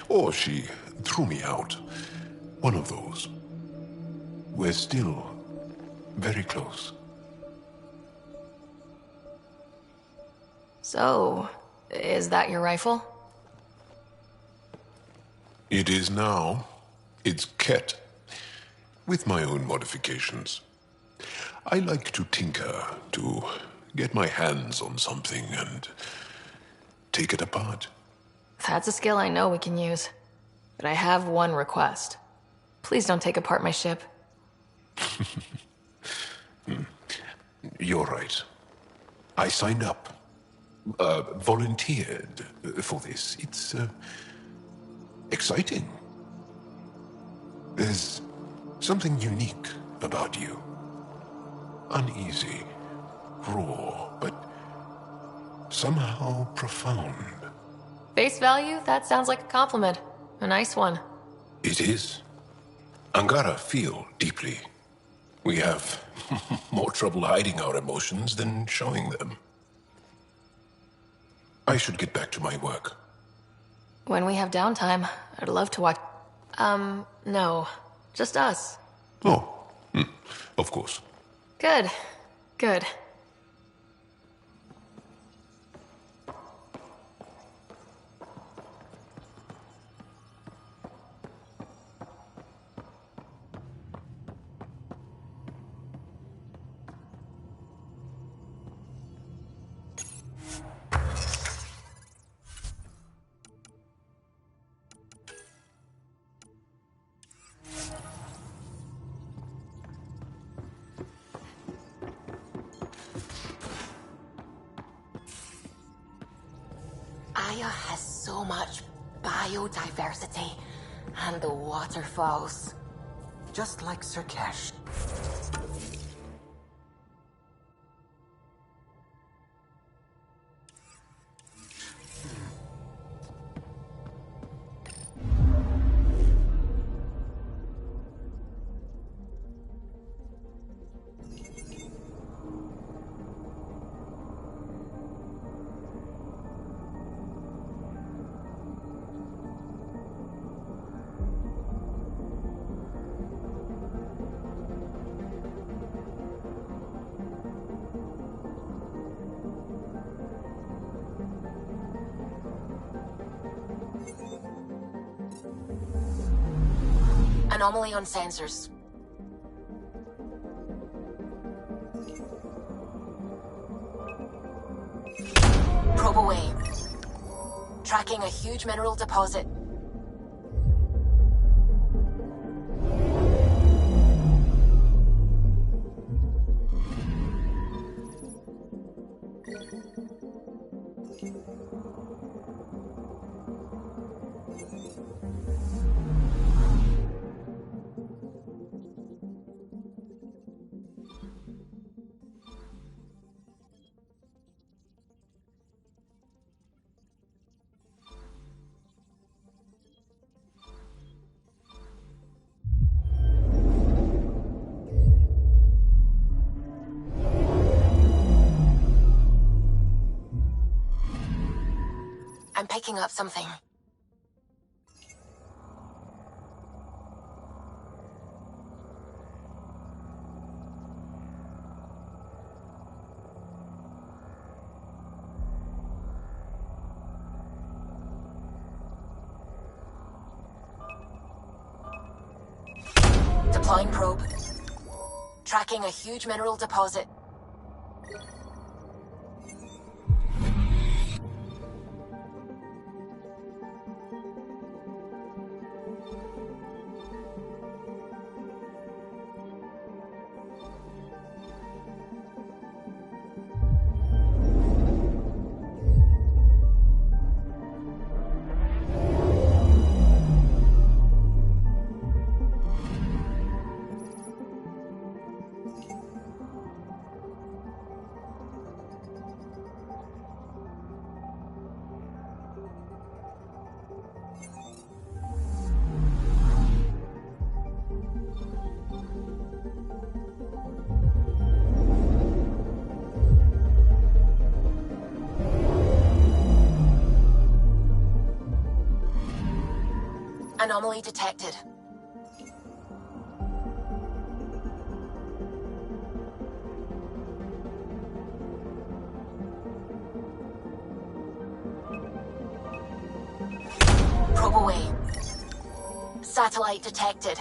S15: Or she threw me out. One of those. We're still very close.
S2: So, is that your rifle?
S15: It is now. It's Ket. With my own modifications. I like to tinker, to get my hands on something and take it apart.
S2: That's a skill I know we can use. But I have one request. Please don't take apart my ship.
S15: You're right. I signed up. Volunteered for this. It's, exciting. There's something unique about you. Uneasy, raw, but somehow profound.
S2: Face value? That sounds like a compliment. A nice one.
S15: It is. Angara feel deeply. We have more trouble hiding our emotions than showing them. I should get back to my work.
S2: When we have downtime, I'd love to watch... no. Just us.
S15: Oh, of course.
S2: Good. Good.
S13: Aya has so much biodiversity and the waterfalls.
S19: Just like Sirkesh.
S13: Anomaly on sensors. Probe away. Tracking a huge mineral deposit. I'm picking up something. Deploying probe. Tracking a huge mineral deposit. Anomaly detected. Probe away. Satellite detected.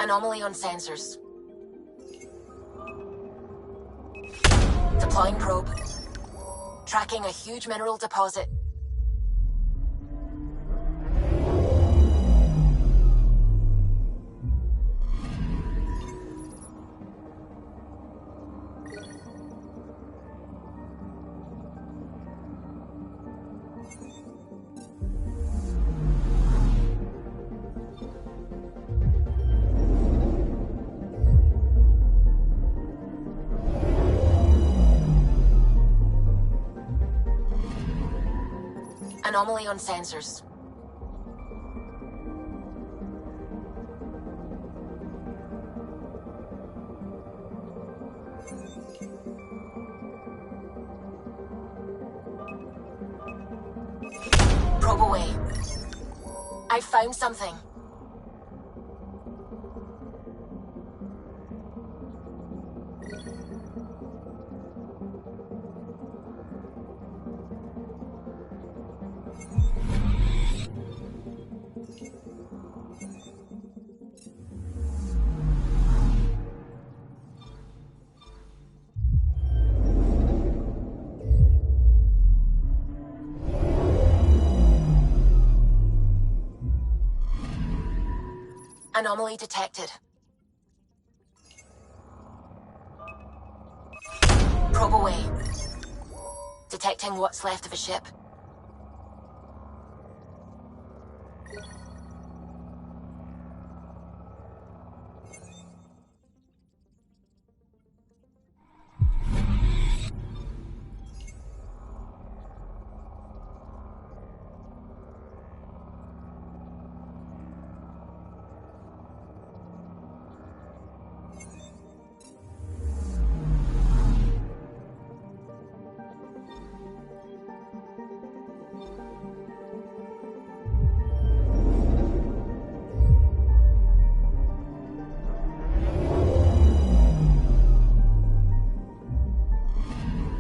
S13: Anomaly on sensors. Deploying probe. Tracking a huge mineral deposit. Anomaly on sensors. Probe away. I found something. Anomaly detected. Probe away. Detecting what's left of a ship.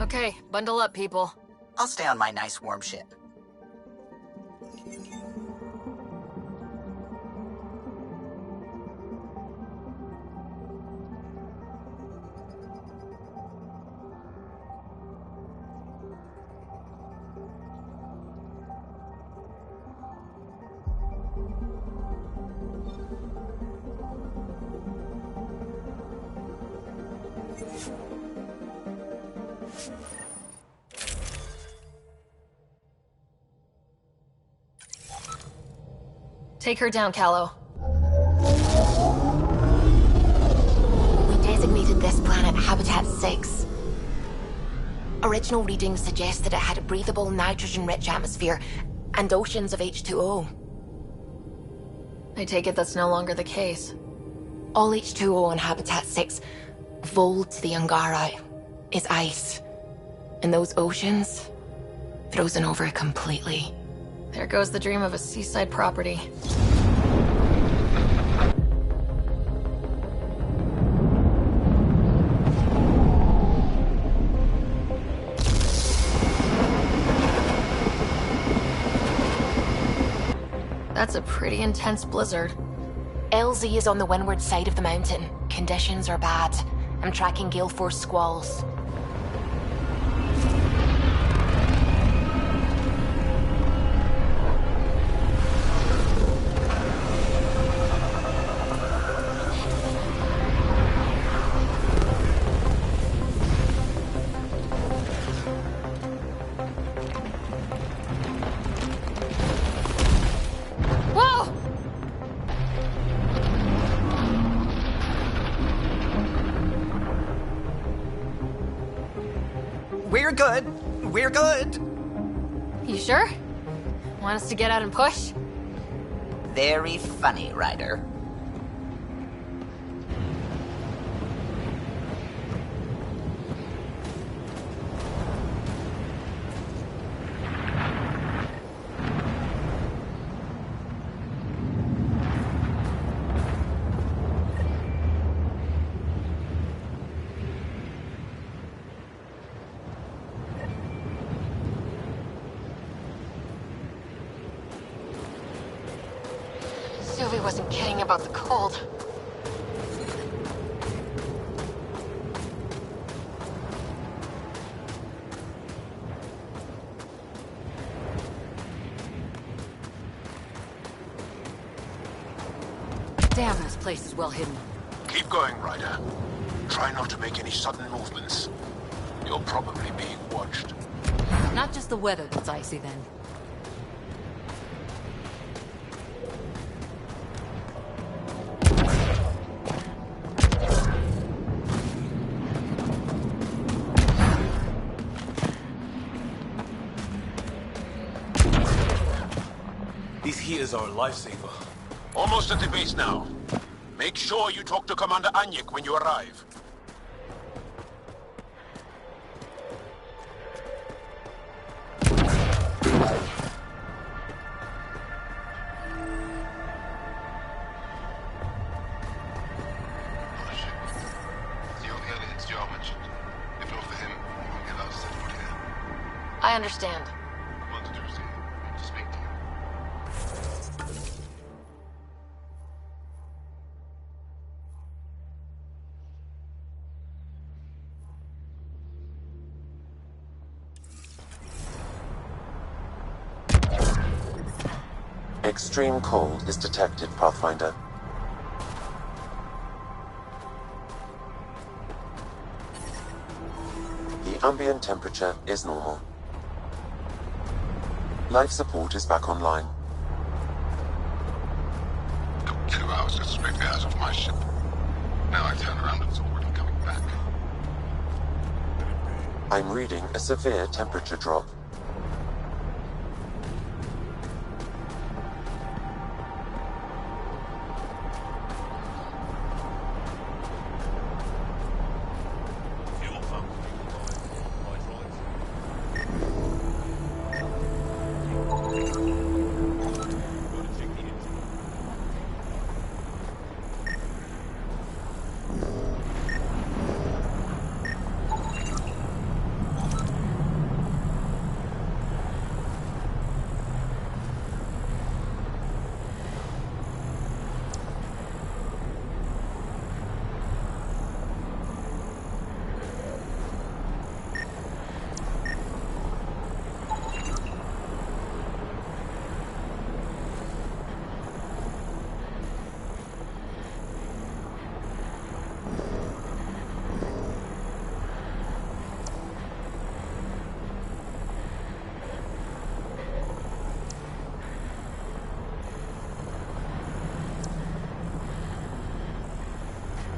S2: Okay, bundle up, people.
S19: I'll stay on my nice warm ship.
S2: Take her down, Callow.
S13: We designated this planet Habitat 6. Original readings suggest that it had a breathable, nitrogen-rich atmosphere and oceans of H2O.
S2: I take it that's no longer the case.
S13: All H2O on Habitat 6, vol to the Angara, is ice. And those oceans, frozen over completely.
S2: There goes the dream of a seaside property. That's a pretty intense blizzard.
S13: LZ is on the windward side of the mountain. Conditions are bad. I'm tracking gale force squalls.
S19: We're good.
S2: You sure? Want us to get out and push?
S19: Very funny, Ryder.
S13: Sylvie wasn't kidding about the cold.
S24: Damn, this place is well hidden.
S15: Keep going, Ryder. Try not to make any sudden movements. You're probably being watched.
S24: Not just the weather that's icy, then.
S9: These heaters are a lifesaver.
S15: Almost at the base now. Make sure you talk to Commander Anyek when you arrive.
S2: I understand.
S4: Extreme cold is detected, Pathfinder. The ambient temperature is normal. Life support is back online.
S7: Took 2 hours to scrape the ass off my ship. Now I turn around and it's already coming back.
S4: I'm reading a severe temperature drop.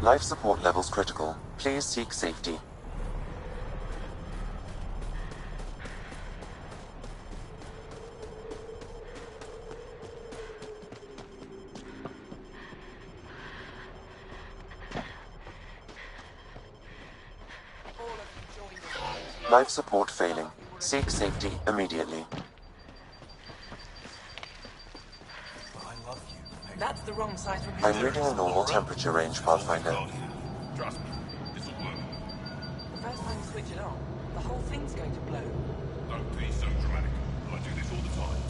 S4: Life support levels critical. Please seek safety. Life support failing. Seek safety immediately.
S22: That's the wrong side from
S4: I'm reading a normal temperature range, Pathfinder.
S22: Trust me, this'll work. The first time you switch it on, the whole thing's going to blow.
S7: Don't be so dramatic. I do this all the time.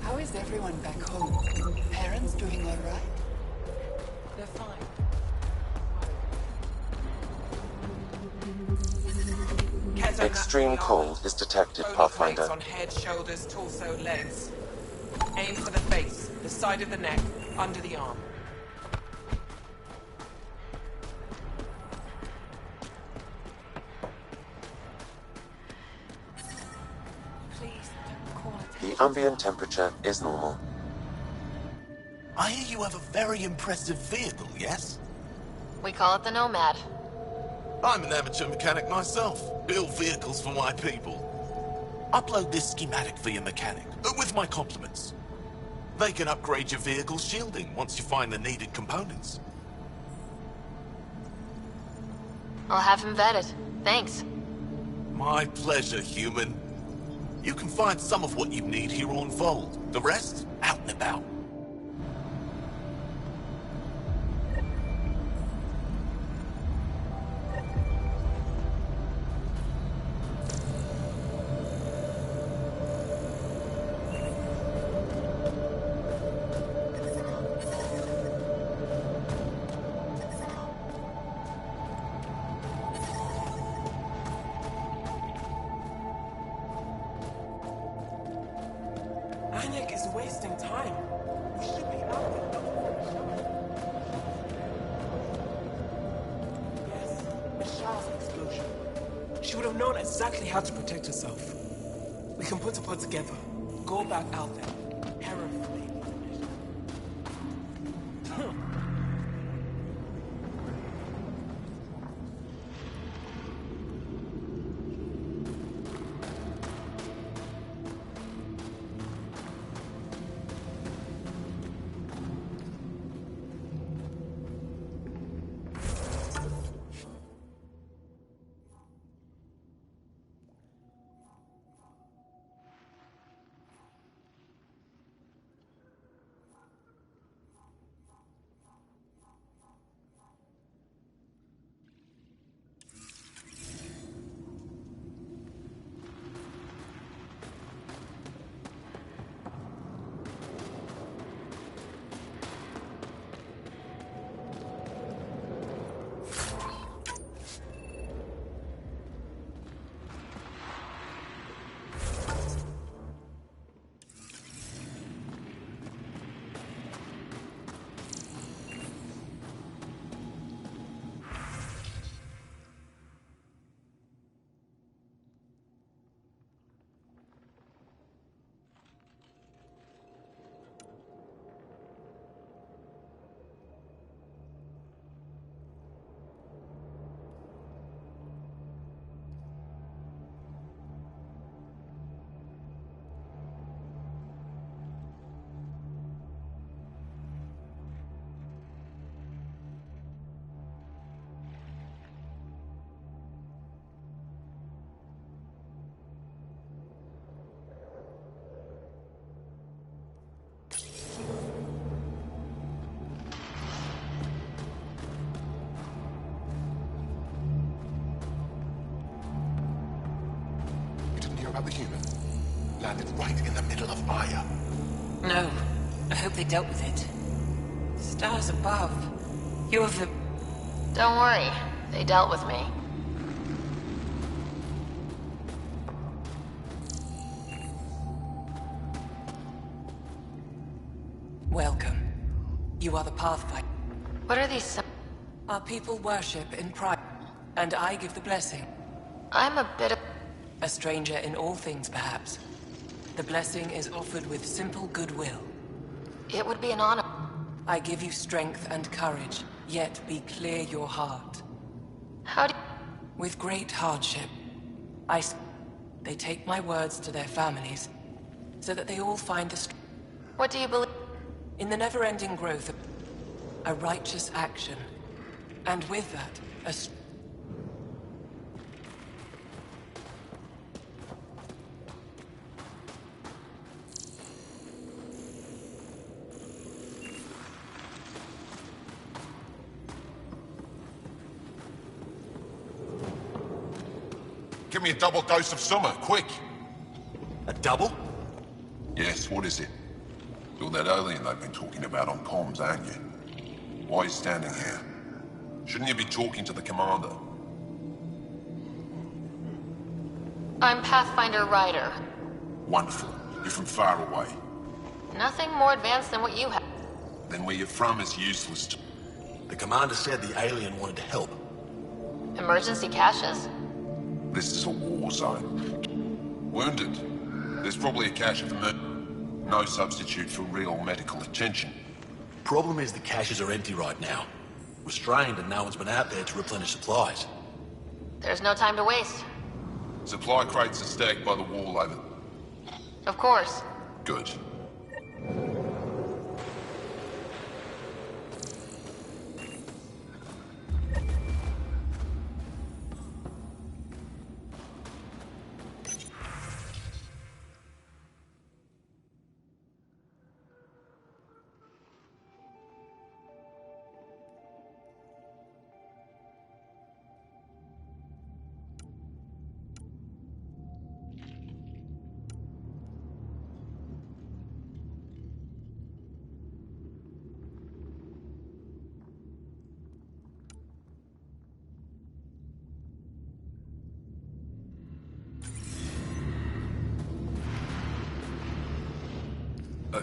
S12: How is everyone back home? Parents doing all right?
S22: They're fine.
S4: Extreme cold is detected, Pathfinder.
S22: On head, shoulders, torso, legs. Aim for the face, the side of the neck, under the arm.
S4: The ambient temperature is normal.
S15: I hear you have a very impressive vehicle, yes?
S2: We call it the Nomad.
S15: I'm an amateur mechanic myself. Build vehicles for my people. Upload this schematic for your mechanic, with my compliments. They can upgrade your vehicle's shielding once you find the needed components.
S2: I'll have him vetted. Thanks.
S15: My pleasure, human. You can find some of what you need here on Vold. The rest, out and about.
S22: wasting time. We should be out there looking for Michelle. Yes, Michelle's explosion. She would have known exactly how to protect herself. We can put a pod together. Go back out there. Hera for me.
S15: The human landed right in the middle of Aya.
S24: No. I hope they dealt with it. Stars above. You're the...
S2: Don't worry. They dealt with me.
S24: Welcome. You are the Pathfinder.
S2: What are these?
S24: Our people worship in pride, and I give the blessing.
S2: I'm a bit of...
S24: A stranger in all things, perhaps. The blessing is offered with simple goodwill.
S2: It would be an honor.
S24: I give you strength and courage, yet be clear your heart.
S2: How do...
S24: With great hardship. They take my words to their families, so that they all find the strength.
S2: What do you believe?
S24: In the never-ending growth of a righteous action. And with that, a...
S15: Give me a double dose of summer, quick!
S9: A double?
S15: Yes, what is it? You're that alien they've been talking about on comms, aren't you? Why are you standing here? Shouldn't you be talking to the commander?
S2: I'm Pathfinder Ryder.
S15: Wonderful. You're from far away.
S2: Nothing more advanced than what you have.
S15: Then where you're from is useless to...
S9: The commander said the alien wanted to help.
S2: Emergency caches?
S15: This is a war zone. Wounded. There's probably a cache of no substitute for real medical attention.
S9: Problem is the caches are empty right now. We're strained and no one's been out there to replenish supplies.
S2: There's no time to waste.
S15: Supply crates are stacked by the wall over...
S2: Of course.
S15: Good.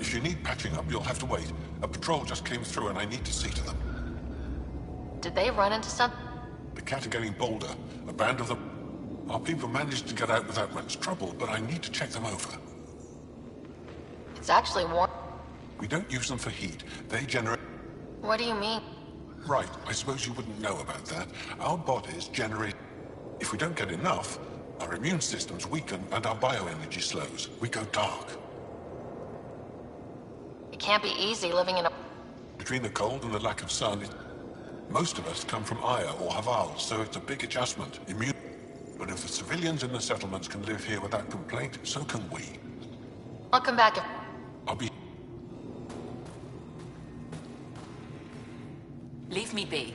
S15: If you need patching up, you'll have to wait. A patrol just came through and I need to see to them.
S2: Did they run into some...
S15: The cat are getting bolder. A band of them... Our people managed to get out without much trouble, but I need to check them over.
S2: It's actually warm.
S15: We don't use them for heat. They generate...
S2: What do you mean?
S15: Right, I suppose you wouldn't know about that. Our bodies generate... If we don't get enough, our immune systems weaken and our bioenergy slows. We go dark.
S2: It can't be easy living in a...
S15: Between the cold and the lack of sun, most of us come from Aya or Haval, so it's a big adjustment. Immune... But if the civilians in the settlements can live here without complaint, so can we.
S2: I'll come back if...
S15: I'll be...
S24: Leave me be.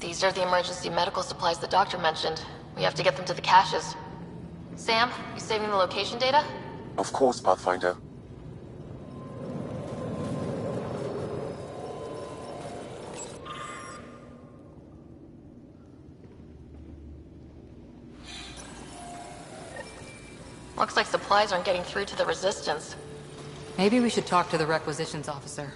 S2: These are the emergency medical supplies the doctor mentioned. We have to get them to the caches. Sam, you saving the location data?
S4: Of course, Pathfinder.
S2: Looks like supplies aren't getting through to the Resistance.
S3: Maybe we should talk to the requisitions officer.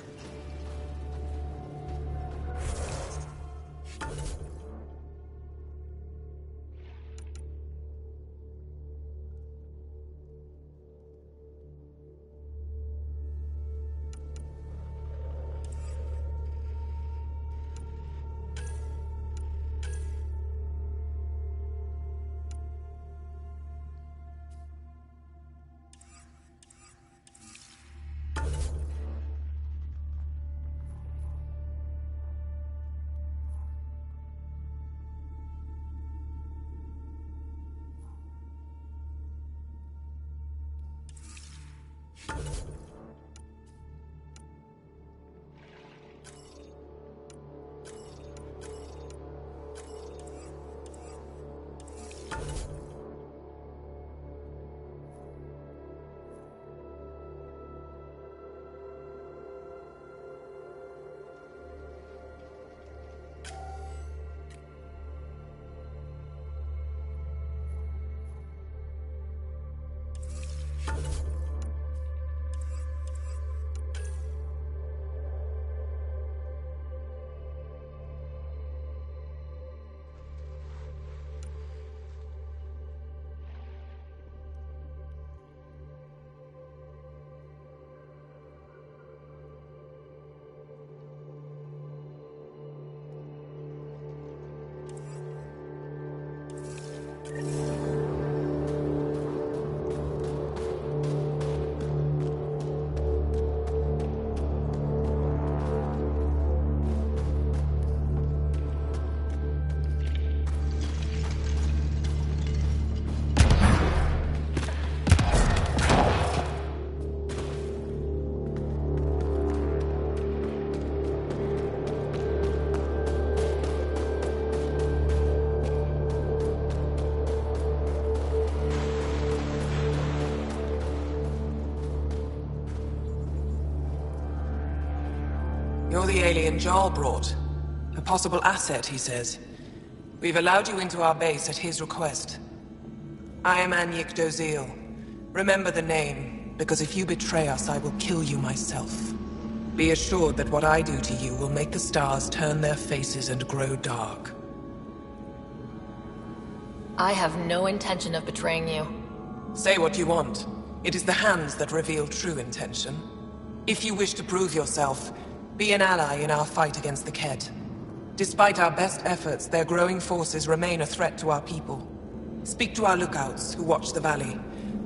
S22: You're the alien Jarl brought. A possible asset, he says. We've allowed you into our base at his request. I am Anyik Dozil. Remember the name, because if you betray us, I will kill you myself. Be assured that what I do to you will make the stars turn their faces and grow dark.
S2: I have no intention of betraying you.
S22: Say what you want. It is the hands that reveal true intention. If you wish to prove yourself, be an ally in our fight against the Kett. Despite our best efforts, their growing forces remain a threat to our people. Speak to our lookouts, who watch the valley.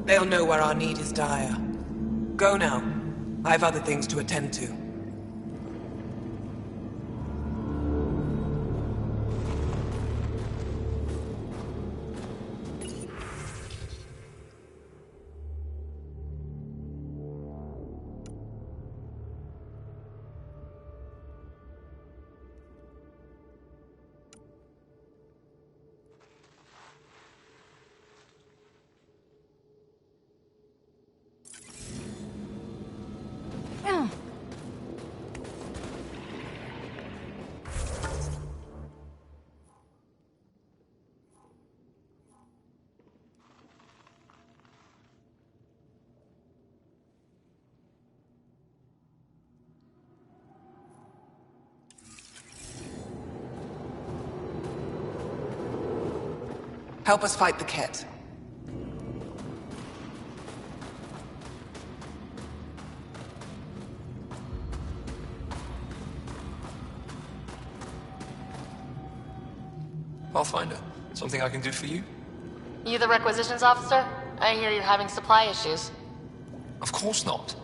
S22: They'll know where our need is dire. Go now. I've other things to attend to.
S12: Help us fight the Ket.
S10: Pathfinder, something I can do for you?
S2: You the requisitions officer? I hear you're having supply issues.
S10: Of course not.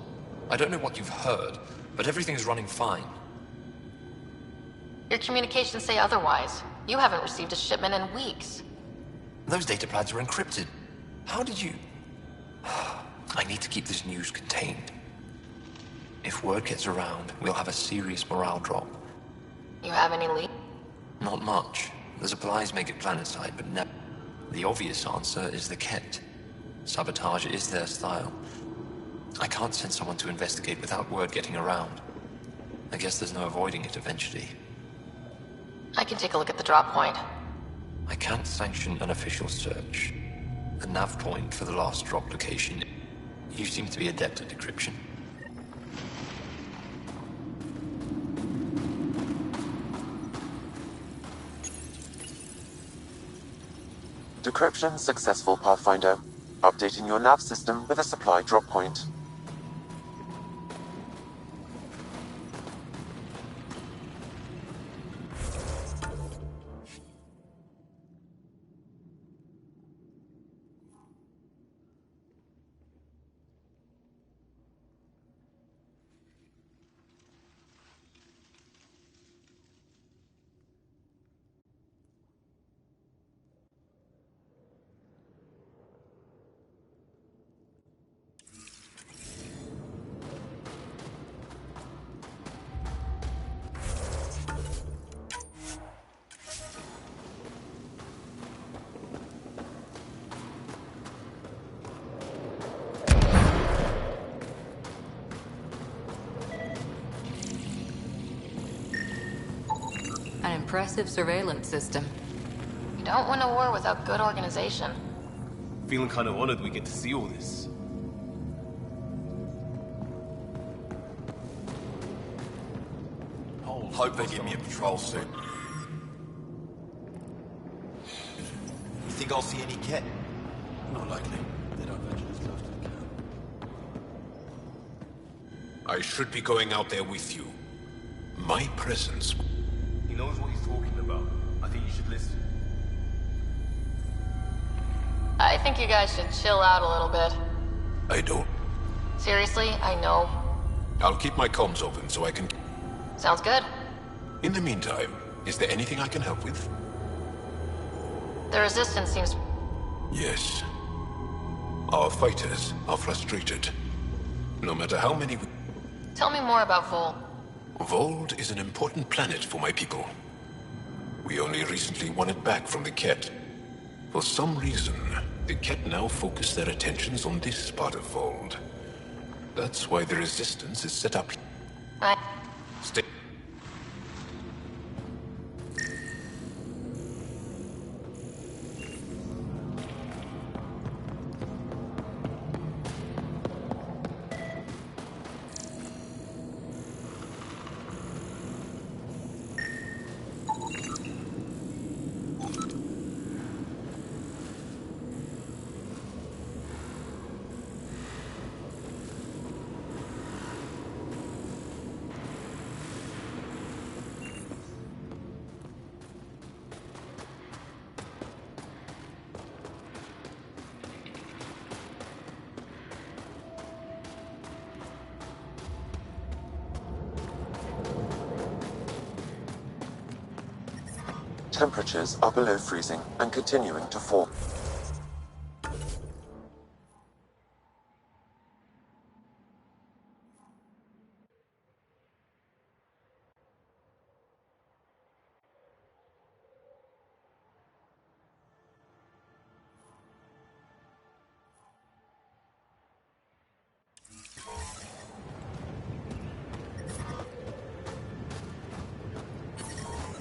S10: I don't know what you've heard, but everything's running fine.
S2: Your communications say otherwise. You haven't received a shipment in weeks.
S10: Those data pads are encrypted. How did you... I need to keep this news contained. If word gets around, we'll have a serious morale drop.
S2: You have any lead?
S10: Not much. The supplies make it planetside, but never. The obvious answer is the Ket. Sabotage is their style. I can't send someone to investigate without word getting around. I guess there's no avoiding it eventually.
S2: I can take a look at the drop point.
S10: I can't sanction an official search. The nav point for the last drop location. You seem to be adept at decryption.
S4: Decryption successful, Pathfinder. Updating your nav system with a supply drop point.
S3: An impressive surveillance system.
S2: You don't win a war without good organization.
S9: Feeling kind of honored we get to see all this.
S14: Hope they give me a patrol suit. You think I'll see any Ket?
S15: Not likely. They don't venture as close to the camp. I should be going out there with you. My presence.
S9: He knows what he's talking about. I think you should listen.
S2: I think you guys should chill out a little bit.
S15: I don't.
S2: Seriously, I know.
S15: I'll keep my comms open so I can...
S2: Sounds good.
S15: In the meantime, is there anything I can help with?
S2: The Resistance seems...
S15: Yes. Our fighters are frustrated. No matter how many...
S2: Tell me more about Vol.
S15: Vold is an important planet for my people. We only recently won it back from the Ket. For some reason, the Ket now focus their attentions on this part of Vold. That's why the Resistance is set up.
S2: Right.
S15: Stay.
S4: Temperatures are below freezing and continuing to fall.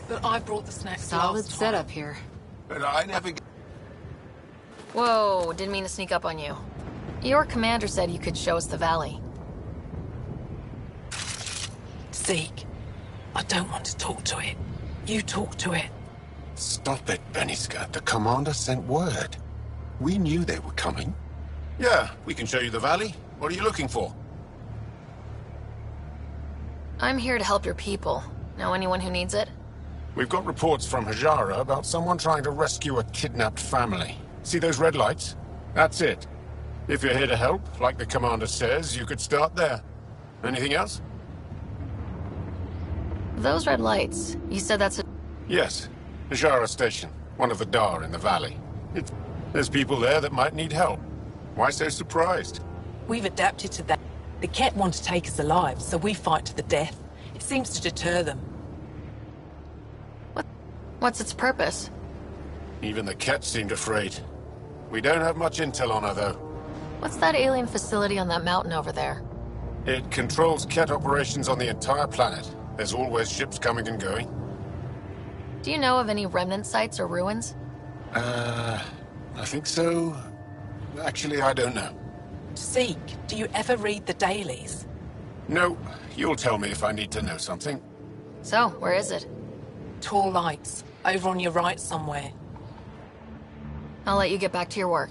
S22: But I brought the snacks
S3: Solid
S22: last time.
S3: setup here.
S15: But I never...
S2: Whoa, didn't mean to sneak up on you. Your commander said you could show us the valley.
S22: Zeke, I don't want to talk to it. You talk to it.
S15: Stop it, Beniska. The commander sent word. We knew they were coming.
S17: Yeah, we can show you the valley. What are you looking for?
S2: I'm here to help your people. Know anyone who needs it?
S17: We've got reports from Hajara about someone trying to rescue a kidnapped family. See those red lights? That's it. If you're here to help, like the commander says, you could start there. Anything else?
S2: Those red lights, you said that's a...
S17: Yes. Hajara Station. One of the Dar in the valley. There's people there that might need help. Why so surprised?
S22: We've adapted to that. The Ket want to take us alive, so we fight to the death. It seems to deter them.
S2: What's its purpose?
S17: Even the Ket seemed afraid. We don't have much intel on her, though.
S2: What's that alien facility on that mountain over there?
S17: It controls Ket operations on the entire planet. There's always ships coming and going.
S2: Do you know of any remnant sites or ruins?
S17: I think so. Actually, I don't know.
S22: Zeke, do you ever read the dailies?
S17: No. You'll tell me if I need to know something.
S2: So, where is it?
S22: Tall lights. Over on your right somewhere.
S2: I'll let you get back to your work.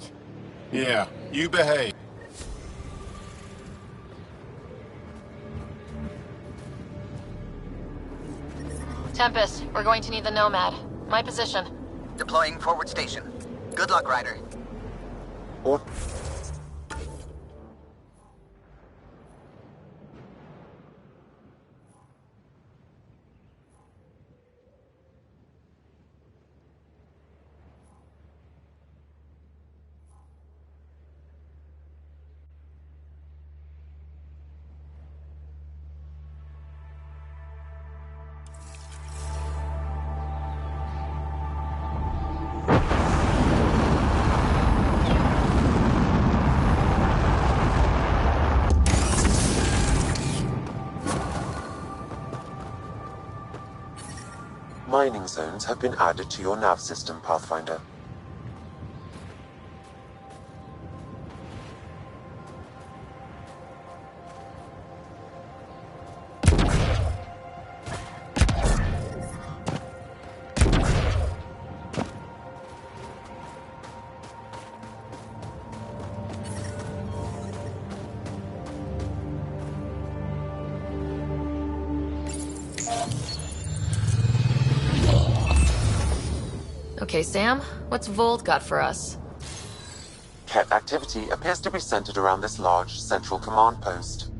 S17: Yeah, you behave.
S2: Tempest, we're going to need the Nomad. My position.
S19: Deploying forward station. Good luck, Ryder.
S4: Mining zones have been added to your nav system, Pathfinder.
S2: Okay, Sam, what's Vold got for us?
S4: Ket activity appears to be centered around this large central command post.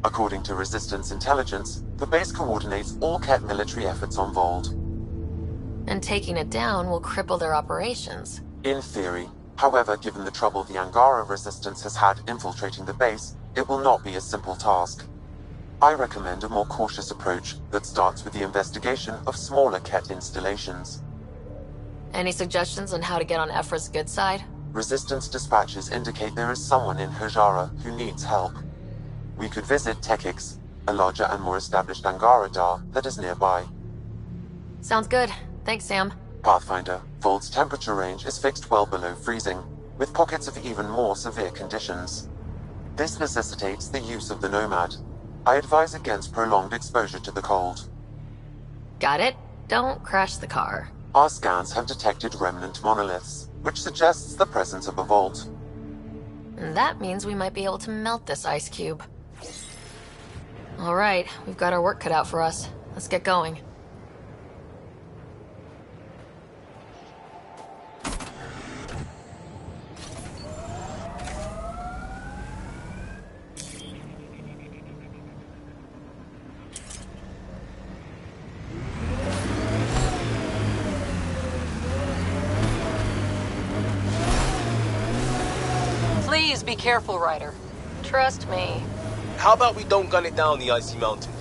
S4: According to Resistance intelligence, the base coordinates all Ket military efforts on Vold.
S2: And taking it down will cripple their operations.
S4: In theory. However, given the trouble the Angara Resistance has had infiltrating the base, it will not be a simple task. I recommend a more cautious approach that starts with the investigation of smaller Ket installations.
S2: Any suggestions on how to get on Ephra's good side?
S4: Resistance dispatches indicate there is someone in Hajara who needs help. We could visit Tekix, a larger and more established Angara Dar that is nearby.
S2: Sounds good. Thanks, Sam.
S4: Pathfinder, Vold's temperature range is fixed well below freezing, with pockets of even more severe conditions. This necessitates the use of the Nomad. I advise against prolonged exposure to the cold.
S2: Got it. Don't crash the car.
S4: Our scans have detected remnant monoliths, which suggests the presence of a vault.
S2: And that means we might be able to melt this ice cube. All right, we've got our work cut out for us. Let's get going.
S3: Please be careful, Ryder.
S2: Trust me.
S9: How about we don't gun it down the icy mountain?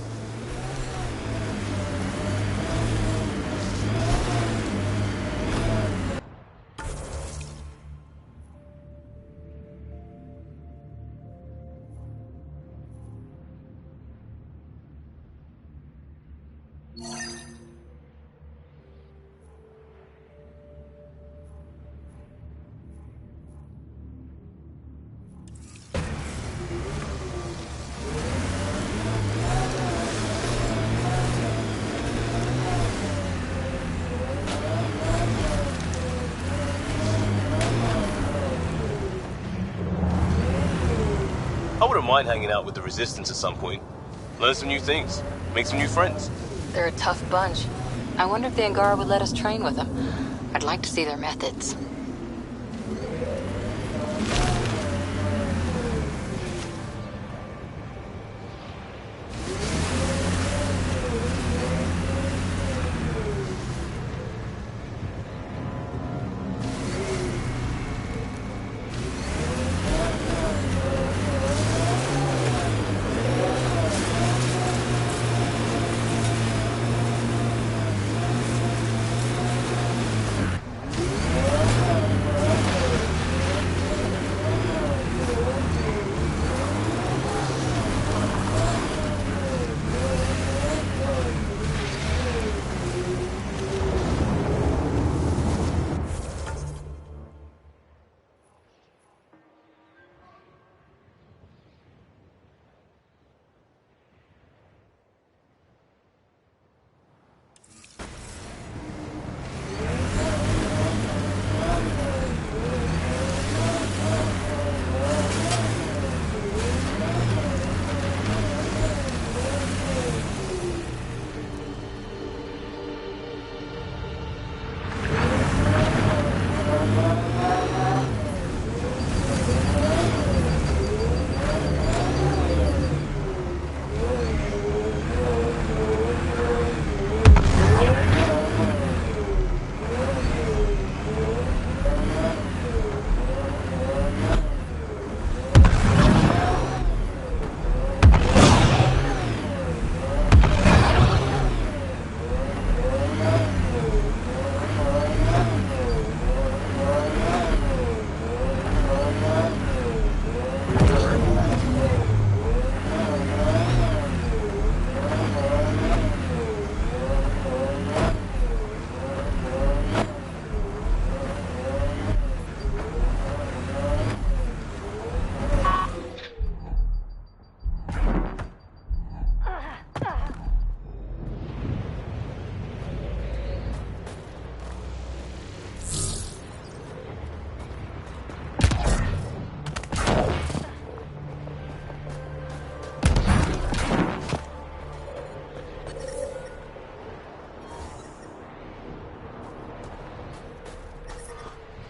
S9: mind hanging out with the Resistance at some point. Learn some new things. Make some new friends.
S2: They're a tough bunch.
S24: I wonder if the Angara would let us train with them. I'd like to see their methods.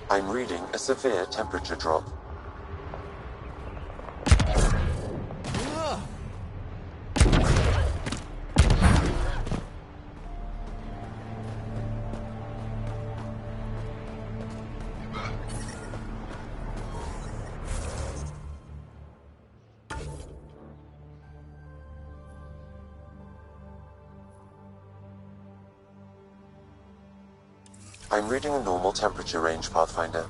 S4: I'm reading a severe temperature drop. I'm reading a normal temperature range, Pathfinder.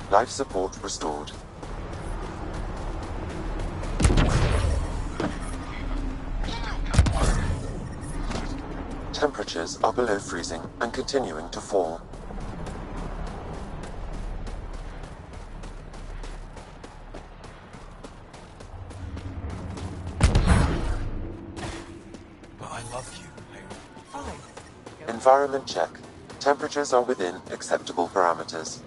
S4: Life support restored. Temperatures are below freezing and continuing to fall.
S14: But I love you.
S22: Fine.
S4: Environment check. Temperatures are within acceptable parameters.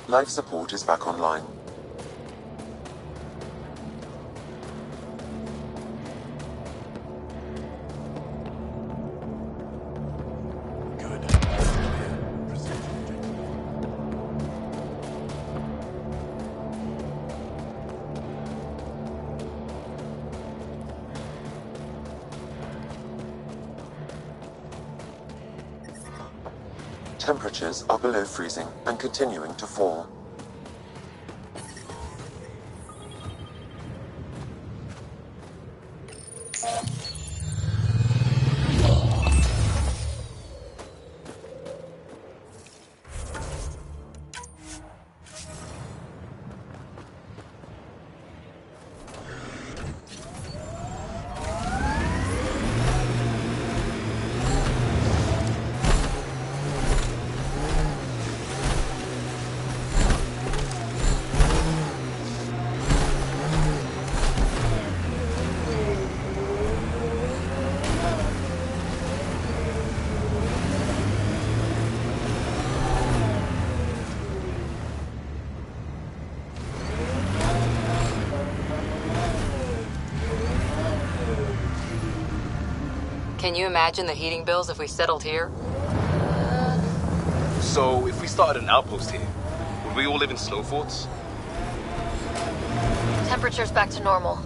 S4: Life support is back online. Temperatures are below freezing and continuing to fall.
S3: Can you imagine the heating bills if we settled here?
S9: So, if we started an outpost here, would we all live in snow forts?
S2: Temperature's back to normal.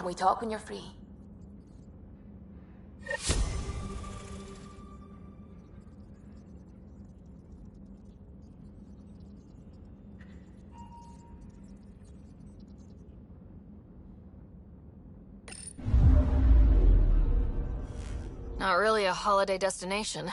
S13: Can we talk when you're free?
S2: Not really a holiday destination.